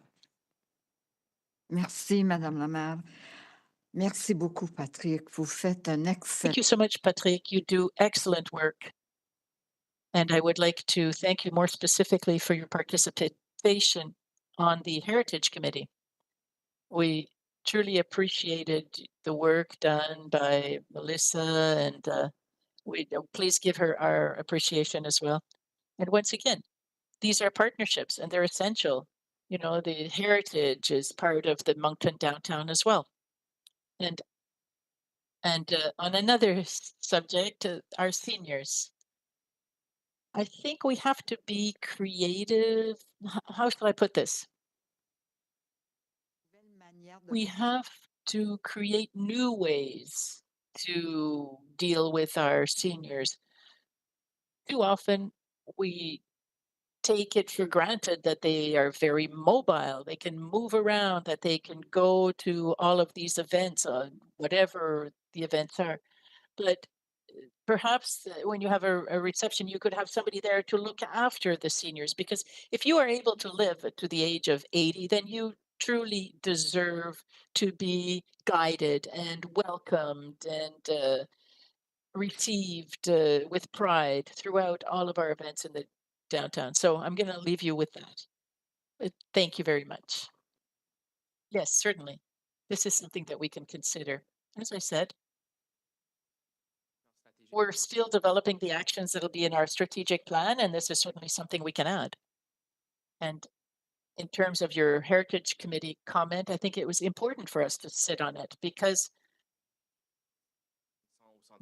Merci, Madame la Maire. Merci beaucoup, Patrick. Vous faites un excellent. Thank you so much, Patrick. You do excellent work. And I would like to thank you more specifically for your participation on the Heritage Committee. We truly appreciated the work done by Melissa, and please give her our appreciation as well. And once again, these are partnerships and they're essential. You know, the heritage is part of the Moncton downtown as well. And on another subject, our seniors. I think we have to be creative. How shall I put this? We have to create new ways to deal with our seniors. Too often, we take it for granted that they are very mobile, they can move around, that they can go to all of these events, whatever the events are. But perhaps when you have a reception, you could have somebody there to look after the seniors, because if you are able to live to the age of 80, then you truly deserve to be guided and welcomed and received with pride throughout all of our events in the downtown. So I'm going to leave you with that. Thank you very much. Yes, certainly. This is something that we can consider. As I said, we're still developing the actions that'll be in our strategic plan, and this is certainly something we can add. And in terms of your Heritage Committee comment, I think it was important for us to sit on it because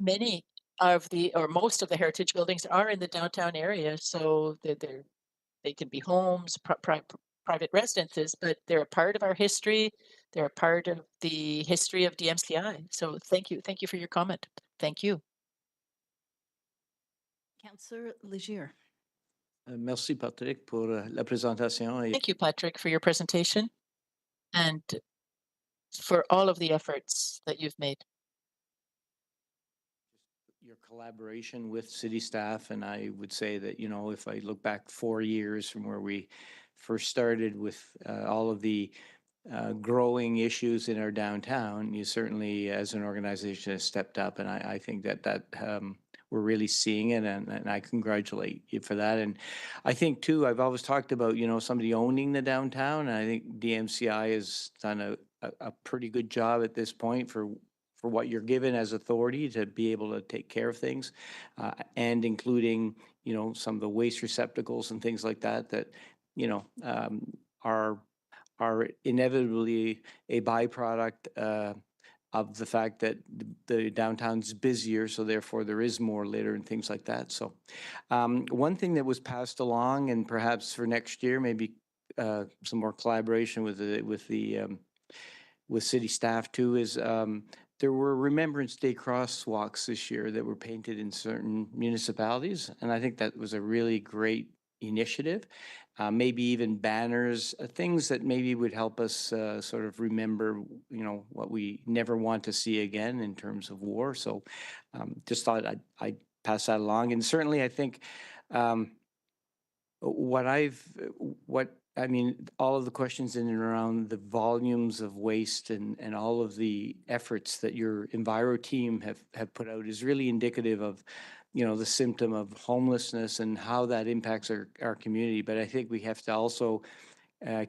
many of or most of the heritage buildings are in the downtown area, so they can be homes, private residences, but they're a part of our history. They're a part of the history of DMCI. So thank you for your comment. Thank you. Councillor Legier. Merci, Patrick, pour la présentation. Thank you, Patrick, for your presentation and for all of the efforts that you've made. Your collaboration with city staff, and I would say that, you know, if I look back 4 years from where we first started with all of the growing issues in our downtown, you certainly, as an organization, have stepped up, and I think that we're really seeing it, and I congratulate you for that. And I think too, I've always talked about, you know, somebody owning the downtown, and I think DMCI has done a pretty good job at this point for what you're given as authority to be able to take care of things, and including, you know, some of the waste receptacles and things like that, you know, are inevitably a byproduct of the fact that the downtown's busier, so therefore there is more litter and things like that. So one thing that was passed along, and perhaps for next year, maybe some more collaboration with city staff too, is there were Remembrance Day crosswalks this year that were painted in certain municipalities, and I think that was a really great initiative. Maybe even banners, things that maybe would help us sort of remember, you know, what we never want to see again in terms of war. So just thought I'd pass that along. And certainly I think What I mean, all of the questions in and around the volumes of waste and all of the efforts that your Enviro team have put out is really indicative of, the symptom of homelessness and how that impacts our community. But I think we have to also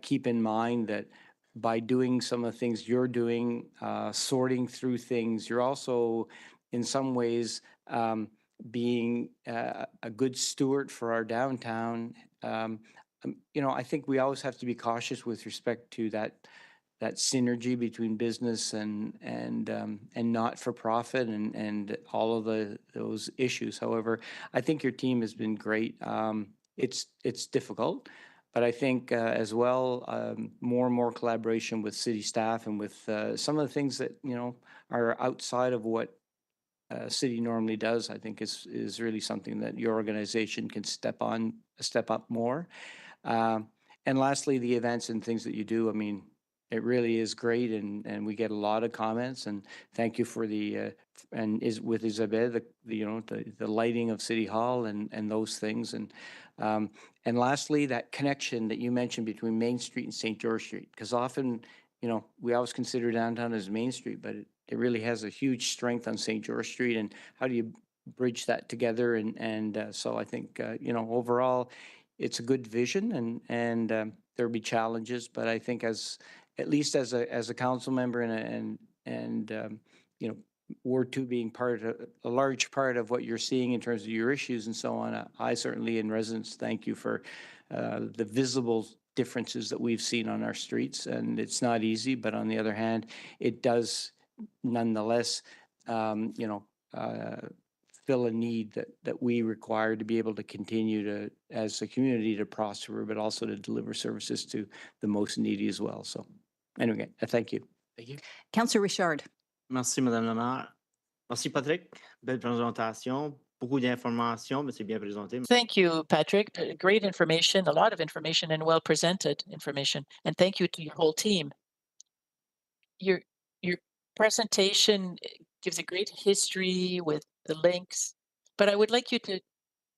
keep in mind that by doing some of the things you're doing, sorting through things, you're also in some ways being a good steward for our downtown. I think we always have to be cautious with respect to that synergy between business and not for profit and all of those issues. However, I think your team has been great. It's difficult, but I think as well more and more collaboration with city staff and with some of the things that are outside of what city normally does, I think is really something that your organization can step up more. And lastly, the events and things that you do, I mean, it really is great, and we get a lot of comments. And thank you for the with Isabel, the lighting of City Hall and those things. And lastly, that connection that you mentioned between Main Street and St. George Street, because often we always consider downtown as Main Street, but it really has a huge strength on St. George Street. And how do you bridge that together? And so I think overall, it's a good vision, and there'll be challenges, but I think at least as a council member and Ward 2 being a large part of what you're seeing in terms of your issues and so on, I certainly in residence thank you for the visible differences that we've seen on our streets. And it's not easy, but on the other hand, it does nonetheless fill a need that we require to be able to continue to, as a community, to prosper, but also to deliver services to the most needy as well. So anyway, thank you. Thank you. Councillor Richard. Merci, Madame la Maire. Merci, Patrick. Belle présentation. Beaucoup d'informations, mais c'est bien présenté. Thank you, Patrick. Great information, a lot of information, and well presented information. And thank you to your whole team. Your presentation gives a great history with the links, but I would like you to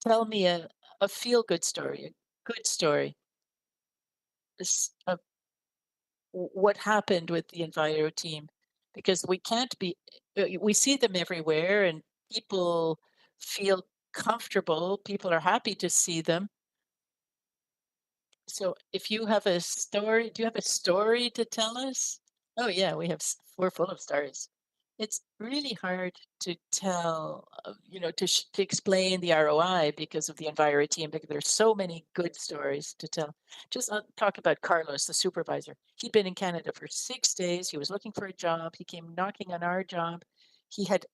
tell me a feel-good story, a good story. What happened with the Enviro team, because we see them everywhere and people feel comfortable. People are happy to see them. So if you have a story, do you have a story to tell us? Oh yeah, we're full of stories. It's really hard to tell, to explain the ROI because of the Enviro team, because there's so many good stories to tell. Just talk about Carlos, the supervisor. He'd been in Canada for 6 days. He was looking for a job. He came knocking on our job. We had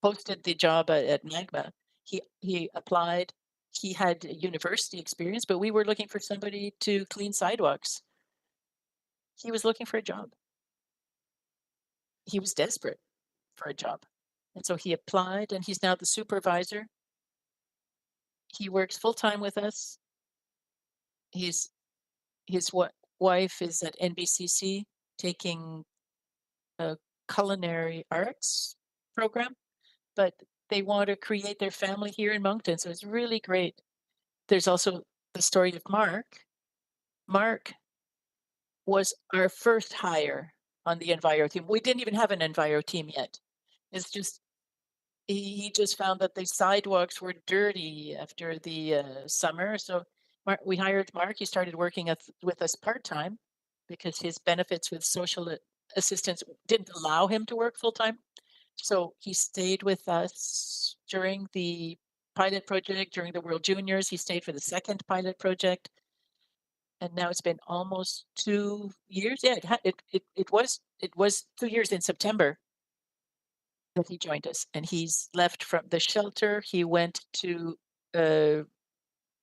posted the job at Magma. He applied. He had university experience, but we were looking for somebody to clean sidewalks. He was looking for a job. He was desperate for a job. And so he applied, and he's now the supervisor. He works full-time with us. His wife is at NBCC taking a culinary arts program, but they want to create their family here in Moncton. So it's really great. There's also the story of Mark. Mark was our first hire on the Enviro team. We didn't even have an Enviro team yet. It's just, he just found that the sidewalks were dirty after the summer. So we hired Mark. He started working with us part-time because his benefits with social assistance didn't allow him to work full-time. So he stayed with us during the pilot project, during the World Juniors. He stayed for the second pilot project. And now it's been almost 2 years. Yeah, it was 2 years in September that he joined us, and he's left from the shelter. He went to a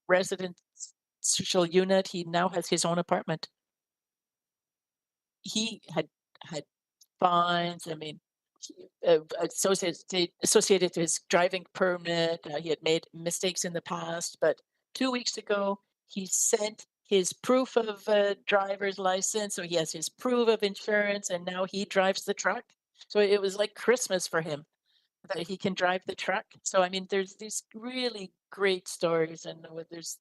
residential unit. He now has his own apartment. He had fines. I mean, associated to his driving permit. He had made mistakes in the past, but 2 weeks ago, he sent his proof of driver's license. So he has his proof of insurance, and now he drives the truck. So it was like Christmas for him. that he can drive the truck. So, I mean, there's these really great stories, and there's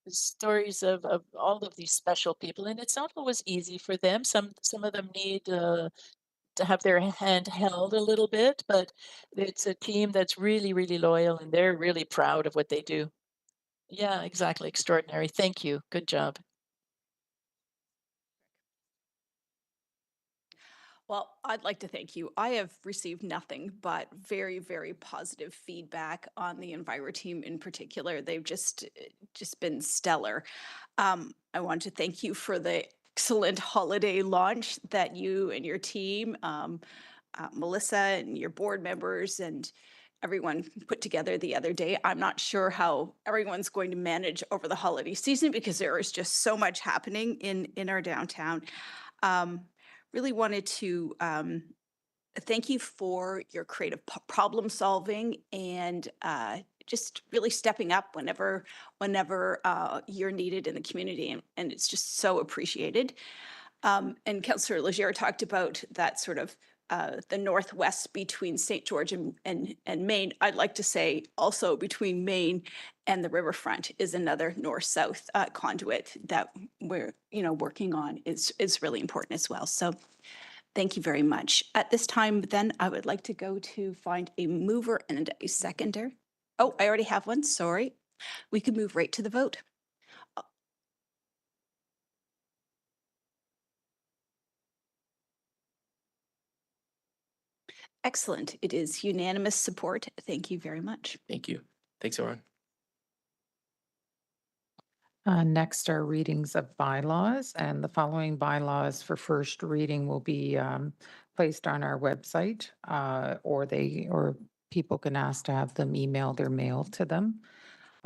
stories of all of these special people, and it's not always easy for them. Some of them need to have their hand held a little bit, but it's a team that's really, really loyal, and they're really proud of what they do. Yeah, exactly. Extraordinary. Thank you. Good job. Well, I'd like to thank you. I have received nothing but very, very positive feedback on the Enviro team in particular. They've just been stellar. I want to thank you for the excellent holiday launch that you and your team, Melissa and your board members and everyone put together the other day. I'm not sure how everyone's going to manage over the holiday season because there is just so much happening in our downtown. Really wanted to thank you for your creative problem solving and just really stepping up whenever you're needed in the community, and it's just so appreciated. And Councillor Legere talked about that sort of the northwest between St. George and Maine. I'd like to say also between Maine and the riverfront is another north-south conduit that we're working on is really important as well. So thank you very much. At this time, then, I would like to go to find a mover and a seconder. Oh, I already have one, sorry. We could move right to the vote. Excellent. It is unanimous support. Thank you very much. Thank you. Thanks, everyone. Next are readings of bylaws, and the following bylaws for first reading will be placed on our website, or people can ask to have them email their mail to them.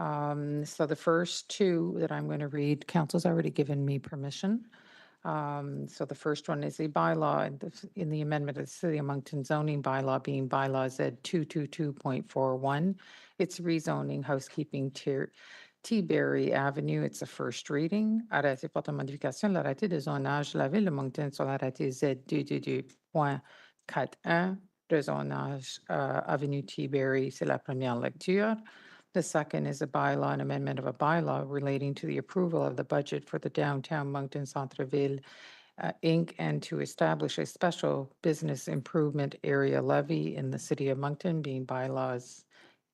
So the first two that I'm going to read, council's already given me permission. So the first one is a bylaw in the amendment of the City of Moncton zoning bylaw being bylaw Z 222.41. It's rezoning housekeeping T-Berry Avenue. It's a first reading. Arrêté portant modification de l'arrêté de zonage de la ville de Moncton sur l'arrêté Z 222.41 de zonage Avenue T-Berry. C'est la première lecture. The second is a bylaw, an amendment of a bylaw relating to the approval of the budget for the downtown Moncton Centre-Ville, Inc., and to establish a special business improvement area levy in the city of Moncton, being bylaws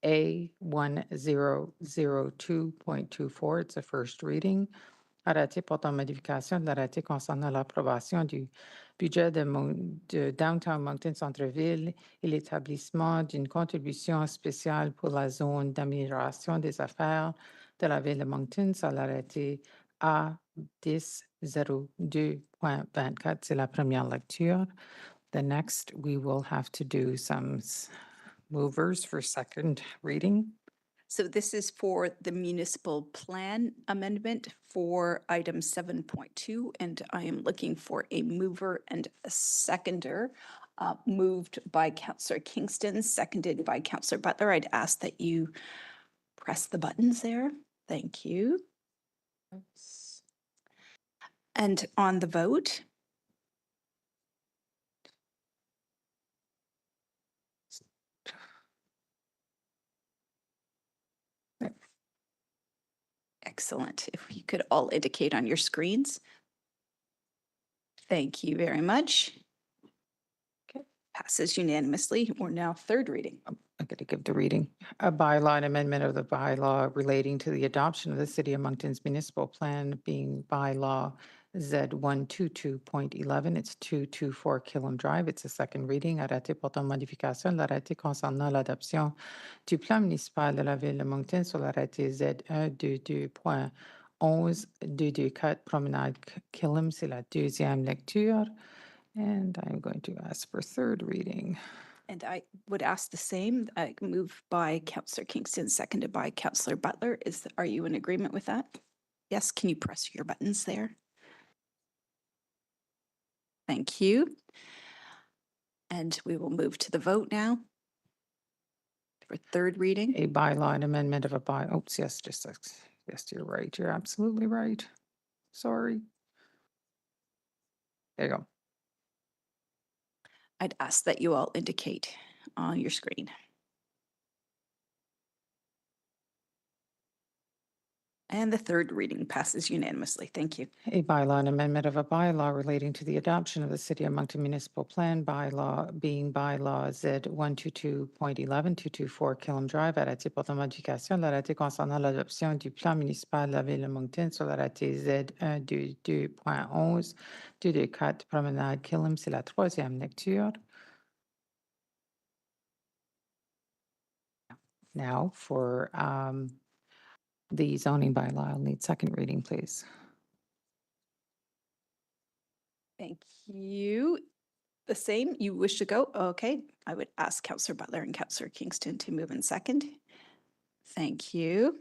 A 1002.24. It's a first reading. Arrêté portant modification de l'arrêté concernant l'approbation du budget de Downtown Moncton Centre-Ville et l'établissement d'une contribution spéciale pour la zone d'amélioration des affaires de la ville de Moncton sur l'arrêté A1002.24. C'est la première lecture. The next, we will have to do some movers for second reading. So this is for the municipal plan amendment for item 7.2, and I am looking for a mover and a seconder. Moved by Councillor Kingston, seconded by Councillor Butler. I'd ask that you press the buttons there. Thank you. And on the vote, excellent. If you could all indicate on your screens. Thank you very much. Okay, passes unanimously. We're now third reading. I'm going to give the reading. A bylaw and amendment of the bylaw relating to the adoption of the City of Moncton's municipal plan being bylaw Z122.11. It's 224 Killam Drive. It's a second reading. Arrêté portant modification de l'arrêté concernant l'adoption du plan municipal de la ville de Moncton sur l'arrêté Z122.11.224 Promenade Killam. C'est la deuxième lecture. And I'm going to ask for third reading. And I would ask the same, moved by Councillor Kingston, seconded by Councillor Butler. Are you in agreement with that? Yes, can you press your buttons there? Thank you. And we will move to the vote now for third reading. A bylaw and amendment of a oops, yes, yes, you're right. You're absolutely right. Sorry. There you go. I'd ask that you all indicate on your screen. And the third reading passes unanimously. Thank you. A bylaw and amendment of a bylaw relating to the adoption of the City of Moncton Municipal Plan bylaw being bylaw Z 122.11, 224 Killam Drive, arrêté portant modification, l'arrêté concernant l'adoption du plan municipal de la ville de Moncton sur l'arrêté Z 122.11, 224 Promenade Killam. C'est la troisième lecture. Now for the zoning bylaw, I'll need second reading, please. Thank you. The same, you wish to go? Okay, I would ask Councillor Butler and Councillor Kingston to move in second. Thank you.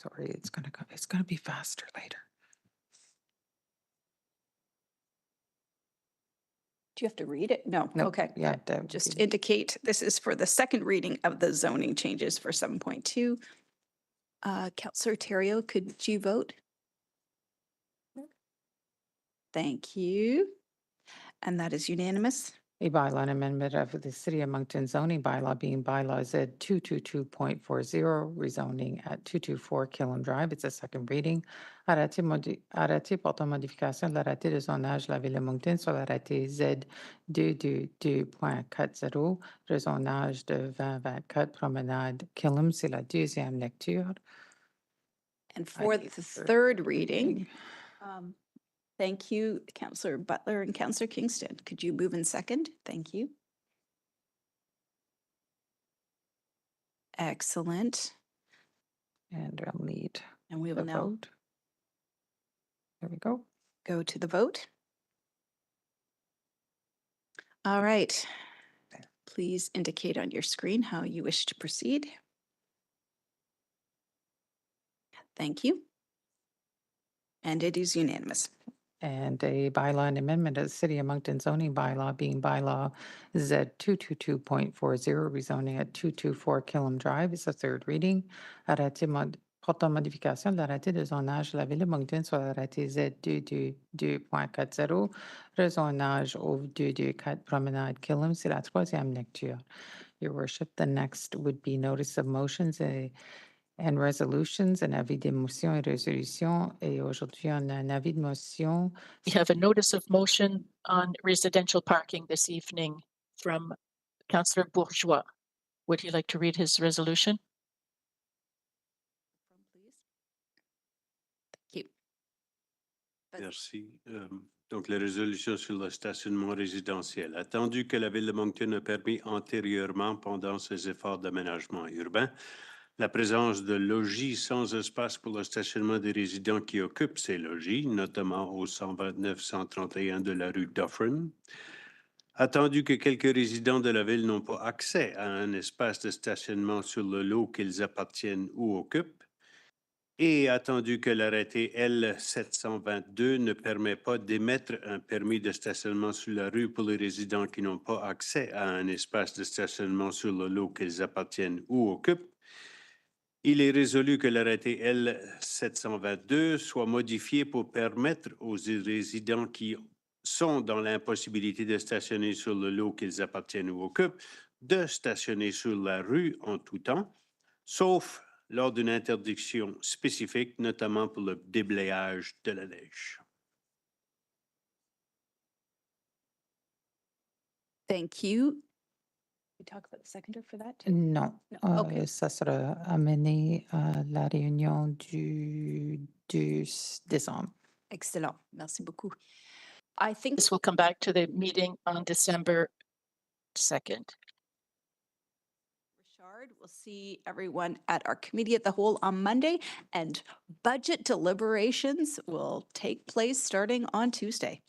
Sorry, it's gonna be faster later. Do you have to read it? No, No, okay. yeah, that would Just be- indicate this is for the second reading of the zoning changes for 7.2. Councillor Terrio, could you vote? Thank you. And that is unanimous. A bylaw and amendment of the City of Moncton zoning bylaw being bylaw Z 222.40, rezoning at 224 Killam Drive. It's a second reading. Arrêté portant modification de l'arrêté de zonage de la ville de Moncton sur l'arrêté Z 222.40, rezonage de 2024 Promenade Killam. C'est la deuxième lecture. And for need the third third reading, thank you, Councillor Butler and Councillor Kingston. Could you move in second? Thank you. Excellent. And I'll need And we the will now vote. There we go. go to the vote. All right. Please indicate on your screen how you wish to proceed. Thank you. And it is unanimous. And a bylaw and amendment of the City of Moncton zoning bylaw being bylaw Z 222.40, rezoning at 224 Killam Drive. It's a third reading. Arrêté portant modification de l'arrêté de zonage de la ville de Moncton sur l'arrêté Z 222.40, rezonage au 224 Promenade Killam. C'est la troisième lecture. Your Worship, the next would be notice of motions and resolutions, un avis de motion et résolution. Et aujourd'hui, on a un avis de motion. We have a notice of motion on residential parking this evening from Councillor Bourgeois. Would he like to read his resolution? Thank you. Merci. Donc, la résolution sur le stationnement résidentiel. Attendu que la Ville de Moncton a permis antérieurement, pendant ses efforts d'aménagement urbain, la présence de logis sans espace pour le stationnement des résidents qui occupent ces logis, notamment au 129-131 de la rue Dufferin. Attendu que quelques résidents de la Ville n'ont pas accès à un espace de stationnement sur le lot qu'ils appartiennent ou occupent, et attendu que l'arrêté L722 ne permet pas d'émettre un permis de stationnement sur la rue pour les résidents qui n'ont pas accès à un espace de stationnement sur le lot qu'ils appartiennent ou occupent, il est résolu que l'arrêté L722 soit modifié pour permettre aux résidents qui sont dans l'impossibilité de stationner sur le lot qu'ils appartiennent ou occupent de stationner sur la rue en tout temps, sauf lors d'une interdiction spécifique, notamment pour le déblayage de la neige. Thank you. We talk about the seconder for that? Non, No, okay. ça sera amené à la réunion du 2 décembre. Excellent. Merci beaucoup. I think This will come back to the meeting on December 2nd. Richard, we'll see everyone at our committee at the whole on Monday, and budget deliberations will take place starting on Tuesday.